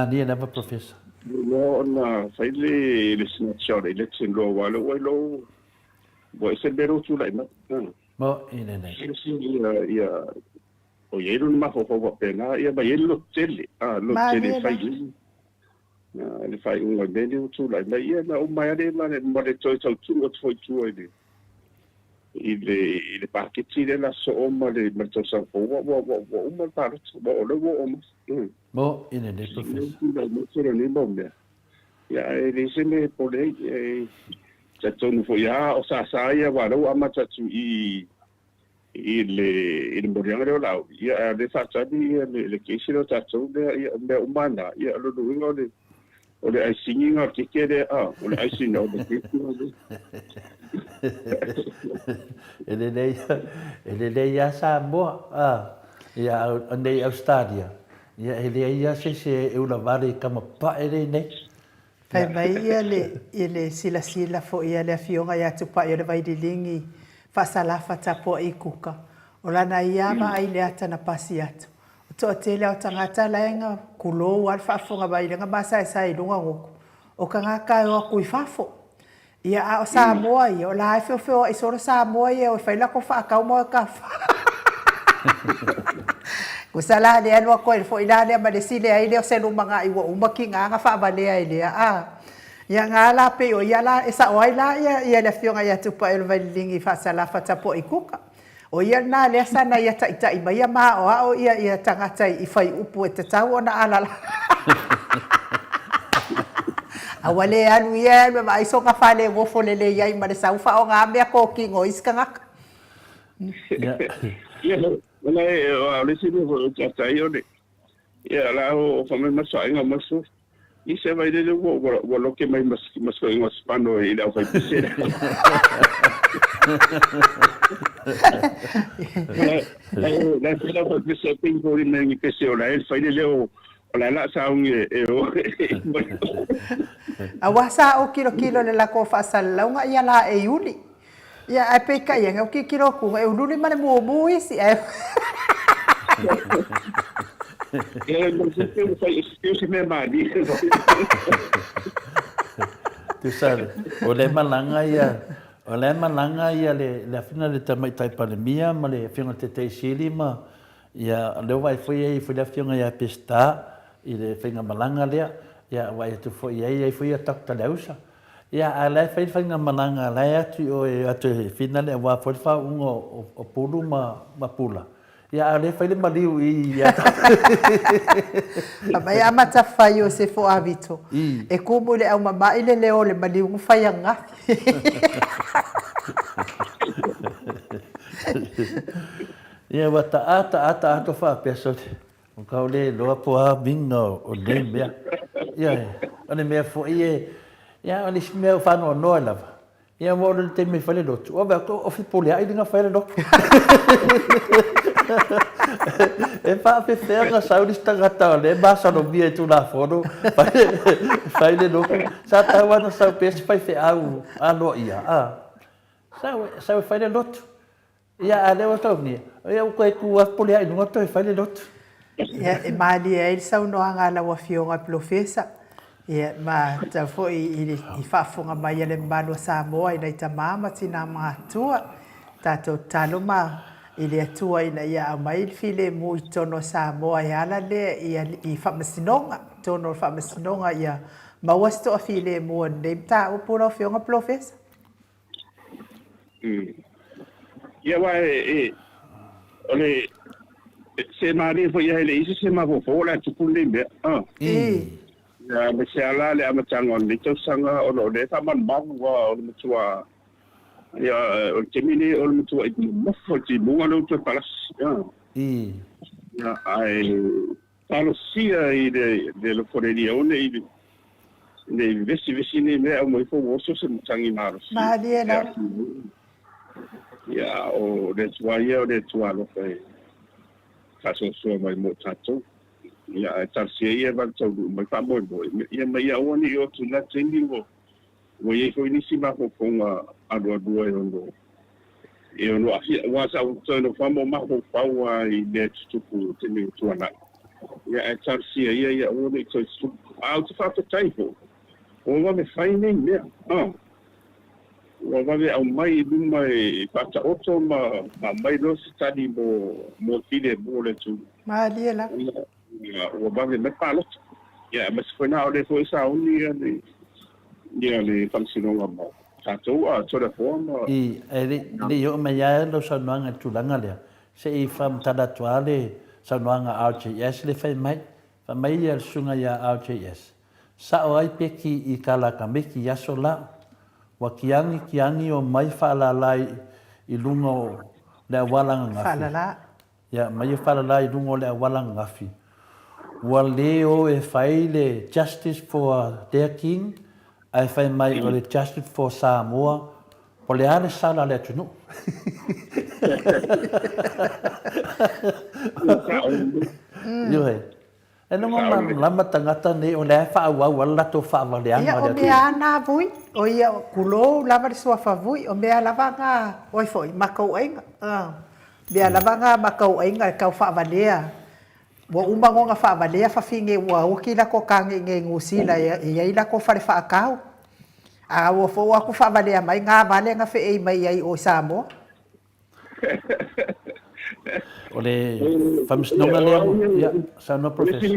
Nia never professor. Loa ona whaile le sinatione i le tin loa wala wai lo wa se bero utura i mai. Mo ine nei. Ia o ieiru ni mafo fo pena ia ba ieiru lo tele. Lo tele whaile. Le fai unga meni utura i mai. Ia na o mai ane ma le toi tau tu o tfoi tua i le. I le paketi le la so o ma le martau sa fo wa uma paro wa o le wa o ma. Mo ine nei professor. Mo tira ni mo mea. Ia le se me pole tonu fo ia o sa ia wa lo ama tatu i le morianga le lau. Ia le fatani le kesi lo tatu le umana. Ia lo duingo le o le ai singinga ke kere o le ai singa o le kesi ele nei ya Samoa ia nei Australia ia ele ia se e una vale kama pa ele nei Pai mai ele sila fo ia le fionga ia tu pa ia le vai dilingi fasalafa tapo i kuka o lana ia ma ai le ata na pasi atu to tele o tangata laenga kulo al fafonga vai le ngasa sai lunga ngoko o kanga ka o ku fafo ia o Samoa ia o la feo i soro Samoa ia o faila ko fa ka mo ka ko sala le alo ko fo ila le ma le sile ai le o selu manga i wo umaki nga fa vale ai le Ia ngā la pe o ia la e sa oai la ia le fionga ia tupa e vai lingi whaasalafa tapo i kuka. O ia nā lea sana ia tai mai ia maa o ao ia tangata i whai upu e te tau o na alala. Awale anu ia me mai so ka fale wofo lele ia i mare sau fa o ngā mea ko kingo iska ngaka. Ia, wala e o le sini o tai o ne. Ia la o fa me maso inga maso. I se vai de wo lo ke mai maso inga spano i la fai pisera. La fila fa pisa pingo i ngi pese o la e fai de leo o la la sa un e o. Awasa o kilo le la ko fa sala nga ia la e yuli. Ia ai pe ka ia o kilo ku e ulu mane mo isi e. Ia no se me mali. Tu sabe, o le malanga ia le fina le tamai tai pandemia ma le fina te sili ma ia le vai foi le fina ia pesta i le fina malanga le ia vai tu foi ia takta leusa ia ala fina malanga la tu o atu fina le wa foi fa o pulu ma pula ia ale le maliu i ia Mai amata fai o se fo avito. E kumu le au mama ile leo le maliu ngufai anga. Ia wata ata fa peso. O ka le loa po a bingo o le mea. Ia ane mea fo ia ane si mea fa no lava. Ia mo le te me fale lot. O ba ko ofi polia i dinga fale lot. E fa pe ferga saudi stangata le ba sa no bia tu la fono. Fai le lot. Sa ta wana sa pes fai fe au alo ia. Sa fai le lot. Ia ale o tau ni. Ia ko ku a polia i dinga to fai le lot. Ia e mali e sa no anga la wa fionga profesa. Ia ma ta fo i whaafonga mai ele mbano Samoa i nei ta mama tina mga tua. Tato taloma i le atua ina ia au mai file mu i tono Samoa i ala le i whamasinonga. Tono whamasinonga ia mawasto a file mu nei ta upura o fionga profesa. Ia wa ole se mari fo ia ele isi se ma fo la tupule me. Ya me se ala le amatanga ni to sanga o lo le taman mangwa o le tua ya o temini o le tua i mo fo ti mo lo to palas ya ai palo sia i de lo foreria o le vesi ni me o mo fo o so se mutangi maros Mariela ya o le tua lo fe faso so mai mo tato ia tarsia ia valtau mai pa mo ia mai oni o tu na tendi wo ia ko ni sima ko fonga ado e ono afia wa sa o no famo ma ko paua i net tupu teni tuana ia tarsia ia oni ko out fa to typo o va me fai nei me o va me au mai du mai pata oto ma mai no stadi mo fide bole tu Mariela o bange me palot ya mas foi na hora foi sa uni le funcionou mo tato a toda forma le yo me ya lo sananga tulanga le se I fam tada tuale sananga RJS le fai mai ya sunga ya RJS sa o ai peki I kala kameki ya sola wa kiangi o mai fala lai I lungo le walanga ngafi Falala ya mai fala lai lungo le walanga ngafi wa leo e faile justice for their king ai fai mai o le justice for Samoa po le ale sala le tunu yo he e no man lama tangata nei o le fa wa wala to fa wa le ia o mea ana vui o ia kulo lava le sua favui o mea lava nga oi foi makau ainga mea lava nga makau ainga kau fa valea wa umango nga fa valea fa finge wa o kila ko kange nge ngusila ia ila ko fa fa kau a o fo wa ko fa valea mai nga vale nga fe ei mai ai o Samoa o le famisnonga le ya sa no professor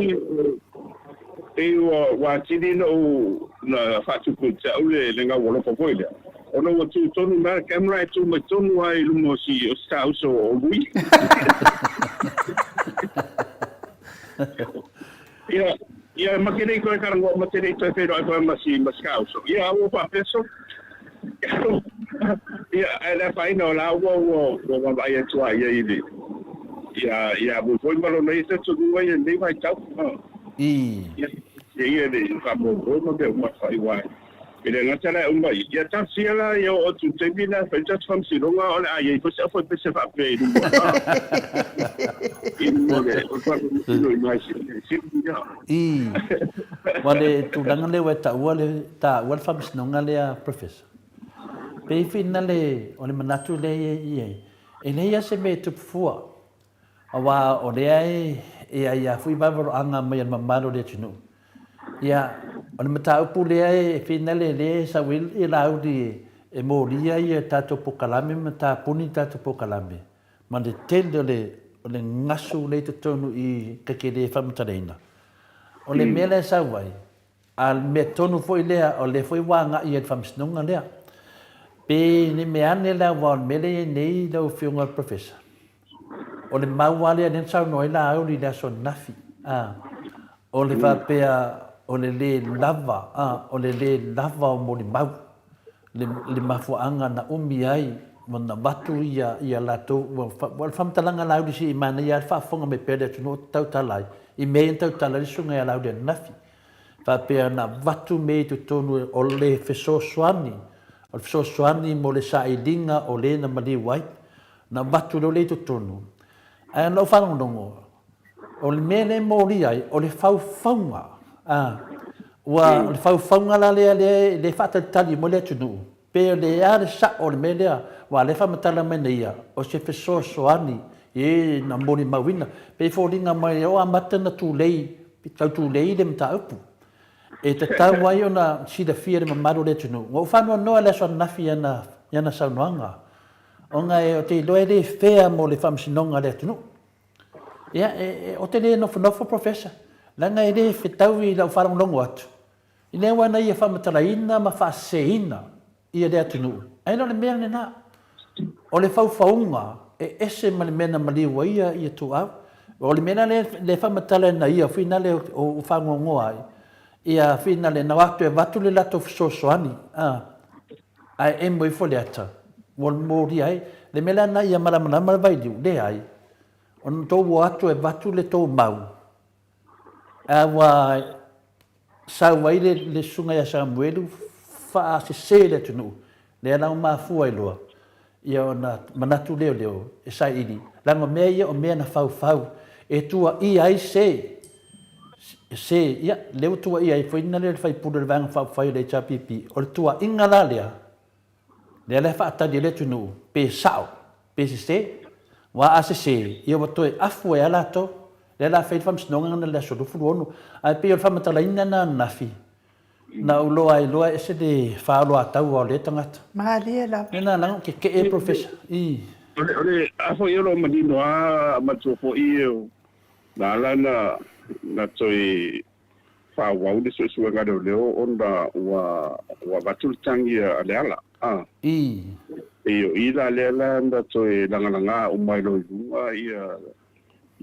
wa tini no na fatu ko tsa ule le nga wolo ko ile ono wa tu tonu na camera tu ma tonu ai lu mo si o sta so o lui ya makene ko ka ngo makene to fe do ko ma si ma ska so ya o pa peso ya ala fa ino la wo ba ya tu ai ile ya bu foi malo nei se tu vai nei vai tau ia le ka mo no be ma fai wai ele nga tala umba ia ta siala yo o tu te bina fa just from si longa ole ai ko se foi pe se fa pe du mo le o fa no mai si ya wale tu danga le weta wal fa bis nonga le professor pe fina le ole manatu le ye ele ia se me tu fua awa ole ai ia fui ba anga mai mamaro le tunu ia ona mata upule ai finale le sa wil i laudi e moria ia tato pokalame mata puni tato pokalame ma le tende le ngasu le tonu i kekele famtareina o le mele sa vai al metonu foi lea o le foi wanga i famsnunga lea pe ni me ane la von mele nei do fiunga professor o le mawale nen sa no ila au li la son nafi o le va pe o le lava o le lava o moli mau le mafuanga na umi ai mo na batu ia lato wal fam talanga lau di si mana ia fa fonga me pede tu tau talai I me tau talai sunga ia lau de nafi fa pe na batu me tu tonu o le feso swani mo le sailinga o le na mali wai na batu le tu tonu ai no fa ndongo o le mele mori ai o le faufaunga wa le faufaunga la le fata tali mo le tunu pe le ar sa o le mele wa le fa matala menia o se feso soani e na moni mawina pe folinga mai o amata na tu lei tu lei le mta upu e te tau wai ona si da fia le mamaro le tunu o fa no le so na fia na sa noanga onga e o te loe le fea mo le famsinonga le tunu ia o te le no professor langa e le fetau i lau wharang longo atu. I le wana ia whamatalaina ma whaseina ia le atunu. Aina le mea ne nā. O le whauwhaunga e ese ma le mena maliwa ia tu au. O le mena le whamatalaina ia whina le o whangongoa ai. Ia whina le nawatu e watu le lato fisosoani. Ai e moi fo le ata. Wal mori ai. Le mela na ia malamanama vailiu le ai. O tō atu e watu le tō mau. Awa sauai le sunga ya Samuelu fa se le tunu le na ma fua loa ia ona manatu leo e sai ili langa me ia o me na fau e tua i ai se ia le tua i ai foi na le fai pulo le vanga fau le chapipi o tua ingala le fa ta le tunu pe sao pe se wa asese ia wa toi afu e ala to le la fai fam snonga na le so fu ono ai pe o fam tala ina na nafi na ulo ai loa ese de fa lo atau o le tangata ma le la na lang ke e professor I ole afo yo lo madino a matso fo I la na toi fa wa de so so ga do leo onda wa batul tangi ale ala I yo ida le la nda toi langa o mai lo lunga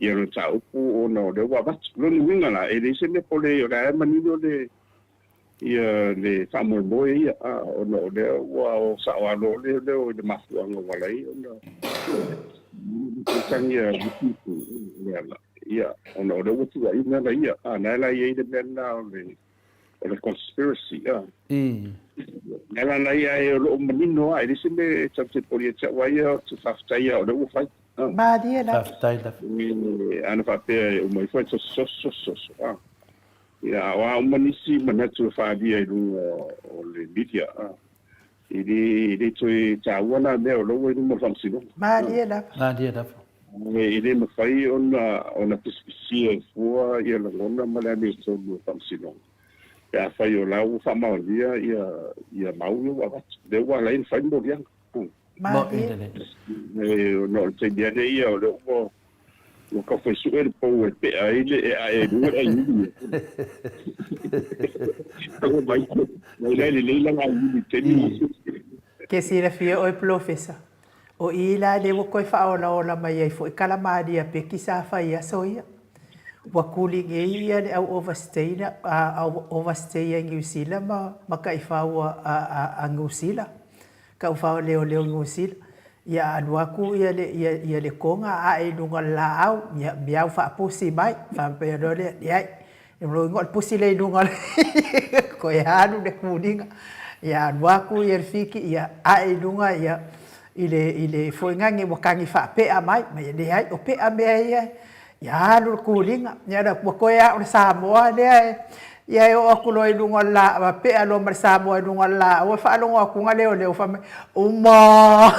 ia no tau pu ono de wa bat lo ni winga la e se le pole yo la mani do de ia le famol boy ia ono de wa o sa wa lo le de mafu ngo wala ono tsangia ia ono de wo tu ia na ia na la ia de na le conspiracy nela na ia lo manino ai se le chapte pole cha wa ia tu fafta ia o de wo fai ma dia la ana fa pe o mai foi so ya wa manisi manatu fa dia o le media ili tu tawana me o lo mo famsino ma dia la ili mo fai ona pispisia fua ia la lona mala me so mo famsino ya fai o la u fa ma dia ia mau wa de wa la in fai mo dia ma dia no te dia de ia o ka foi su e po e pe ai le e du e ni ko mai le la ngai te ni ke sira fia o professor o ila le wo koi fa ona mai ai fo kala madia pe ki sa fa ia soia wa kuli nge ia le au overstay na au overstay ngi usila ma kai fa wa a ngusila ka fa leo ngusila ia anuaku ia le konga a e nunga la au miau fa pusi mai fa pe do le ia ro ngol pusi le nunga ko ia anu de kuninga ia anuaku ia fiki ia a e nunga ia ile foi ngangi wakangi fa pe a mai le ai o pe a me ia anu kuninga ia da ko ia o Samoa le ia o aku loi nunga la pe a lo mar Samoa nunga la o fa lo aku ngale o fa uma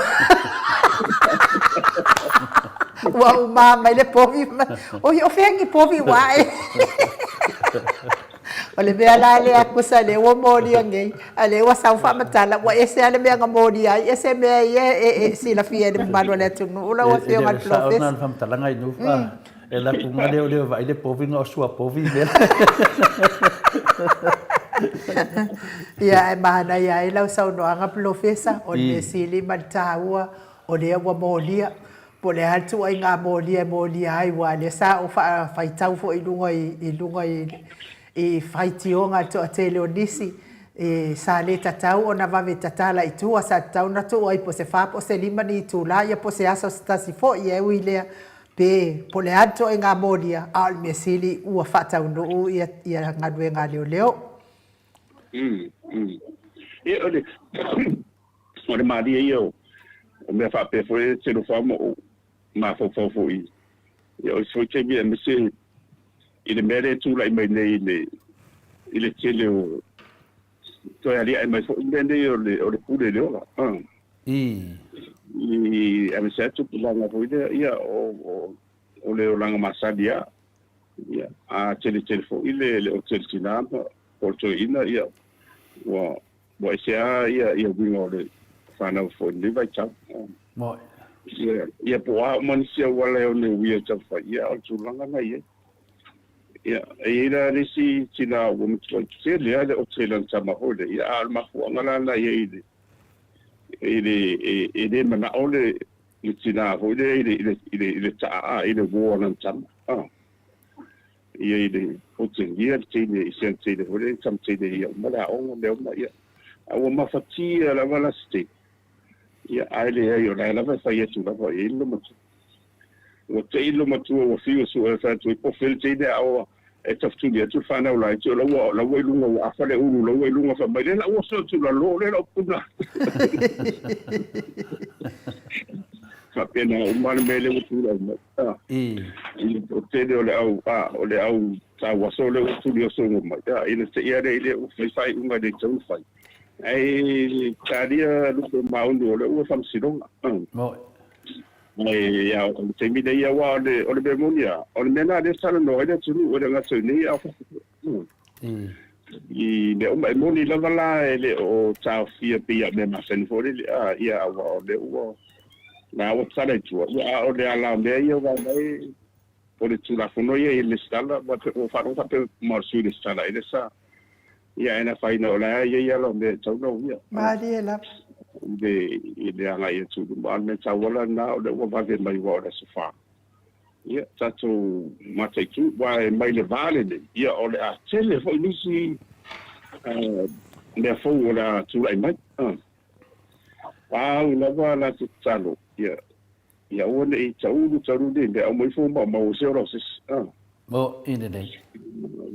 wa mama le povi o yo fengi povi wai ole be ala le akusa le wo modi ngai ale wa sa fa matala wa ese ale me nga modi ai ese me e si la fie de mano le tu no la wa fio ngal profes na fam tala ngai nu fa ela ku ngale ole vai le povi no sua povi le ya mana ya ila sa no nga profesa o le sili matawa o le wa modia po le hatu ai ngā molia ai wa le sa o fai tau fo i lunga i fai tionga to a te leonisi sa le tatau o na vave tatala i tua sa tau na tu ai po se fa po se lima ni tu la ia po se aso stasi fo i e ui lea pe po le hatu ai ngā molia al me sili ua fatau no u ia ngadue ngā leo o le maria ia o me fa pe fo e se lo fa mo ma fo i yo so che mi me se ile mere tu la mai nei ile chele o to ali ai mai fo ndende o le pure le ola i ame se tu la nga fo ile ia o le langa masadia ia a chele fo ile o chele tinamba porto ina ia wa se ia wingo le fana fo le vai chap mo ia po a manisia wala o le wia chafa ia o tulanga na ia ia risi tina o mtso se le ale o tsela tsama hole ia al mafu ngala na ia ile mana ole tina hole ile ta ile wo na tsama ia ile o tsingia tsine isen tsine hole tsam tsine ia mala o le ma ia o ma fatia la wala sti ia aile ai o la va fa ia tu la va illo ma o te illo ma tu o fio su e fa tu po fel te de o e taftu dia tu fa na o la tu la wo ilunga o afa le ulu la wo ilunga fa mai la o so tu la lo le o puna fa pena o mal mele o tu la o te de o le au ta wa so le o tu dio so ma ia ile te ia ile o fa unga de tu fa ai taria lupo maundo le o fam sidonga mo ya o te mi dei wa le o le bemonia o le mena de sala no ele tu o le ngaso ni a i le o mai moni la vala ele o ta fia pia me ma sen fo le ia wa le o na o sala tu o le ala me ia va mai o le tu la fono ia le sala va o fa no fa pe marsu le sala ele sa ia ena fai no la ia lo me tau no ia Maria la de ile anga ia tu ma me tau wala na o le wa va mai wa le sofa ia tatu mate tu wa mai le vale ia o le a tele foi nisi le fo la tu ai mai la va la tu talo ia o le i tau de o mai fo ma o se ro sis mo ine dei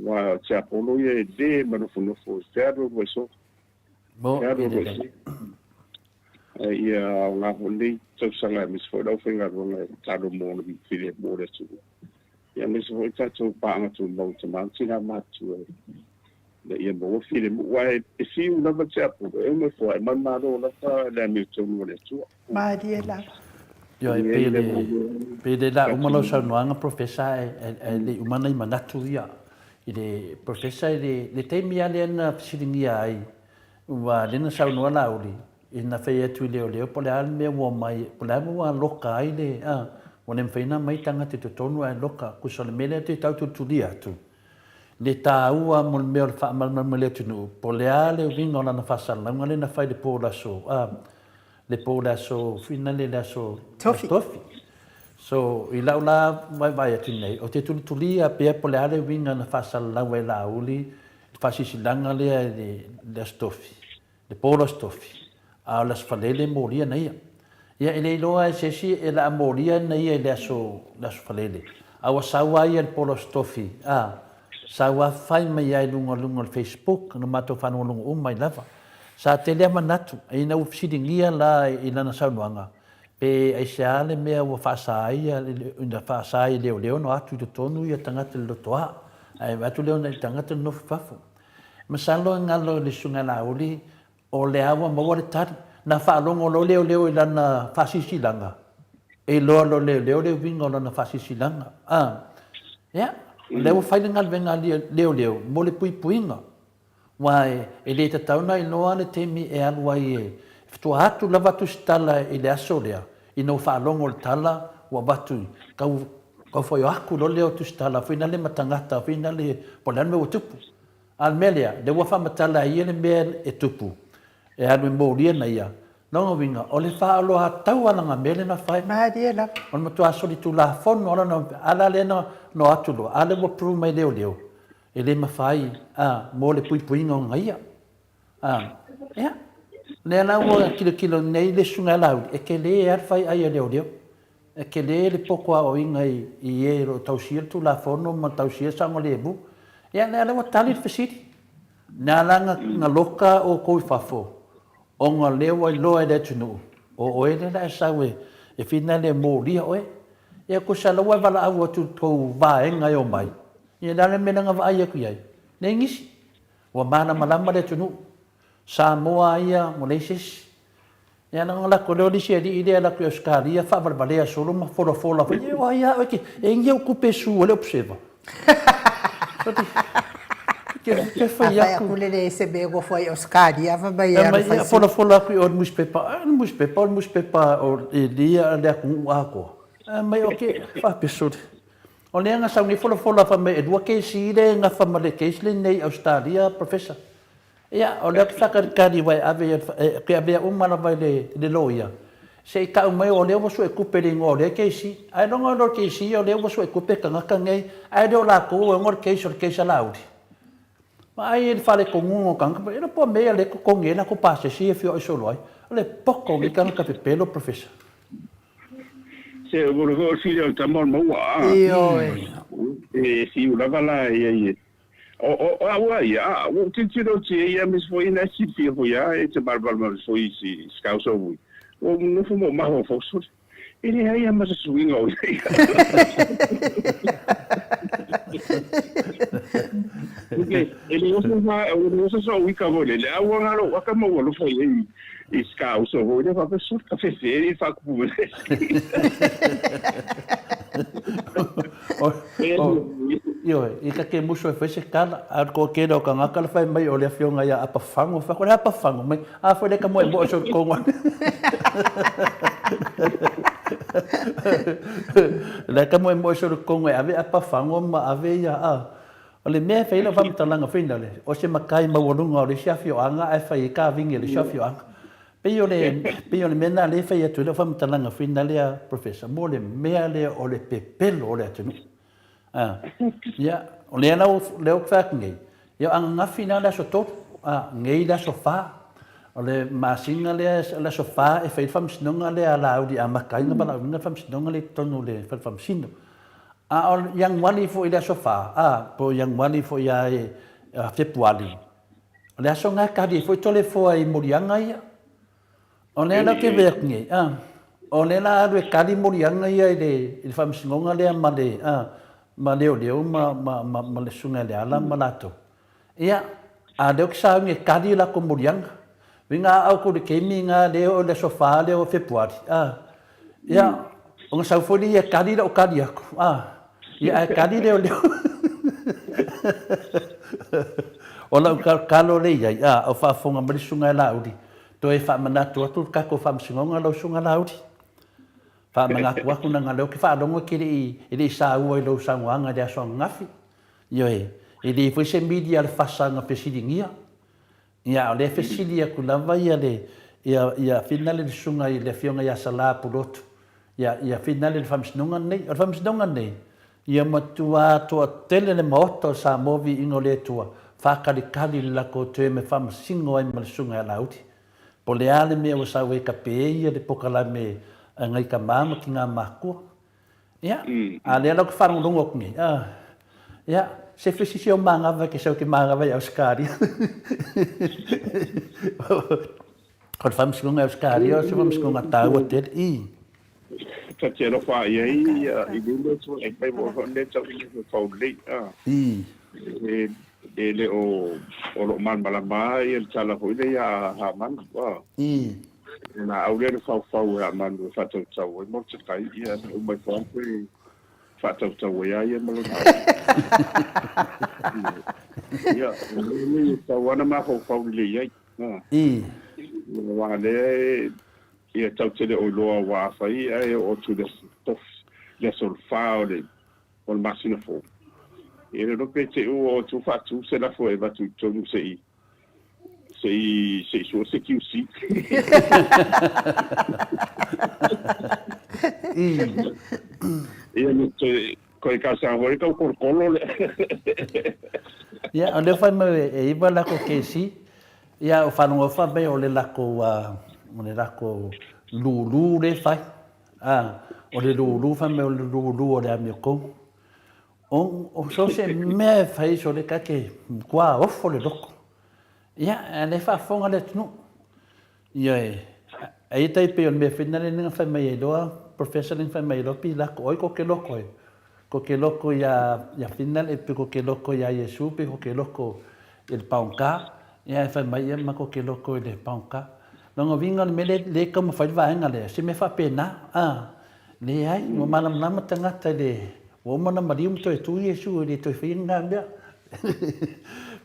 wa cha polo ye de manofuno fo teatro wa so mo teatro ine wa dei ia nga holi tau sanga mis fo da finga ronga tado mo no fili mo de tu ia mis fo tatu pa nga tu mo te man tina matu le ia mo fili mo wa e si una ba cha po e mo fo e man ma ro la ta la mi tu mo le tu Maria la yo e pele la umalo sa noanga professor e le umana I manatu ia I le professor le temi ale na siringia ai wa le na sa noa la uli ina fei atu leo po le alme wo mai po le mo wa loka ai le o ne mwhaina mai tanga te tonu ai loka, kusa le mele te tau tutulia atu. Le tā ua mo le mea le whaamalama le tunu, po le a le vinga o lana whasalanga le na whai le pō laso, le pō laso, whina le laso Tofi. So, i lau la vai atu nei, o te tulia pia po le a le vinga na whasalanga e la uli, whasisilanga lea le stofi, le pō la stofi, a las whalele mōria na ia. Ia ele iloa e sesi e la mōria na ia le aso whalele. Awa sawa ia le pō la stofi, sawa fai mai ai lunga le Facebook, na mato whanua lunga mai lava. Sa te lea manatu, e ina ufisidingia la i lana saunuanga. Pe ai se ale mea ua whaasāia, ina whaasāia leo no atu i te tonu i a tangata le lotoa. Ai atu leo na i tangata le nofu whafu. Masalo ngalo le sunga la uli, o le awa maua le tari. Na whaalongo lo leo i lana whasisilanga. E loa lo leo winga o lana whasisilanga. Ia. Leo whaile ngalwenga leo, mo le puipuinga. Wai, e le tatauna i noa le temi e alua i e. Ftua atu la watu stala i le aso lea. I no whaalongo le tala, wa watu. Kau whai aku lo leo tu stala, whina le matangata, whina le polane o tupu. Al melea, le wa whamatala i ele mea e tupu. E anu i mōria na ia. Nonga winga, o le whaalo a taualanga mele na whai. Maria la. O le matua asoli tu la fono, ala le no atulo, ala wa pru mai leo. E le mawhai, mō le puipuinga o ngaia. Ea, le ala ua kilo nei le sunga lau, e ke le e arwhai ai leo. E ke le pokoa o inga i e ro tausia tu la fono, ma tausia sango le ebu. Ea, le ala ua tali le whasiri. Nā langa ngā loka o koui whafo. O ngā lewa i loa e le tunu. O oe le la e sawe. E whina le mōria oe. Ia ko sa lawa wala au atu kou vāenga o mai. Ia nā le mena ngā vai aku iai. Ne ngisi. Wa mana malama le tunu. Sa moa ia mo leises. Ia nā ngā lako leo lisi e li idea lako i Australia. Whavarbalea solo ma fola. Ia wa ia oke. E ngia u kupe su o leo pseva. Ke whai aku le se bego foi Australia, va mai era fai. Fola aku i o muspepa o lia le aku ako. Mai oke, whapesuri. O lea ngā saungi fola wha mai e dua keisi le ngā whamale keisi le nei Australia, professor. Ia, o lea ki whakarikari wai ave, ke avea umana vai le loia. Se i kau mai o lea wasu e kupe le ngō lea keisi. Ai longa lor keisi o lea wasu e kupe ka ngaka ngei. Ai leo lako o ngor keisi o keisa lauri. Ma ai e whale ko ngungo kanka, e na po mea le ko konge na ko pase si e fio i solo ai. Le poko mi kanka pe pelo, professor. Se o go fili o tamor maua. E si u lava la e. O awa ia, o titiro ti ia mis foi na si fio foi e te barbal ma foi si scauso vui. O no fumo ma ho fosso. Ele aí mas swing o. Porque ele não só o cavalo, ele é o angalo, o camalo foi e scauso, o ele vai pessoa café e fa com i ka ke muso e whese kala, a ko ke rau ka ngaka la whai mai o lea whionga ia apa whango, whakore apa whango mai, a whai leka moe moe so konga. Leka moe moe so konga, ave apa whango ma ave ia a. O le mea whaila whamitalanga whina le, o se makai mawalunga o le siawhioanga, e whai ka vingi le siawhioanga. Pei o le mena le whai atu le whamitalanga whina lea, professor, mo le mea le o le pepelo o le atunu. Ia, o lea leo kwhak ngei. Ia ang ngawhina lea so toru, ngei lea so wha. O le maasinga lea so wha e whai whamsinonga lea la audi a makai na bala unga whamsinonga le tonu le whai whamsino. O yang wali fo i lea so wha, po yang wali fo ia e whepuali. O lea so ngā kari fo i tole fo ai morianga ia. O lea la ke vek ngei, o lea la adu e kari morianga ia i le whamsinonga lea ma le, ma leo ma le sunga le ala ma lato. Ia, a leo ki sa nge kari la ko morianga. Winga au ko le keimi nga leo le sofa leo februari. Ia, o nga sau foli ia kari la o kari aku. Ia kari leo. O la kalo le ia, o whaafonga ma le sunga la uri. To e wha manatu atu kako whamsingonga lau sunga la uri. Fa mangaku aku na ngalo ki fa longo ki i sa ua i lo sa nganga de so ngafi. Yo e le foi se media le fasanga pesilingia. Ia le fesilia ku lava ia le ia finale le sunga i le fionga ia sala pulotu. Ia finale le famsnunga nei, o famsnunga nei. Ia matua to tele le moto sa movi ingo le tua. Fa kali la ko te me fam singo ai mal sunga la uti. Po le ale me o sa we ka pe ia le pokala me ngai ka mama ki ngā mākua. Ia, a lea lau ki whanong longok ni. Ia, se whisi si o māngawa ke sau ki māngawa i Auskari. Kod whamsikunga Auskari, o se whamsikunga tāua te i. Ta te ro wha i lule tu e pai mo le tau i le whau lei. E le o lo man malama i le tala hoi le a ha man. Na au le fau a man fa tau tau mo te kai ia o mai fau pe fa tau tau ia ia mo ia ni tau ana ma fau le ia wa le ia tau te o loa wa fai ai o tu de tof le sol fa le o masina fo e le pe te o tu fa tu se la fo e va tu tu sei sei suo se chiusi ia no te coi casa voi ka por colo le ia ole fa me e iba la ko kesi ia o fa no fa be ole la ko lulu le fa ole lulu fa me ole lulu ole ami ko o so se me fa so le ka ke qua o fo le loko ia le fa fonga le tunu ia ai tai pe on me finale ninga fa mai doa professor in fa mai lo pi la ko ke loko ia finale pe ko ke loko ia Yesu pe ko ke loko il paunka ia fa mai ma ko ke loko le paunka no vinga me le como fa va ngale se me fa pena le ai mo malam nama tanga le o mana marium to tu Yesu le to finga bia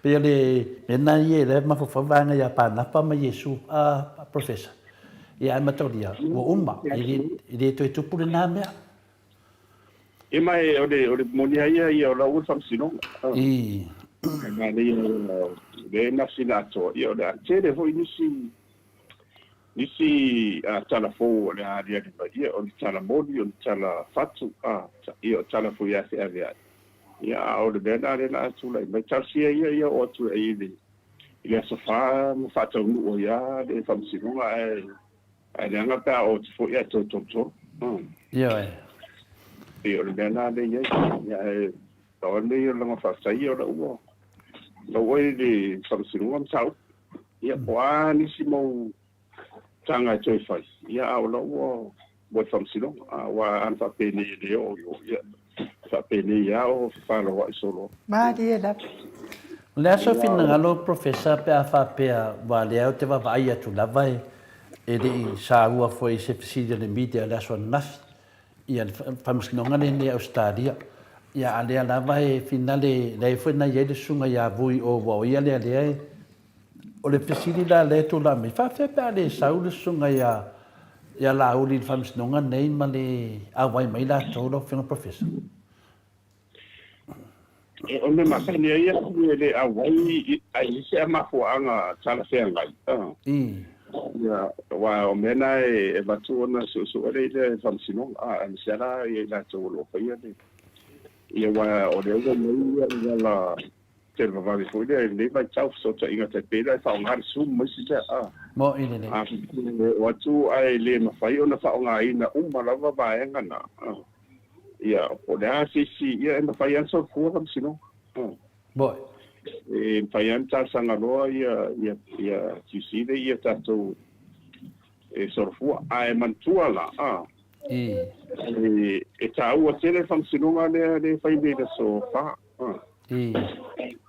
pe le na ye le ma fa va nga ya pa na pa ma Yesu professor ia matoria o umma ile to tu pu na mea e mai o le monia ia o la u fam sino ma le na sina to ia o le tere ho nisi tala fo le aria di ia o tala modi o tala fatu ia o tala fo ia se avia ia o le bena le na tu le mai tarsia ia o tu ile sofa mo fatu o ia le fam sino ai le anga pa o fo ia to ia e o le bena le ia o le ia la fa sai o la uo lo oi le fam sino am sau ia kwa ni simo tanga toi fai ia o lo o fam sino wa an fa pe ni le o ia fa pe ni ia o fa lo wa solo ma dia da le so fin ngalo professor pe fa pe wa le o te va vai tu la vai e di sa ua foi se psidia le media la so nas ia fam sino ngale ni Australia ia ale la vai finale le foi na ye de sunga ya vui o wa ia le o le pesili la le tu la me fa fe pa le saulu sunga ya la uli fams nonga nei ma le a wai mai la tolo fe professor e o le makani ia le a wai ai se ma fo anga tala fe ngai ya wa o mena e va tu ona so le fams nonga a se la ia la tolo fa ia ia wa o le mai la te va vi foi le vai tau so ta inga te pela fa ngar sum mo si te mo ile le o tu ai le ma fai ona fa nga ina uma lava va enga na ia o le asi ia ma fai an so fu kam sino bo e fai an ta sanga lo ia ci si de ia ta tu e so fu ai man tu ala e ta u tele fam sino le fai de so fa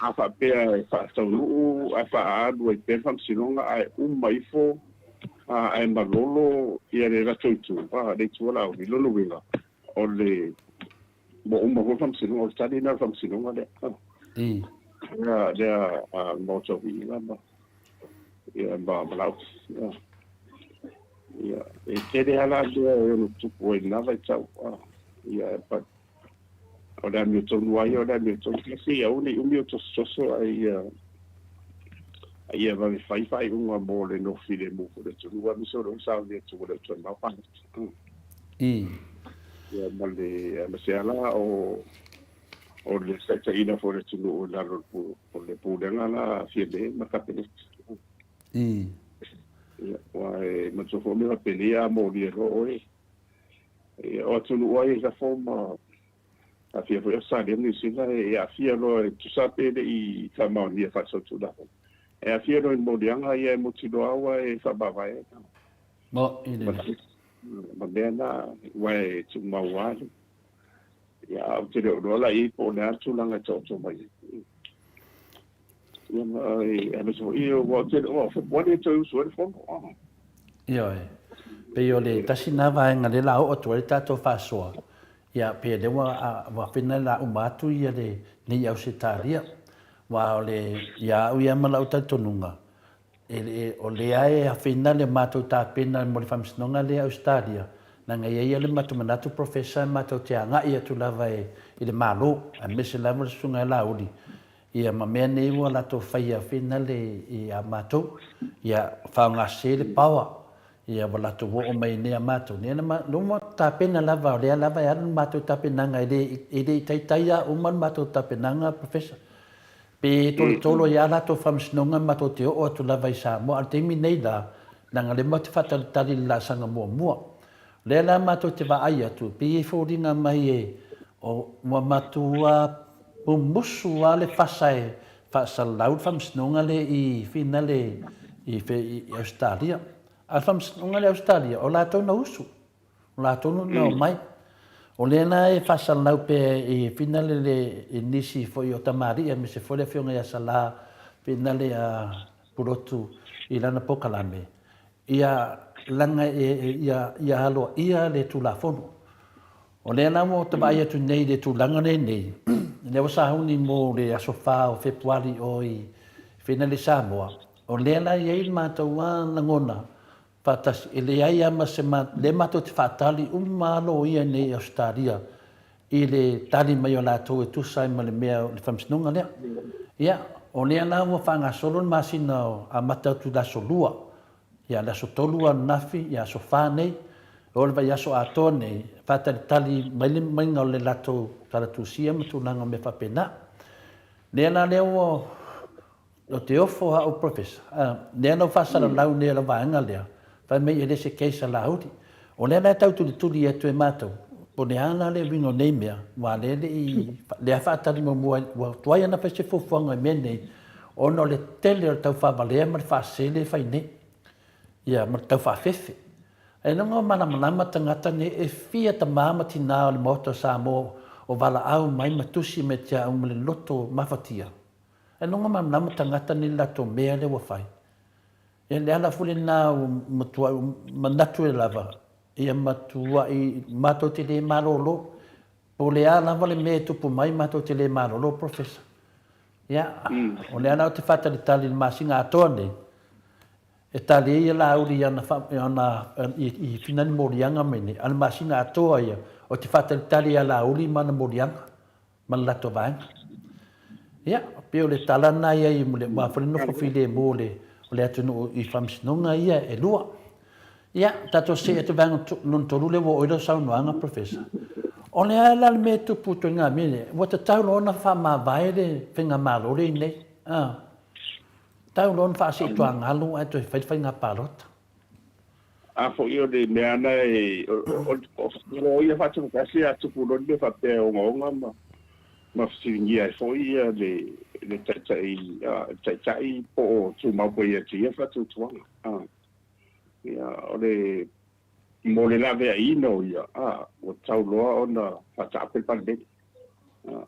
a fa pe fa tau a fa do e pe fam sinonga ai mai fo ai malolo ia le rato tu le tu la vi lo winga o le bo mo fam sinonga o stadi na fam sinonga le ya mo to vi la ba ia ba blau ia e kere ala dia no tupu e na vai tau ia pa ora mi tonu ai ora mi tonu si ia uni to soso ai ia va mi fai un amore no file mu ko tu va mi solo sa dia tu ko tu ma pa ia male ma se ala o le sa ina fo le tu o la ro po le pu de la fiebe ma capele ia wa ma so fo me la pelia mo di ro e o tu no ai za fo ma a fia fo sa de ni sila e a fia lo tu sa pe i ta ma ni fa so tu da e a fia lo mo di anga ia mo ti do awa e fa ba vai mo ine ma bena wa tu ma wa ia o te reo la i po na tu langa to mai ia mai e so i o te o fo ni to so fo ia pe yo le tasina va nga le la o to ta to fa so ia pe le wa fina la o matu ia le ni au sitaria wa le ia u ia mala o ta tonunga o le ai a fina le matu ta pena mo le famsnonga le australia na nga ia le matu manatu professor matu te anga ia tu lava e le malo a mese lava le sunga la uli ia ma me nei wa la to faia fina le ia matu ia fa nga se le power ia wala to wo mai ne matu ne na no mo ta pena lava le lava ia matu ta pena nga ide tai ya man matu ta pena nga professor pe tolo ia la to famsnonga matu te o tu lava isa mo al temi nei da na nga le matu fatal tali la sanga mo le la mato te va ai atu pe fo dinga mai e o mo matua o musu ale fasai fa salau fam snonga le i finale i Australia al fam snonga le Australia o la to no usu o la to no mai o le na e fa salau pe i finale le inisi fo yo tamari e me se fo le fionga ya sala finale a purotu i lana pokalame ia langa ia halo ia le tu la fono o le na mo te vai tu nei le tu langa nei le wasa huni mo le asofa o februari o i finale Samoa o le na ia il mata wa ngona patas ele ia ma se ma le mata te fatali malo ia nei Australia i le tali mai o la to tu sai ma le mea le famsnunga le ia o le na mo fanga solo masina a mata tu la solua ia la so tolu nafi ia so fa nei o le vai aso ato nei fata tali mai ngau le lato kala tu sia tu nanga me fa pena le na le o te ofo ha o professor le na fa sala lau ne la vanga le fa me ele se keisa la hudi o le na tau tu ia tu e mato o le ana le vingo nei mea wa le le fa tali mo wa toia na fa se fofanga me nei ono le tele tau fa vale ma fa sele fa nei ia ma tau whawhewhi. E nunga mana tangata ne e fia ta mama tina o le moto sa mo o wala au mai matusi me tia umele loto mawhatia. E nunga mana tangata ne lato mea le wawhai. E le ala fule na matua manatu e lava. Ia matua i mato te le marolo. Po le ala vale me tupu mai mato te le marolo professor. Ia, o le ana o te whata le tali masinga atoa nei. E tali ia la auri ana i finani morianga mene. Ana masina atoa ia. O te whata tali ia la auri mana morianga. Mana lato vaenga. Ia, peo le talana ia i mule. Wafrino fofile mo le. O le atunu i whamsinonga ia e lua. Ia, tato se e te vaenga non tolu le wo oira saunoanga professor. O le ala me tupu to ngā mene. Wata taulo ona wha vai le whenga malore nei. Tau lon fa si to ngalu ai to fai nga parota. A fo io de me ana e o ia fa tu kasi a tu pulo de fa te o ngonga ma fsi ia fo ia le tai po tu ma po ia ti fa tu tu ia o le mo le lave ai no ia o tau lo ona fa ta pe pa de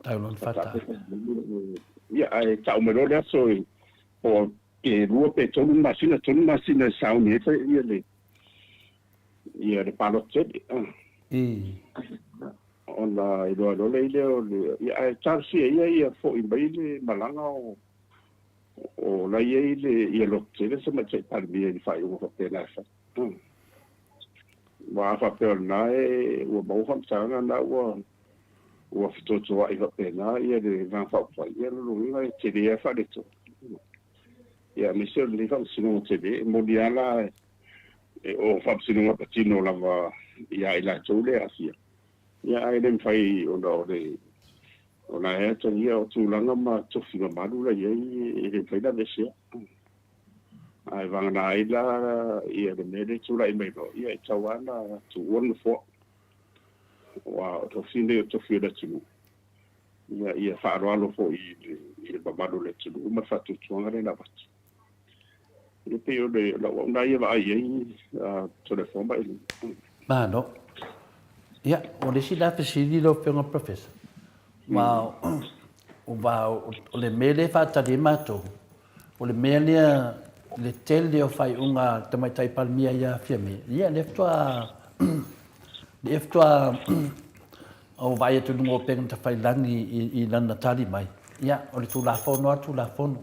Tau lon fa ta. Ia ai tau me lo le so o e rua pe tonu masina sauni e ia le palote ona i lo le ia tarsi ia fo i baile malanga o la ia le ia lo tele se ma che par bien fai o fa pena fa wa fa pe na e wa mo fa tsanga na wa fito to wa iwa pe na ia de van fa fa ia lo nga te de fa de to ia mi se le fa sino te de mondiala e o fa sino wa patino la va ia ila to le asia ia ai dem fai o no de ona e to ia o tu langa ma to fi ma lu la ia e de fai da vesia ai vanga na ila ia de mede tu la i me no ia tawana tu one for wa to fine to fi da tu ia fa ro alo fo i ba madu le tu ma fa tu tuanga le na bat i pe o de la wa ia va ai to le fo ba i ma no ia o le sila pe sili lo pe un professor ma o va o le mele fa ta di mato o le mele le tele o fai unga tamai tai palmia ia fiame ia le ftua o vai tu no pe ta fai langi i lana tali mai ia o le tu la fono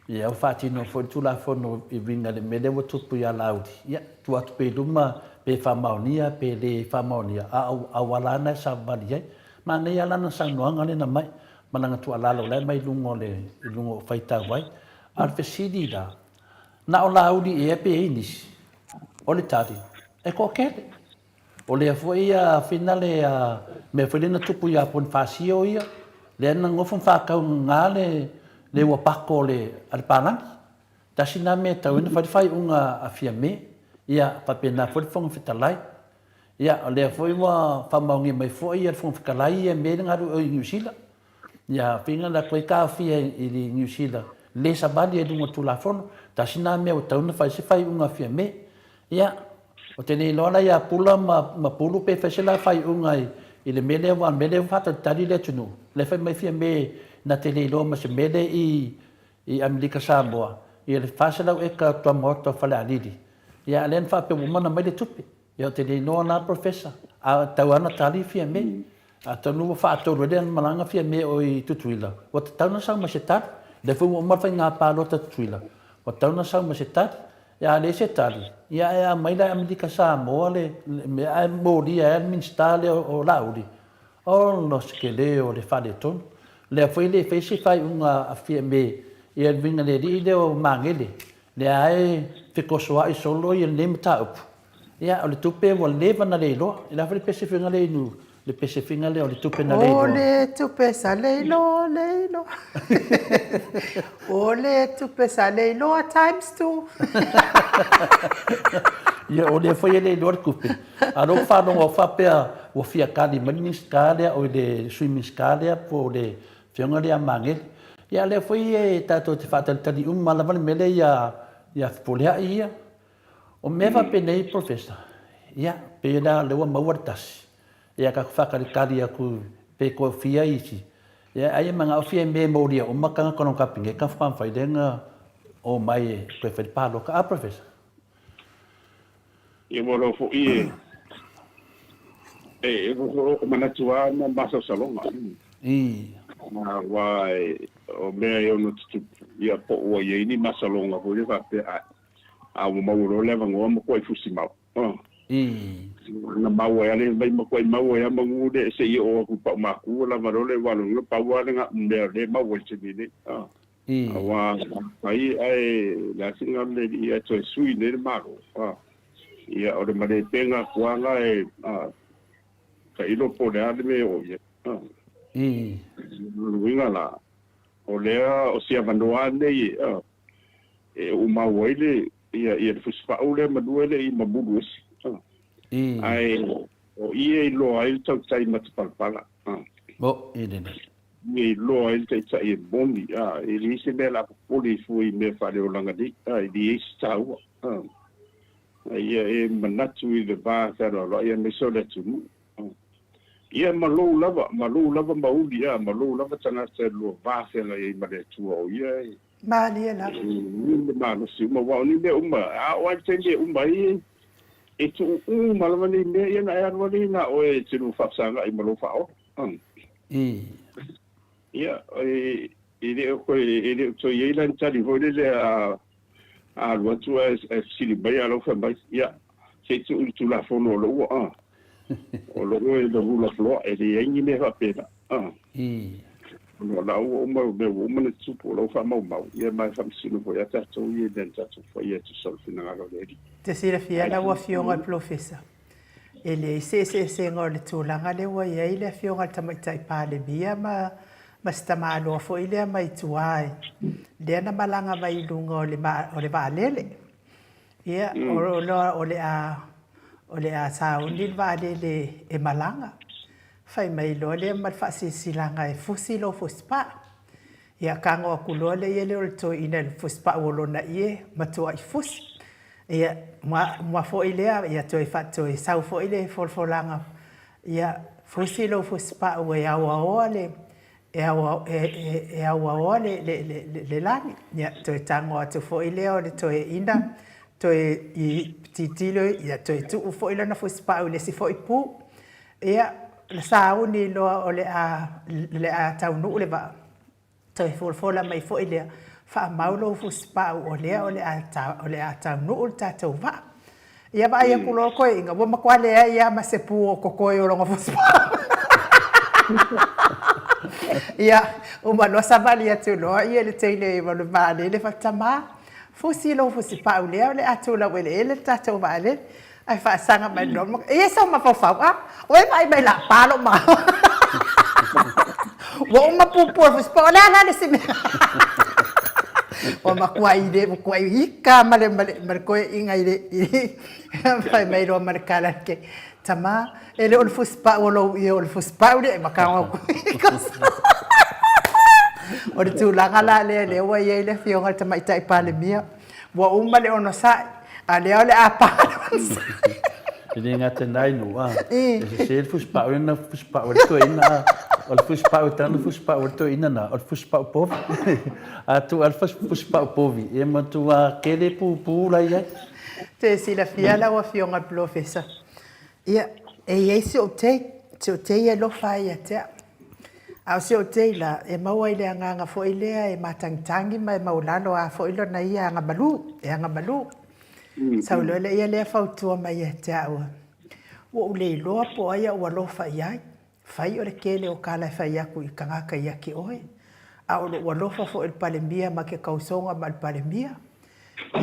ia o fati no fo tu la fono i vinga le mele o tu pu ia laudi ia tu atu pe luma pe fa maonia pe le fa maonia a wala na sa valia ma ne ala na sang no ngale na mai mananga tu ala lo le mai lungo faita vai ar fesidi da na o laudi e pe inis o le tadi e ko kete o le foi a finale a me foi na tupu ia pon fasio ia le na ngofon fa ka ngale le wa pako le al pana ta sina me ta una fai unga a fiame ia pa pena foi fong fitalai ia le foi wa fa maungi mai foi ia fong fitalai e me nga ru New Zealand ia finga la koi ka fia i New Zealand le sabali e dunga tulafon ta sina me o ta una fai unga fiame ia o tene lona ia pula ma pulu pe fesela fai unga i le mele wa mele fata tali le tunu le fai mai fiame na tele lo ma se mele i Amerika Samoa ia le fasela e ka to morto fala alidi ia len fa pe mana mai le tupi ia tele no na professor a tawana tali fiame a tanu fa to le malanga fiame o i tutuila o tana sa ma se tat le fu mo fa nga pa lo tutuila o tana sa ma se tat ia le se tali ia mai la Amerika Samoa le me a modi e minstale o laudi o no skele o le fale ton le foi le fece fai unga fiame ia vinga le ri o mangele le ai ficou soa i solo i le mta up ia o le tupe o le vana le lo la fai pese finga le nu le pese finga le o le tupe na le lo o le tupe sa le lo o le tupe sa le lo times 2 ia o le foi le lo kupe a lo fa no fa pe o fia kali mani skale o le swimming skale po le finga le mangele ia le foi e tato te fatal tali mala vale mele ia polea ia o meva penei professor ia pe na le wa mawartas ia ka whakarekari aku pe ko fia isi ia ai manga o fia me moria o makanga kono kapinge ka wham whaidenga o mai koe whaipalo ka professor ia moro fo e o manatua na masa salonga ma wai o me eu no tu ia po o ia ni masalonga po ia pe a o mauro le vango mo ko fusi mau na mau ia le mai mo ko mau ia mo de se o ku pa ma ku la marole wa lo pa wa nga me le mau se ni wa ai la singa le ia to sui le maro ia o le mare penga kuanga ka ilo po le ade me o ia winga la o lea o sia vandoane e o mawele ia fuspa o le maduele i mabudu ai o ie lo ai tau tai matapalpala o idene i lo ai tai bombi i lise bela poli fui me fare o langa di ai di stau ia e manatu i le va fero lo ia me so le tu ia malou lava mauli ia malou lava tana se lo va se la i mare tu o ia mali na ni ma no si ma wa ni me a wa tende i e tu malava ni me ia na ia wali na o e tu fa sanga i malou fa o ia e le ko e to ia lan tali ho le a lo tu e sili bai a lo fa bai ia se tu la fono lo a o lo e lo la flo e le ingi me fa pena no la o mo ne tu po lo fa mau ia mai fa sino po ia ta tu ia den ta tu fo ia tu sol fina lo le te sira fia la wa fionga professor ele se ngor le tūlanga le wa ia ile fionga tamaitai pale bia ma stama lo fo ile mai tuai le na malanga mai lunga o le valele ia o le a sa o ni valele e malanga fai mai lo le ma fa silanga e fusilo fuspa ia kango akulo le ile o to ina fuspa o lo na ie matua i fus ia ma fo ile ia to i fatto i sau fo ile folanga ia fusilo fuspa o ia o le le lani ia to tango atu fo ile o le to ina to i titilo ia to tu fo ile na fuspa o le si fo i pu ia le sao ni lo o le a tau nu le va to fo la mai fo ile fa maulo fuspa o le a tau nu ta to va ia ba ia kulo ko inga bo makwale ia ma se pu o kokoi o lo fuspa ia o malo sabali atu lo ia le tele o le vale le fatama fusilo fuspa o le atu la wele le tato vale ai fa sanga mai lo e sa ma fa o vai la palo ma wo ma pu fuspa la le se o ma kwai hika male ko inga ile fai mai ro markala ke tama ele on fuspa o lo e on fuspa o le makanga ko o tu la ngala le wa ye le fionga tama itai pale mia wa umma le ono sa ale apa ele ngata nai no se fuspa o na fuspa o to ina o fuspa o tano fuspa o to ina na o fuspa po a tu al fuspa povi e ma tu a kele pu la ia te si la fiala o fionga professor ia e se o te ia lo fai te a se o te la e mau ile nga fo ile e matangtangi mai maulano a fo ile na ia nga malu sa lo le ia le fa tu mai te o le lo po ia o lo fai ai fai o le kele o kala fai aku i kanga ka ia ki oi a o lo fa fo il palembia ma ke kausonga ma il palembia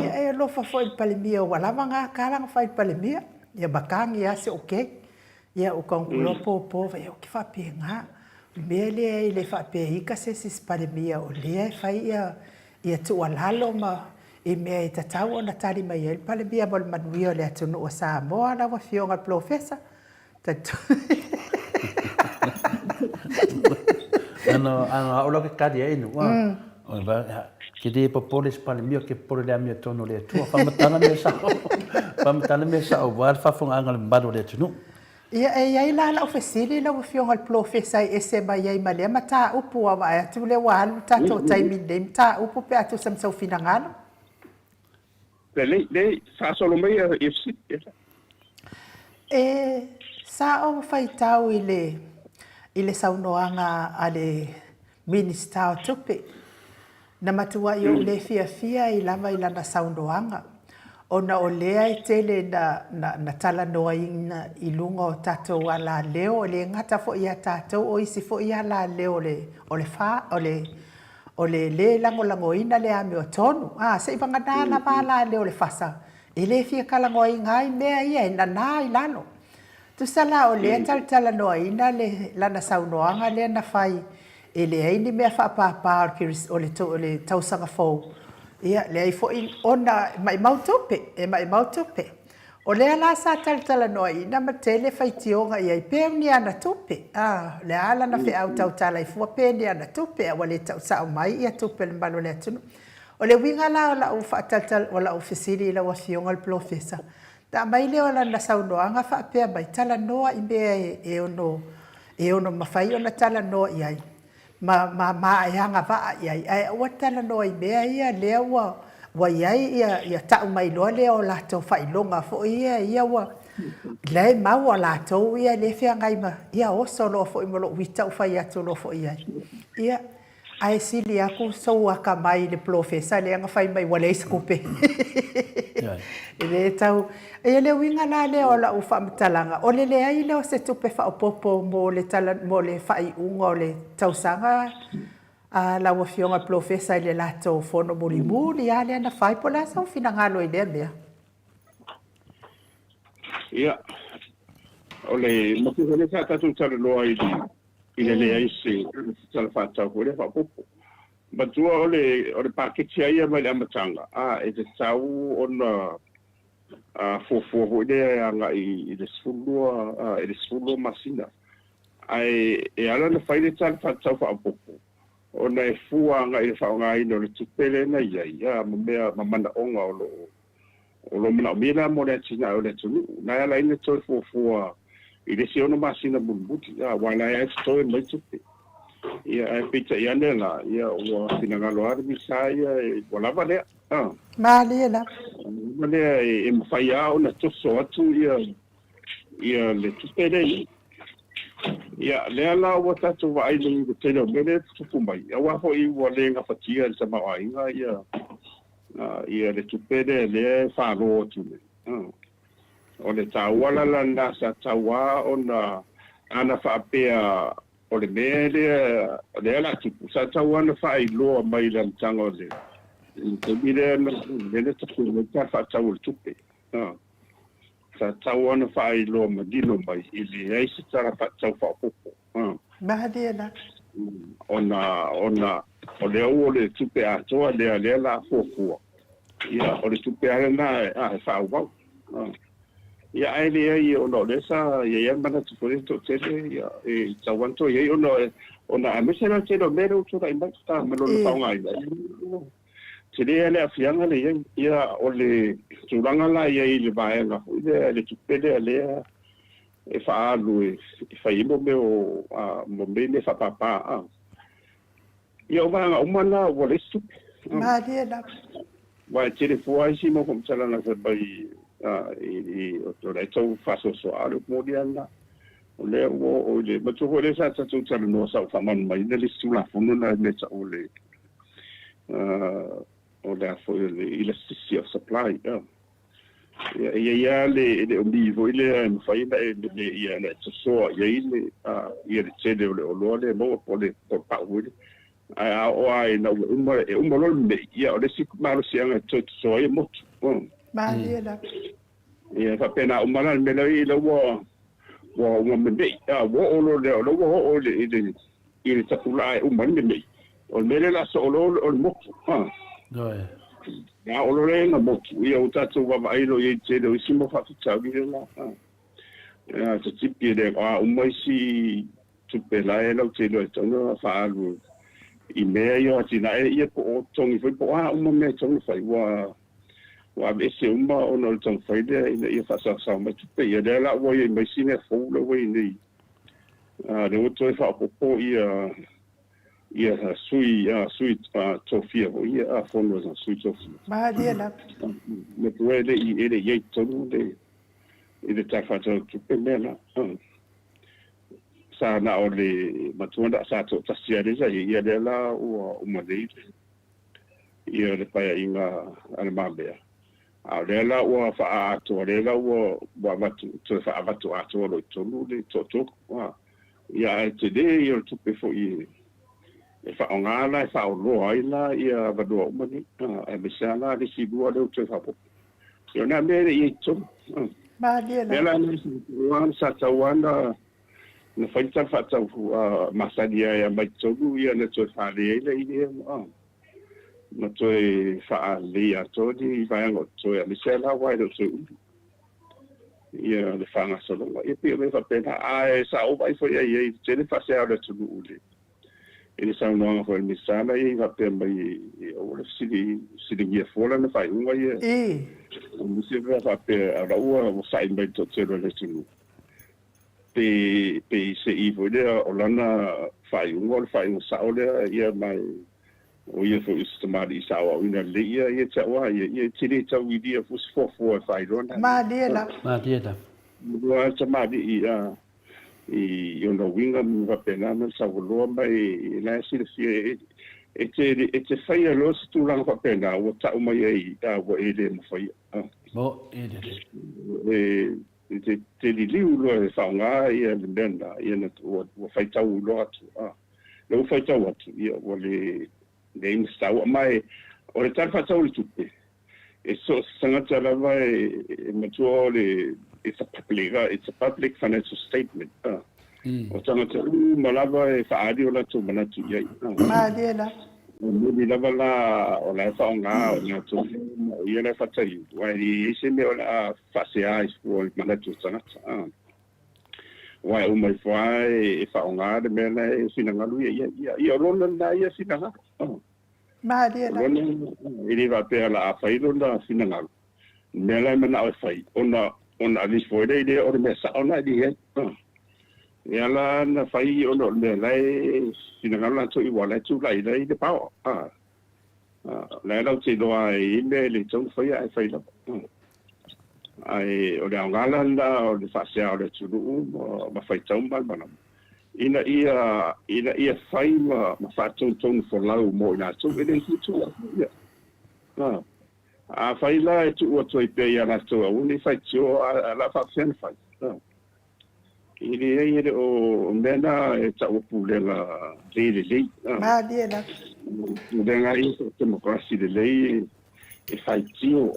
ia e lo fa fo il palembia o la manga kala fai il palembia ia bakang ia se okay ia o konkulo po ia o ki fa penga mele le fa pe ika se palembia o le fai ia tu alalo ma e me ta tau na tali mai el palembia bol manuio le atu no sa mo na wa fionga professor ano o lo ke kadi e no o va ke de popoles palembia ke por le amia tono le tu fa matana me sa o va fa fonga ngal mbado le tu no ia la ofesili la fionga professor ese ba ia male mata upu wa atu le wa ta to time dem ta upu pe atu sam so finangalo le sa solo mai FC sa o fai tau ile saunoanga ale minister tupe na matua yo le fia i lava i lana saunoanga ona o lea i tele na tala noa i lunga o tatou ala leo le ngata fo ia tatou o isi fo ia la leo o le lango ina le ame o tonu se i vangana na la leo le fasa i le fia kalango i ngai mea ia na i lano tu sala o le tala noa ina le lana saunoanga le na fai ele ai ni mea fa pa o le tausanga fo ia le ai fo ona mai mautope o le ala sa tala noa ina ma tele fai tionga ia pe ni ana tupe le ala na fe au tala i fo pe ni ana tupe o le tau mai ia tupe le malo le tunu o le winga la o fa tala wala ofisili la wa fionga le professor ta mai le ola na saunoanga fa pe mai tala noa i be e ono mafai ona tala noa i ma yanga va ia o tala noa i be ia le wa ia ta mai lo le o la to fai longa fo ia wa le ma wa la to ia le fia ngai ma ia o solo fo i mo lo wita fai atu lo fo ia ai sili aku so aka mai le professor le nga fai mai wale skope ele tau ele winga la le ola u fa mtalanga ole le ai le se tupe fa popo mo le tala mo le fai unga le tau sanga a la wo fionga professor le la to fono muli ale na fai pola sa fina ngalo ide me ia ole mo ke le sa tu tala lo ai ile le ai se tala fa tau ko le fa popo batua ole paketi ai mai le amatanga e te tau ona fofo ide anga i le sulu masina ai ala na fai le tala fa tau fa popo ona e fua nga i fa nga i no le tupele na ia mea mamana onga o lo mana mira mo le tina o le tunu na ala ina to fua i le siono masina bumbuti wala ya sto e mai tupe ia e pita ia nela ia o finanga lo armi sai wala vale Malela e mfai au na to so atu ia le tupele ia le la o tatu vai le te no mele tupu mai wa ho I wa le nga fatia sa ma ai nga ia le tupede le fa ro tu o le tawala la na sa tawa ona ana fa pe o le mele le la tupu sa tawa na fa I lo mai le tango le te bile le tupu le ta fa tawa tupe sa tau ana whaai loa madino mai I le eisi tara tau whaopopo. Mahadela. Ona, o le au o le tupe atoa lea la fōkua. Ia, o le tupe arena e whaau. Ia, ai le ai o no le sa, ia mana tupore to tele, ia, e tawanto, ia ona amesera telo mero tura I mata, mano le whaunga I Tele ale afianga le ia o le turanga la ia I le vaenga le tupele ale e faalu e fai mo me o mo me le fa papa ia o vanga o mana o le su Malela wa tele foi si mo kom tsala na se bai I o le tau faso so ale mo diana o le o le mo tu le sa tu tsala no sa fa man mai le su la fono na le sa o le o therefore the elasticity of supply ia le o vivo ile fai da ia le so ia ile ia le tele o lo le mo po le po pa uli o ai na uma lo me ia o le sik malo sianga to so ia mo Malela ia fa pena uma la me le ile wo me wo lo le ile tapula uma me o me la so lo o mo ya o le na mo ia o tatu wa mai lo ye te do simo fa tsa vi la ya te tipi de o mai si tu pe la e lo te lo tono fa lu I me yo tina e ia po tongi foi po o me tongi fai wa be se uma o no tongi fai de ia fa sa ma tu pe ia de la wo ye mai si ne fo lo we ni de o to fa po ia sui tofia o ia fono za sui tofia Malela me puede ile ye todo de ile tafa to pemela sa na ole matunda sa to tasia reza ia de la o madei ia le pa inga almabea a le la o fa to le la o wa to fa va to lo to le to ia te de ia to pe fo e fa onga la fa o lo ai la ia va do mani e me sa la di si dua le te fa po yo na me e to Malela la ni wan sa tawanda na fa ta fa ta masadia ya mai to ia na to fa le ile na to fa le ya to di va ngo to ya me sa la wa do so ia le fa nga so lo e pe me fa pena sa o vai fo ia te le fa se ala tu le ele sa no ko mi sala e va pe mai o le si ia fola na fai unga ia o se va pe ara o sai mai to tero le tu pe se I vo le o lana fai unga sa o le ia mai o ia fo istamari sa o ina le ia tawa ia tiri tau I dia fo fai rona Malela Malela Wa tamari ia i ona winga ma pena na sa lo mai la si e te fai lo si tu lang fa pena o ta o mai ai ta o ele mo fai mo ele te li liu lo e fa nga ia le benda ia na o fai tau lo atu lo fai tau atu ia o le game stau mai o le tal fa tau le tupe e so sanga tala vai matua le it's a public financial statement o tanga te malava e whaari o la tu manatu iai Malia la. Mudi lava la o la whaonga o nga tu o ia la whatai wai i se me o la whasea i o manatu tangata wai o mai whai e whaonga de mena e sinangalu ia o lona na ia sinanga Malia la. I li va pea la a whairo na sinangalu mela e mana o whai ona alis foide ide o me sa ona di he ya la na fai ono le lai sinangala to I wala tu lai dai de pao la la ti do ai me le tu fai ai fai la ai o le ngala la o le fa sia o le tu ma fai tau mal bana ina ia fai ma fa tu fo la mo na tu e tu a fai la tu o tu pe ya la tu o ni fai tu la fa sen fai Ile o mena e ta o pulela le. Malia la. Denga I democracy de lei e fai tio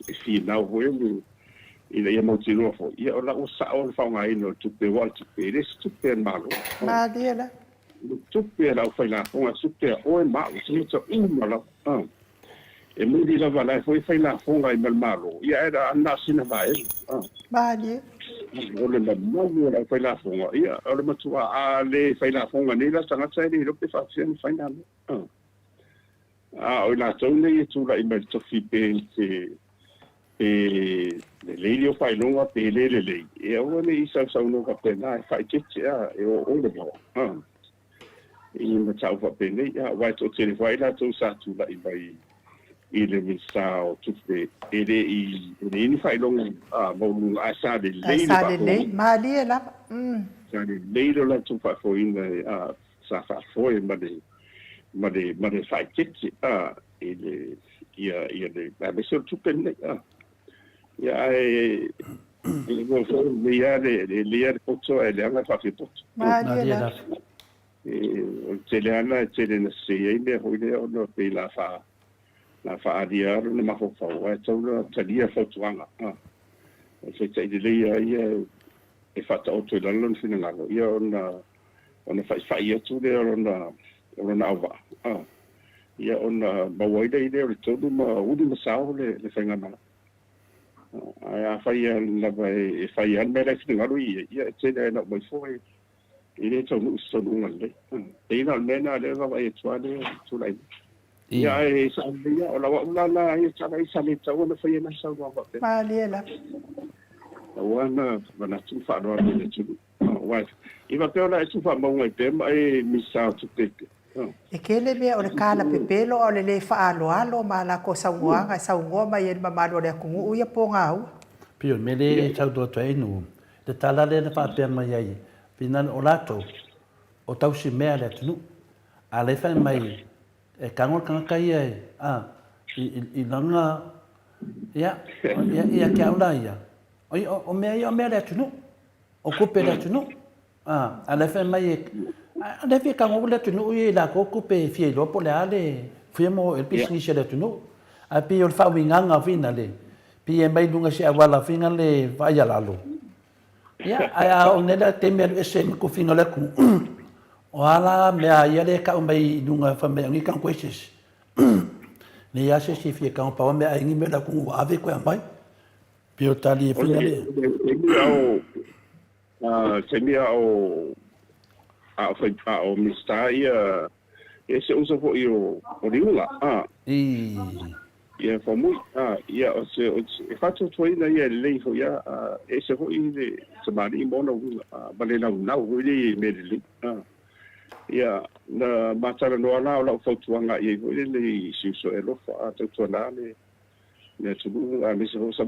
e fi na o ile ia mo tino fo. Ia ola o sa o fa ngai no tu pe wa tu pe res tu pe malo. Malia la. Tu pe la fai la fo su pe o e ma o tu malo. E mo di la vala foi fai la fo ngai malo. Ia era na sina vai. Malia. O le mamu la fai la fonga ia o le matua a le fai la fonga ni la tanga sai ni rope fa sia ni fai na o la tone I tu la email to fi pe le leio fai longa pe le e o le isa sa uno ka pe na fai che e o le mo I ma tau fa pe nei ia wai to te fai la tu sa tu la I le misao tupe ele I ni fai long mo lu asa de le Malia la. sa de le la tu fa fo in sa fa fo ma de fai kitchi ele ia de la beso tupe ne ia mo fo ia de potso ele anga fa fito Malia la. te le ana te le se ele ho ile no pe la fa na fa dia na ma fo fa wa tau na talia fo tuanga se te ile ia e fa ta o te lalo fina ngalo ia ona fa ia tu le ona ava ia ona ba wai dai le todo ma udi ma sao le fenga na ai fa ia na ba e fa ia me le fina ngalo ia te le na mai fo ile to no so no le e na me na le va e tu ale tu lai ia e sa ia o la ia tala I sale tau na fai na sa wa pe Malia la. wana bana tu fa ro le tu wa I va pe la tu fa mo ngai pe mai mi sa tu te E kele mea o le kala pepelo o le fa alo ma la ko sa uanga sa ungo mai e mamalo le kungu uia po ngau. Pio me le tau do to enu le tala le na fa pe mai ai pinan o lato o tau si mea le tunu a le fa mai e kangol kai e I langa ia ke aula ia o mea le tunu o kupe le tunu a le fa mai a le fi kangol le tunu I la ko kupe fi lo po le ale fi mo el business le tunu a pi o fa winganga fina le pi e mai lunga si awala finga le vai ala lo ia a o ne la teme ese ko finga le ku o ala mea ia le ka mai lunga fa me ngi kan questions ne ia se si fi ka pa me ai ngi me la ku ave ko mai pi o tali finga le se mia o mistaia ese uso fo io o riula ia fo muy ia o se e fatto toina ia lei fo ia ese fo I se mari mono vale na uli medeli ia na matara no ala o fo tuanga ia fo le si so elo fa to na le tu a mi se sa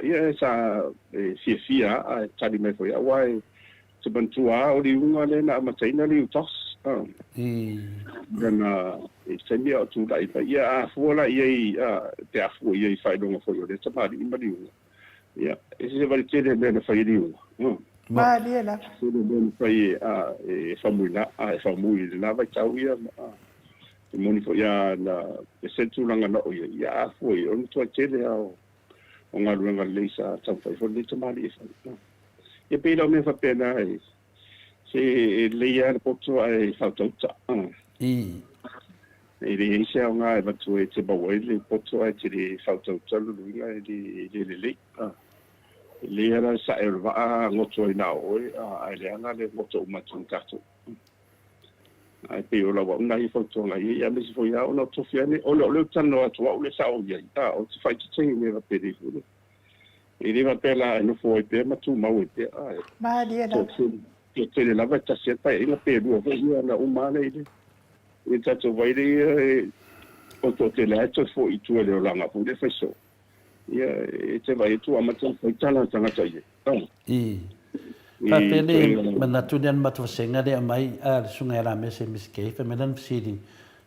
ia sa fia tali me fo ia wai te bantua o li unga le na mataina li utos dana se mi o tu dai pa ia a fuola ia te a fu ia fai donga foi o le tamari i mari unga ia ese vai te le na fai li unga ma li la se le ben fai e famula e famuli la vai tau ia e moni fo ia na e sentu langa no ia foi o tu te le o nga luenga leisa tau fai fo le tamari e pe lo me fa pena se le ia po tu ai fa tota e le se nga e batu e te bawe le po tu ai te le fa tota lu nga le le era sa e va ngoto ina o ai le nga le moto ma tun kato ai pe o la wa nga i foto nga ia me se fo ia ona to fiane o le tano atu o le sa o ia o te fai te me va pe de fu e le va pe la no fo e pe ma tu ma o pe ai ma li la te le lava ta se pa e la pe do ia na umana ile e tato vai le o to te le ato fo i tu le o langa fu le feso ia e te vai tu amata fo tala tanga tai pa pele mana tu den matu senga de mai a sunga era me se miske fa medan sidi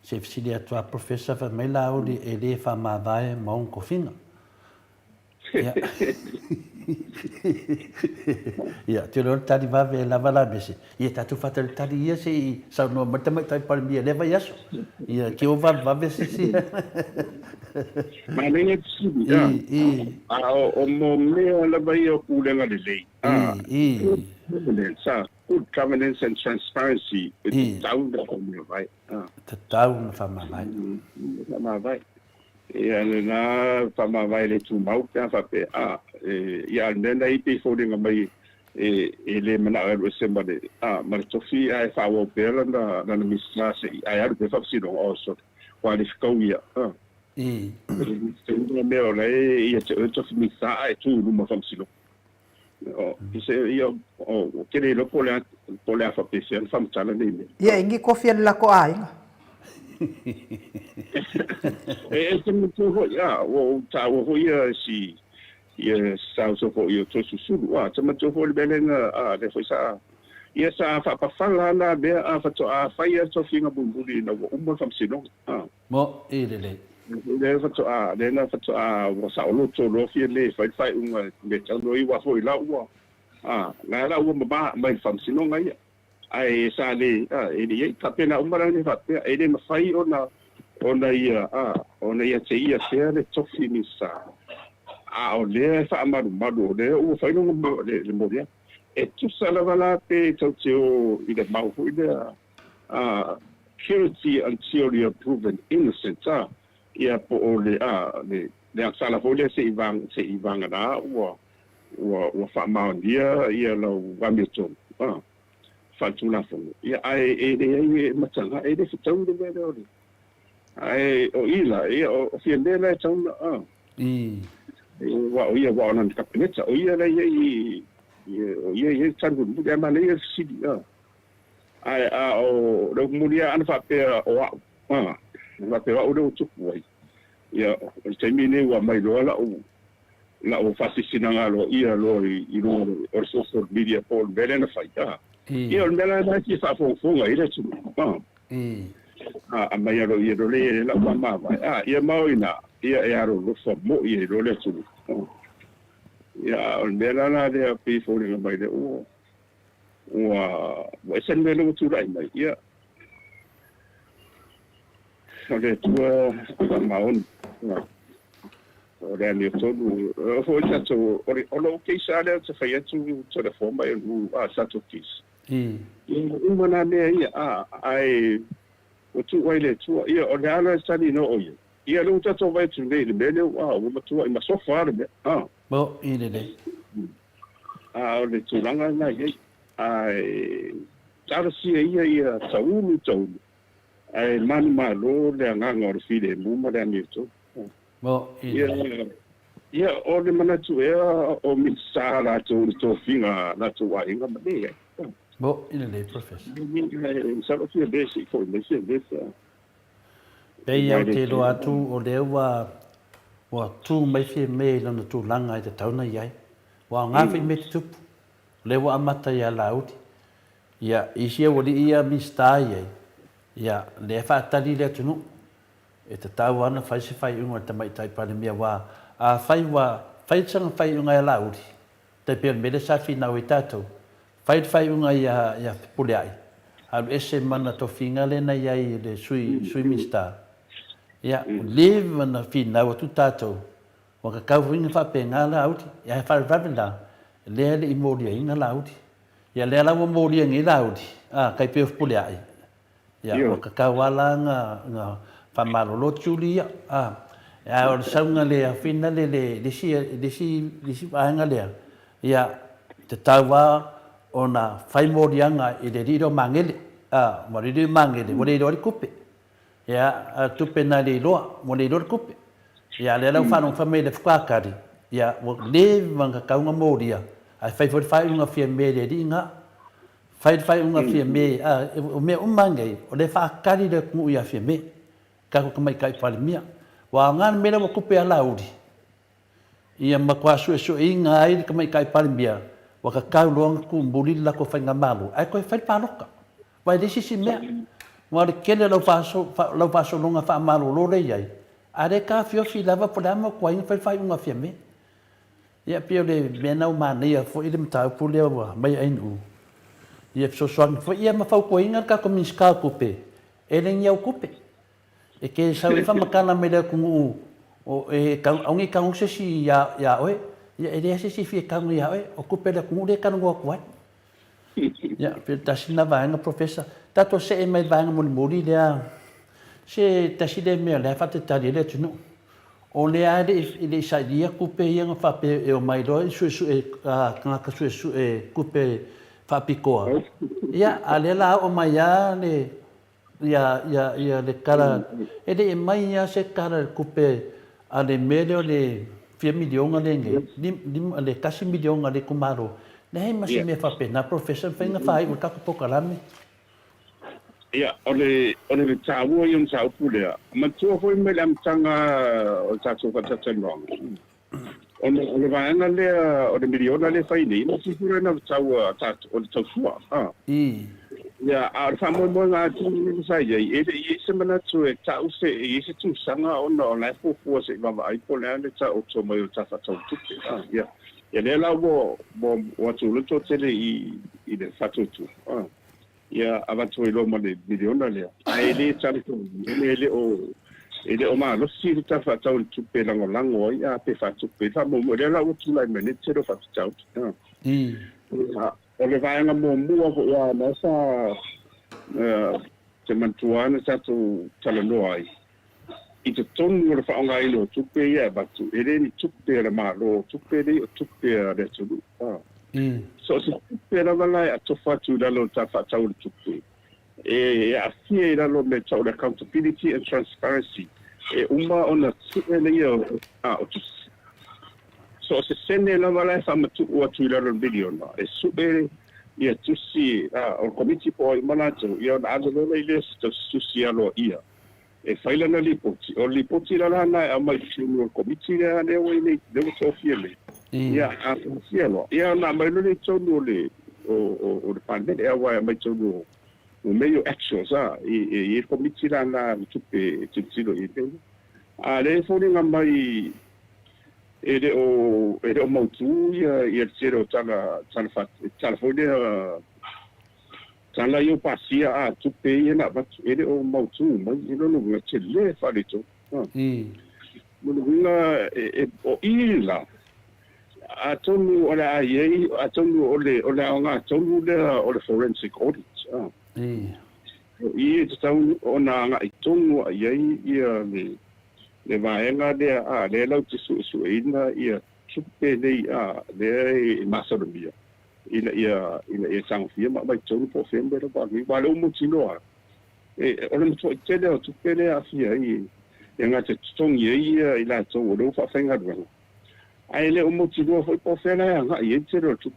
se sidi a tua professor fa mai la o e le fa ma vai ma un cofinga ia te lo tadi va ve la vala bese ia tatu fatal tadi ia se sa no mata mai tai par mia leva yaso ia que o va bese si ma ne si ia o mo me la vai o kulenga de lei sa good governance and transparency down the home vai down fa ma vai ia na fa ma vai le tu mau ta fa pe ia nena i pe fo dinga mai e le mana o se ma de ma to fi ai fa o pe na misla se ai ar pe fa si no also qualificou ia se me o le ia te to fi misa ai tu no ma fa si no se ia o ke le po le fa pe se fa mtala ni ia ingi kofi la ko ai e se me to ia o ta o ia si ia sa so fo ia to su wa te me to fo le benga le foi sa ia sa fa pa fala na be fa to fa ia to finga bumbuli na o mo fam sino mo le fa to le na fa to o sa o lo to lo fi le fa un me ta no i wa fo i la wa na la o ma mai fam sino ngai ai sa le e le ta pena umara ni fa e le ma fai ona ia te ia se le to fini sa o le fa maru le o fa no le mo dia e tu sala vala pe to i le mau fu le guilty until you're proven innocent ia po o le le sala fo le se ivang na o fa ma dia ia lo wa mi to fa tu la fo ia ai e matanga e le tau de le ai o ila o fiendela tau wa ia wa nan kapineta o ia ia tangu mu de mane ia sidi ai o do mulia an fa pe o wa pe o do tu wai ia o te mine wa mai lo la o fasi sinanga lo ia lo i lo o social media por belen fa ia o mela na ki fa fo ngai le tu mai ro ia lo le la ma ia maoina ia e aro lo fa mo ia lo le tu ia on mela na de pe fo le mai de wa sen melo tu rai mai ia so le tu ma on o le ni to fo sa to o lo ke sa le se fa tu to le forma e sa to kis mana ne ia ai o tu wai le tu ia o le ala sa ni no o ia lo ta to vai tu le mele o ma tu i ma so far me mo le o le tu langa na ia ai tara si ia taunu ai mani ma lo le nga ngor fi le mu ma le ni tu mo ia o le mana tu o mi sa la tu finga la tu wa inga ma le mo le professor sa lo fi basic for me se besa pe ia te lo atu o le wa tu mai fi me na tu langa i te tauna iai wa nga fi me tu le wa amata ia lauti ia isia wali ia mista ia le faatali le tunu e te tau ana fai se fai unga te mai tai pane mia wā a fai tanga fai unga e lauri te pia mele sa fina o i tātou fai unga ia pule ai alu ese mana to finga le na iai le sui mista ia live na fina o tu tātou o ka kau winga fa pe ngā la auti ia fai ravenda le i moria inga la auti ia le la moria ngi la auti kai pe pule ai ia o ka kawala nga fa malolo chulia ia o saunga le fina le si anga le ia te tawa ona fai morianga i le riro mangele mo le riro mangele mo le riro kupe ia tupe na le loa mo le riro kupe ia le lau whanong whamele whakakari ia o le manga kaunga moria ai fai unga fia me le ringa fai unga fia me o me umangai o le whakakari le kungu ia fia me kako kamai kai palimia wa ngana mera mo kupe ala uri ia makwasu so inga ai kamai kai palimia wa ka kau longa ku mbuli la ko fai ngamalu ai ko fai paloka wa desi si me wa le kele lo faso longa fa malu lo le ai are ka fio fi lava podama ko in fai unga fia me ia pio le mena uma ia fo ile mta pu le wa mai ai nu ia so fo ia ma fa ko inga ka ko miska kupe ele nyau kupe e ke sa fa makana me le kungu o e ka ongi ka ngse si ya oe ya ele se si fi ka ngu ya oe o kupe le kungu le ka ngo kwai ya pe tasina va nga professor tato se e mai va nga muri le se taside me le fa te tali le tunu o le ade ile sa dia kupe yang fa pe e o mai do su e ka su e kupe fa pikoa ya ale la o mai ya le ia le kara ele mai ia se kara kupe ale mele le 4 miliona le nge lim le kasi miliona le kumaro nei mas me fa pena professor fenga fai o ka ko kalame ia ole tawo yung sa pule ma tu foi me lam tanga o sa so ka tsenong ole va nga le ole miliona le fai ni no si pure na tawo ta o tsua ya ar famo mo nga tu sai e se mana tu e ta u se e se tu sanga ona la fo se va ai ko le ta o to mo ta fa tu ya le la bo tu lo to tele i de fa tu ya avanti lo mo le miliona le ai le ta tu ele o ma lo si ta fa ta tu pe lango ya pe fa tu pe fa mo le la o tu la me ne te lo fa tu ole vai nga mo ya na sa te mantuana sa tu talanoai i te tonu le whaonga ilo tupe ia batu ele ni tupe le malo tupe le tupe le tulu so se tupe la wala a tofa tu dalo ta whatau le tupe a fie dalo me tau le accountability and transparency uma ona tupe le ia o tu so se sene la wala fa matu o tu la video na e sube ia tusi o committee po i manato ia na ado le ile tusi alo ia e faila na lipoti la na a mai o committee la ne o ile de so fiele ia a fielo ia na mai no le tonu le o department e wa mai tonu o meio actions e committee la na tupe tilo i a le foni nga mai ele o mautu ia tiro tala fone tala yo pasia a tupe ia ba ele o mautu mai no no tele fale to nga o ila a tonu ola ai a tonu ole nga tonu le forensic audit tau ona nga tonu ai ia le vaenga le lau te su ina ia tupe nei le masoromia ia sangfia ma mai tonu po fembe ba ni ba le mo tino ole mo tele o tupe le afia nga te tong ia ila to o fa fenga do ai le mo tino foi po fena nga ia te ro tu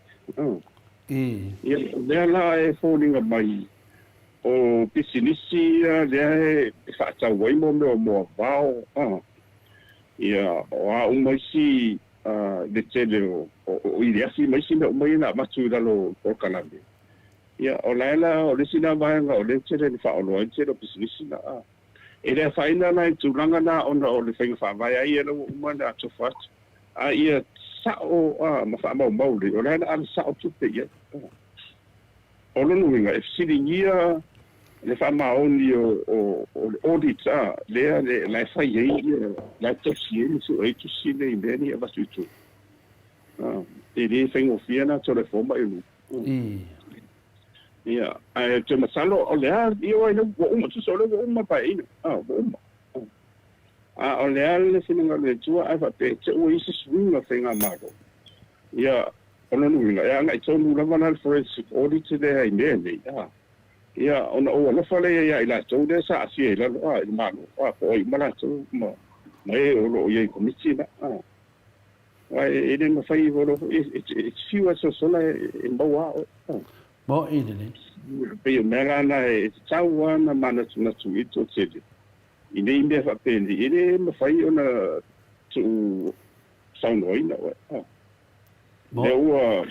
ia le la e foninga mai o pisinisi le fa ta wai mo vao ia o mai si de tele o ile asi mai si mai na matu dalo o kaname ia o laila o le sina vaenga o le tere ni whaoloa tere o pisilisi na a. E rea whaina na i tūranga na ona o le whainga whaavai a ia lau umana a tofatu. A ia sao ma whaamau maule o laila ala sao tupe ia. O lono winga e fisiri ngia le whaamaoni o le audit a lea le lai whai ei ia lai tosi e su ei tusi le imeni e watu itu. E le whainga o whiana to le foma e lu. Ia, te masalo o lea, ia wai na wa uma, tu sole wa uma pa ina, wa uma. O lea le whininga le tua, ai whape, te ua isi swinga whenga maro. Ia, ona nuinga, ia ngai tonu lava na forensic audit le hai mea nei, ia, ona o ala whale ia ila tau le sa asia ila lo, ila maro, po i mara tau, ma e o lo iei komiti na, e ne ma whai voro, e fiwa so sola e maua o, Mo ine ne. Peo mera na e tau ana mana tuna tu ito tele. Ine ime fa pendi. Ine ma fai ona tu saunoina wa. E ua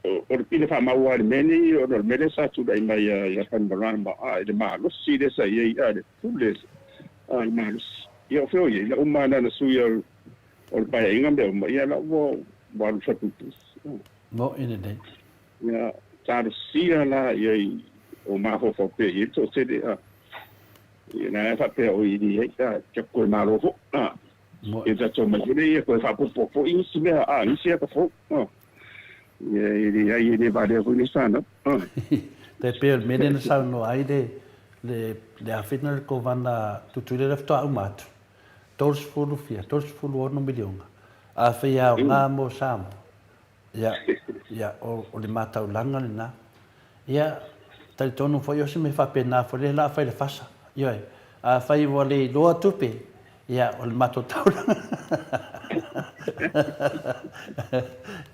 o le pile fa maua le meni o le mele sa tu dai mai ya kan barana ma a le ma lo si de sa ye a le pule a ma lo si. Ia feo ye la umana na suia o le pai inga me o ia la wo wa fa putus. Mo ine ne. Ia tarusia la ia o maho fo pe i to se de ia na fa pe o i ni ka ko na ro fo e da to ma ni ko fa po i si me ni si ka fo ia i ni ba de ko ni sana Te pe me ne sa no ai de le afitna ko vana tu le rafto au mat tos fulu fia tos fulu no milionga a fe ya nga mo sam ia o le matau langa le na ia tai tonu foi o se me fa pena fo le la fa le fasa ia a fai vo le lo tupe ia o le matau tau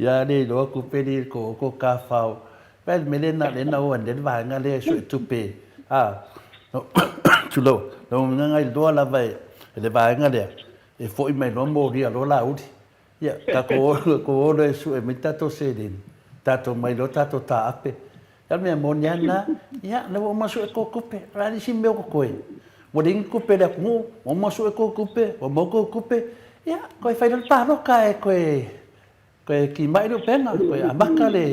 ia le lo ku pe ni ko ka fao pel melena le na o le va nga le su tupe tu lo nga do la vai le va nga le e foi mai lo mo ria lo la uti ia ka ko le su e mitato sedin tato mai lo tato ta ape ya me moniana ya le mo masu e ko kupe rani si me ko koe mo ding kupe le ko mo masu e ko kupe mo ko kupe ya ko fai no pa no ka e ko ki mai no pena ko amaka le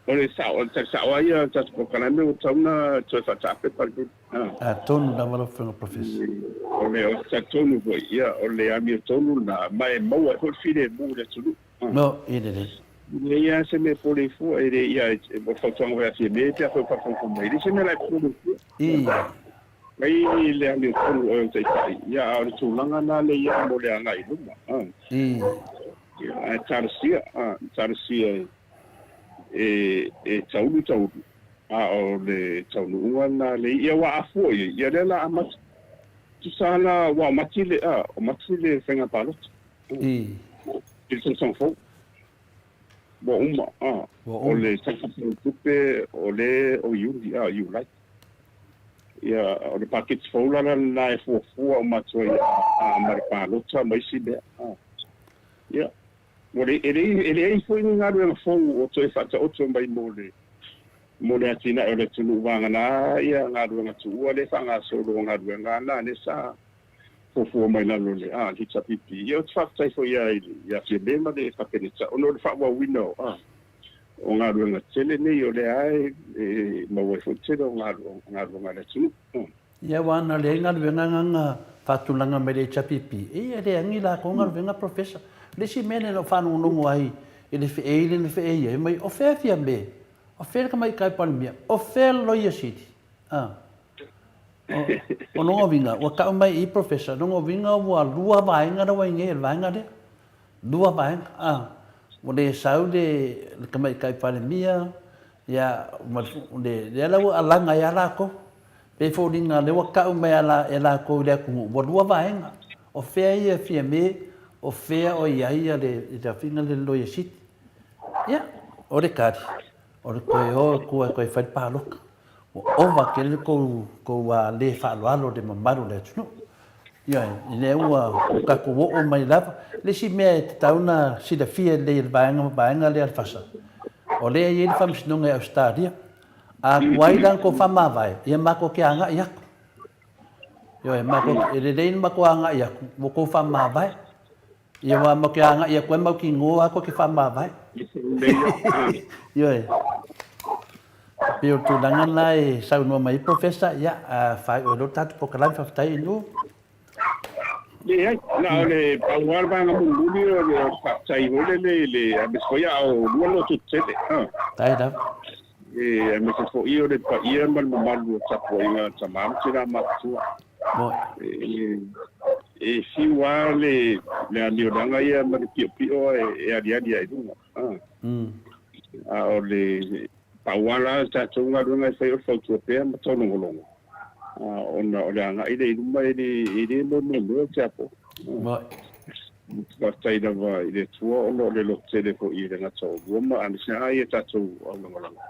ole sa ia ta ko kana me utona to fa ta pe pa tonu na malo fenga professor ole o sa tonu bo ia ole ami tonu na mai mo e ho fide mo le tulu no ide ia se me pole fu e ia mo fa tongo ia se me te fa fa ko mai se me la pole fu mai le ami tonu o te tai ia o tulanga na le ia mo le anga i luma ia tarsia e taulu o le taulu wana le ia wa afu ia le la amat tu sala wa matile o matile fenga palot il se sont faux bon o le tupe o le o you like ia o le package fola na e fu o matoi a marpalo ta mai si be ia ele foi nga ru fo o to fa ta o to mai mo le atina o le tunu wanga na ia nga ru nga tu o le fa nga so ru nga ru nga na ne sa fo mai na lo le li cha pipi ia fa ta fo ia se be ma de fa penita o no fa wa wino o nga ru nga tele ne o le ai ma wo fo tele nga ru nga le tunu ia wana le nga ru nga fa tu langa me le cha pipi ia le ngi la ko nga ru nga professor le si mene no fa no no ai ele fe e mai o fe fia me o fe ka mai kai pan mia o fe lo ia city o no vinga o ka mai i professor no vinga o lua vai nga no nge vai nga de lua vai o le sau de ka mai kai pan mia ya le la o alanga ya la ko pe fo dinga le o ka mai ala ela ko le ku o lua vai nga o fe ia fia me o fea o ia le ta finga le loia sit ya o le kari o le koe fai palok o va ke le ko le fa lo de mamaru le tunu ya ne ua ka ko o mai lava le si me tauna si da fia le baanga le alfasa o lea i le whamsinonga e Australia. A kuailang ko whamawai, ia mako ke anga ia. Yo e mako, e le rein mako anga ia, mo ko whamawai. Ia wa mako ke anga ia, koe mau ki ngoa ko ke whamawai. Yo e. Pio tu langan lai, sau no mai professor, ia, whai o lo tatu po kalam whaftai inu. Ia, na ole, pauar banga munguli o le whaftai hole le, abeskoia o lualo tu tele. Tai da. Me se fo io le pa ia mal malu tapo inga tamam tira matua. Mo. Si wa le aliodanga ia ma pio pio e ali ai dunga. O le pauala tatunga dunga sai o fautu pe ma tono ngolongo. Ona o le anga ile duma ile no tapo. Mo. Basta ida va ile tua o le lo tele ko ile na tau. Roma anisa ai tatu o ngolongo.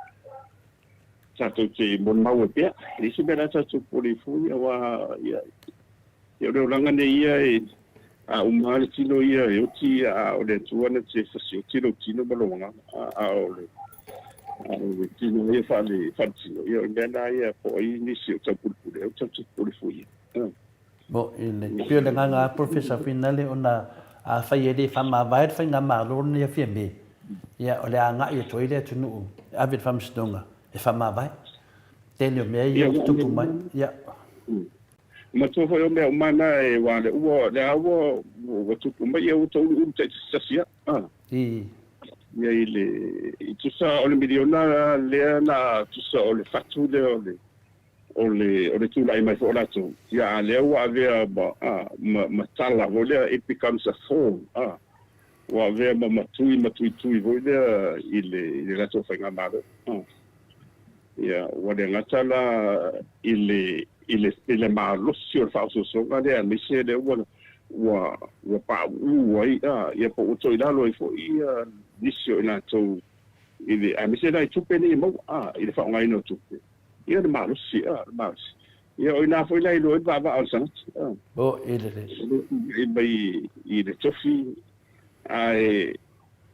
Tato te mon mau pe e se bera tato polifu wa ia ia le langa ne ia e a umale tino ia e oti a o le tuana te fasio tino balonga a o le tino ia fale fatino ia ngana ia po i ni si o tapu o tato polifu ia bo ile pio le nganga professor finale ona a fai ele fama vai fai na malo ni fie me ia o le anga ia toile tunu avid fam stonga e fama vai tenho meio tupu mai ia ma tu foi o meu mana e wa le o tupu mai o tu te sia ia ile tu sa o le miliona le na tu sa o le fatu o le tu lai mai fo la tu ia le wa ve ma tala volia it becomes a form wa ve ma tui volia ile la tu fa ngamado ia wale ngatala ile malusi o fauso ngale mise le wa pa uai ia po uto ila lo fo ia nisio ina to ile mise dai tupe ni mo ile fa ngai no tupe ia de malusi ia o ina fo ila lo ba al sanat bo ile ile tofi ai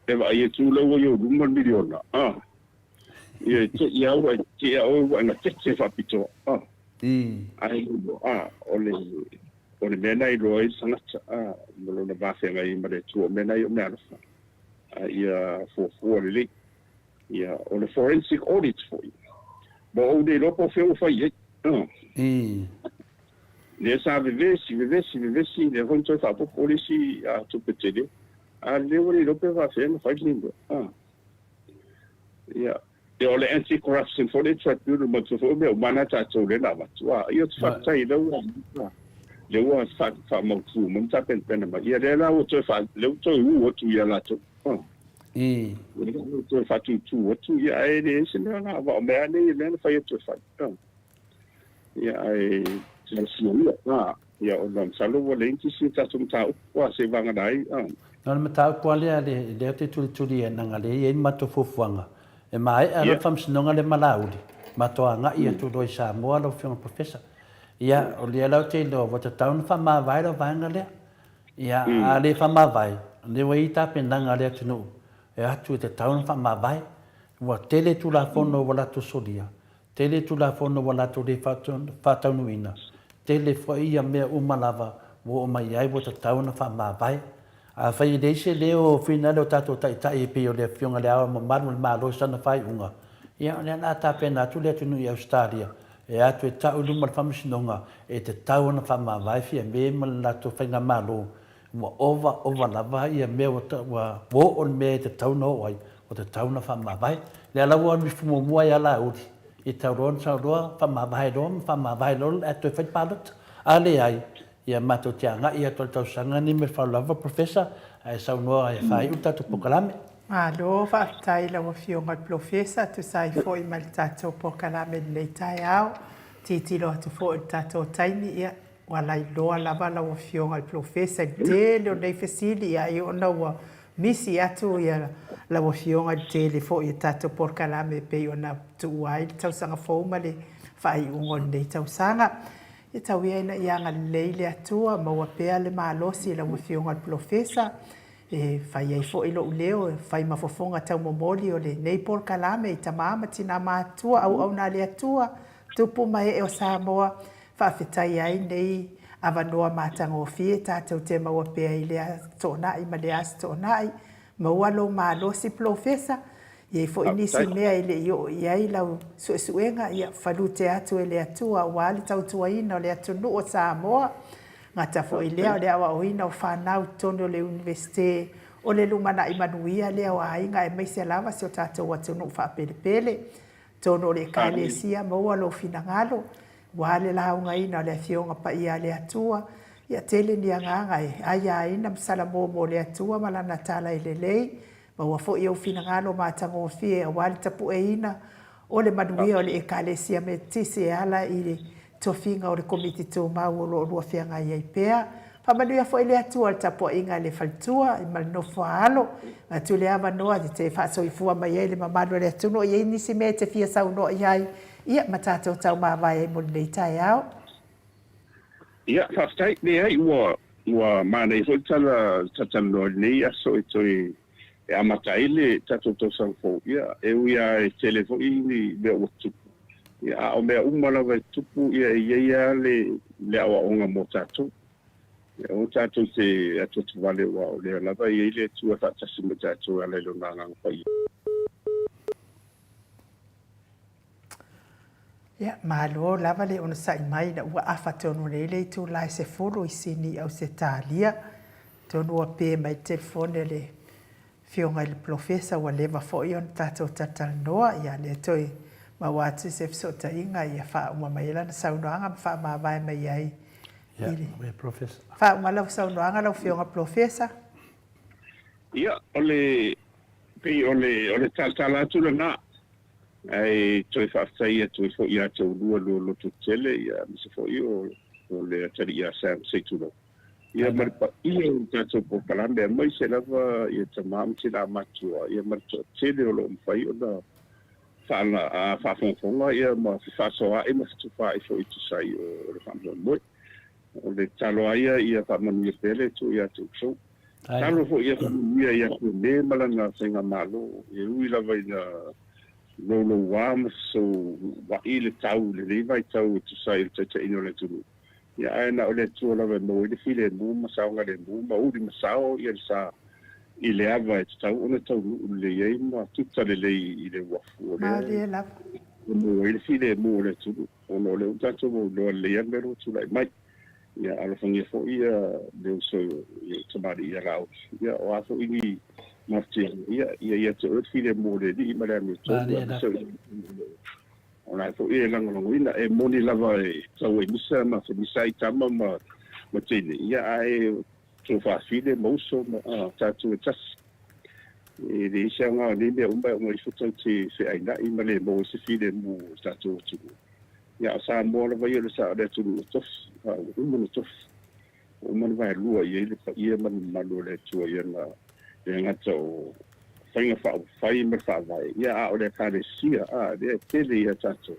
eva ia tu lo yo dum miliona ia ia o na tete fa pito ai ole mena i roi sanata mo na ba fe ngai mare tu mena i mena ia for le ia ole forensic audit for bo o de lo po fe o fa ie le sa vivesi le vont fa po polici a tu petede a le ori lo pe va fe no fa lindo ia o le anti-corruption for the tribunal ma tu fo me mana ta to le na wa io fa tai le wa fa mo tu mo ta pen ma ia le la o to fa le to u o tu ia la to le to fa tu o tu ia e le se na va me ane le fa ia to fa ia ai se si ia o nam salo wo le inti si ta tum ta wa se vanga dai no me ta ko le te tu na ngale e ma to fuanga e mai ala famsinonga le malaudi ma toanga ia tu doi sa mo lo fiona professor ia o le ala te lo vota town fama vai lo vanga le ia ale fama vai le wei ta pendanga le tunu e atu te town fama vai wa tele tu la fono wala tu sodia tele tu la fono wala tu de fatanuina tele fo ia me umalava wo mai ai vota town fama vai a fai dese leo fina lo tato tai pe o le fionga le ao ma lo sana fai unga ia le na ta pena tu le tunu i Australia e atu e tau luma le whamsinonga e te tau na whama vai fia me la tu whainga malo wa ova lava ia me wa o me te tau no ai o te tau na whama vai le ala wa mi fumo mua ia la uri i tau ron sa roa whama vai lol atu e whai palot a le ai ia mato tianga ia tau sanga ni me lava professor ai sau noa e fai uta tu pokalame alo fa tai la fionga professor tu sai foi mal tato pokalame le tai au titi lo tu fo tato taimi ia wala i loa lava la fionga professor de lo nei fesili ia io na wa misi atu ia la fionga de fo i tato pokalame pe ona tu ai tau sanga fo male fai ungon nei tau sanga e tau ia ina ianga leile atua ma ua pea le malosi la ua fionga professor e fai ai fo ilo leo e fai mafofonga tau momoli o le nei por kalame i tamama tina matua au na le atua tupu mai e o Samoa whawhitai ai nei awanoa mātango fie tātou te maua pēa i lea tōnai ma lea as tōnai maua lo mālo si profesa i fo inisi mea i le io i ai lau suenga i whalu te atu e le atua wali tau tuaina o le atunu o Samoa ngata fo i lea o le awa oina o whanau tono le universite o le lumana i manuia lea o ainga e meise lava si o tātou atunu whapelepele tono le kalesia maua lo finangalo wale la unga ina le fionga pa ia le atua ia tele ni anga e aia ina msala mo le atua malana tala ile lei maua fo ia finangalo matango fie wale tapu e ina o le manuia o le kalesia me tise ala ile tofinga o le komiti tō mau o lo fianga ia i pea. Whamanuia fo ele atua le tapo inga le faltua, i malinofa alo, ngā tu le ama noa, te whaaso i fua mai e le mamano le atuno, i nisi me te fia sau no i ai, ia matatou tau mawai e moni nei tai au. Ia, whaftai, ne ai, ua mānei fo tatalo nei aso e toi e amatai le tatou tau sang fo, ia, e uia e tele fo i ni mea ua tupu. Ia, o mea umalawa e tupu, ia ia le awa onga mo tatou. O tātou te atotu wale wa o lea lava i eile tua whaatasi me tātou a leilo ngā ngang pai. Ia, malo lava le ona sai mai na ua awha tonu leile i tū lai se folo i sini au se tālia. Tonu a pē mai telefone le fionga le profesa wa lewa fo i on tātou tatal noa ia le toi ma watu se fisota inga ia wha uma mai lana saunoanga ma wha mawai mai ai. Yeah, we're professor. Fa malau sau noanga lau fionga professor. Ia, ole tala atu na ai toi whaftai atu fo ia tau lua lo tu tele ia misa fo i o le atari ia Sam Seituno. Ia maripa ia tātou po kalambe mai se lava ia tamam te la matua ia maripa tele o lo mwhai o na whaafonga ia ma whaasoa e ma whatuwha i fo i tu sai o le whamua moi. O le talo aia ia whamanuia pele tu ia tu so. Talo fo ia whamanuia ia tu me malanga whenga malo. E ui lava i na lolo wama so wa i le tau le lewa i tau tu sai le tata ino le tunu. Ia aina o le tua lava mo i le file mu masaonga le mu ma uri masao ia le sa i le ava e tau ona tau le iei ma tuta le lei i le wafu. Ma le lava. Mo i le file mu le tunu. Ono le utato mo lo le iangero tu lai mai. Ia ala fangia fo ia le so ia tamari ia rau ia o aso ini marti ia te file mo le di mara mi to ona fo ia lango ina e moni lava e tau e misa ma se misa i tama ma tene ia ai to fa file mo so tatu tas e de isa nga ni me umba mo i futa te se aina i male mo se file mo tatu tu ia sa mo lava ia sa le tu tof umu tof umu vai lua ia le ia man malo le tu ia na nga to fainga fai me fa vai ia o le kalesia de tele ia tato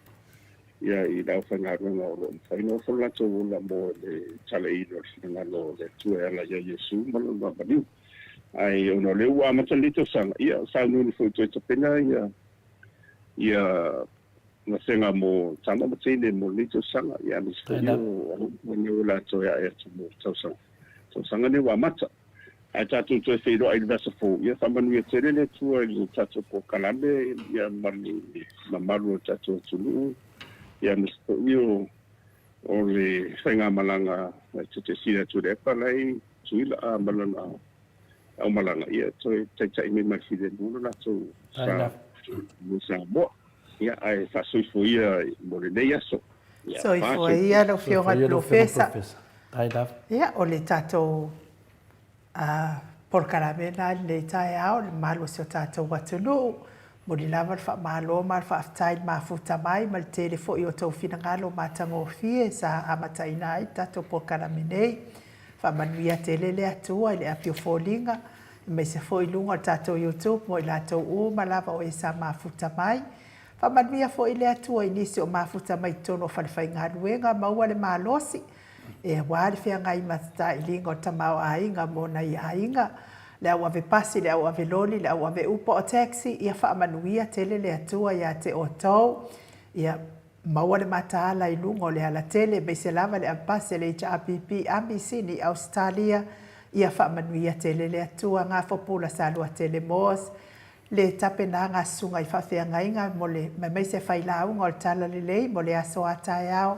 ia i da fanga runga o fai no fo la to la mo le tale i no singa lo le tu ia la ia Yesu malo ba ni ai ono le wa matalito sang ia sa no fo to pena ia na senga mo tama mo tine mo lito sanga ya mi sko mo la to ya mo to sanga ne wa mata ai tatu to fe do ai vasa fo ya famanu ya terele tu ai tatu ko kalambe ya mali mamaru tatu tulu ya mi sko yo o le senga malanga te sira tu de palai tuila malanga au malanga ya to tai me ma fide no la to sa mo sa bo ia ai fa soi ia mo le nei aso soi foi ia lo fionga profesa tai daf ia o le tatou por caravana le tai au le malo se tatou watunu mo le lava fa malo ma fa aftai ma futa mai ma le telefo i o tau finangalo ma tango fie sa amataina ai tatou por caravana fa manuia telele atua le apio folinga me se foi lunga tatou YouTube mo la tau o ma lava o esa ma futa mai Whamanuia fo i le atua inisi o mafuta mai tono whalewhai ngā ruenga maua le mālosi. E wāre whia ngai matata i linga o tamau a inga mōna i a inga. le au ave pasi, le au ave loli, le au ave upo o taxi, ia whaamanuia tele le atua ia te o tau, ia maua le mataala i lungo le ala tele, me se lava le ampase le HRPP, ambisi ni Australia, ia whaamanuia tele le atua, ngā whapula sa lua tele mos, le tape na ngā sunga i whawhia ngainga, mo le mai se whailaunga o le tala le lei, mo le aso atai au,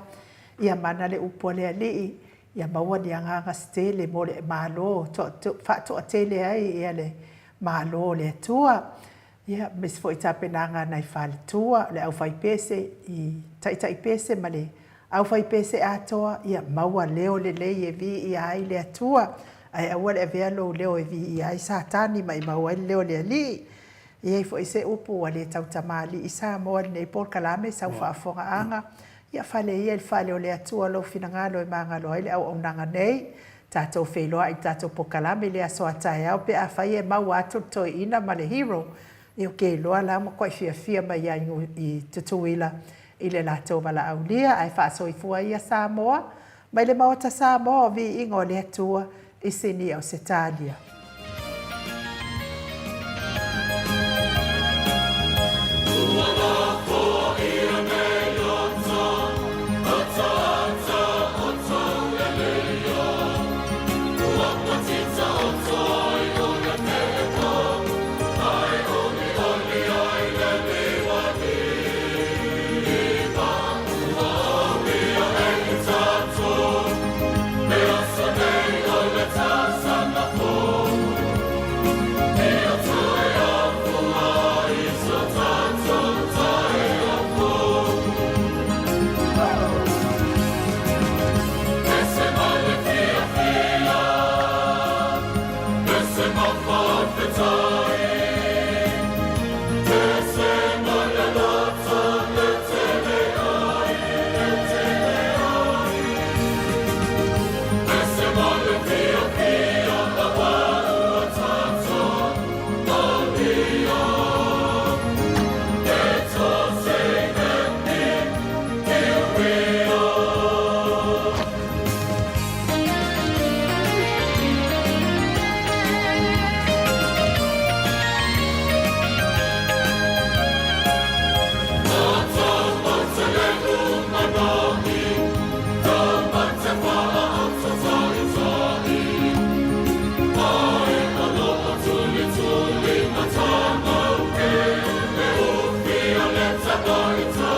ia mana le upo le alii, ia maua ni anganga stele mo le malo, whaato a tele ai ia le malo le atua, ia mes fo i tape na ngā nai whale tua, le au whai pese, i tai pese ma le au whai pese atoa, ia maua leo le lei e vi i ai le atua, ai aua le avea lo leo e vi i ai sa tani mai maua i leo le alii, ia i fo i se upu wa le tau tamali, i sa moa nei Paul Kalame, sau whaafonga anga, ia whale ia il whale o le atua lo fina ngalo e manga loa ile au nanga nei, tātou wheloa i tātou Pokalame le aso atai au pe a whai e mau atu toi ina ma le hero, i o ke loa la ma koi fia mai i tutuila i le lātou wala au lia, ai whaaso i fua ia Samoa, mai le maota Samoa vi ingo le atua i sini au Setalia. It's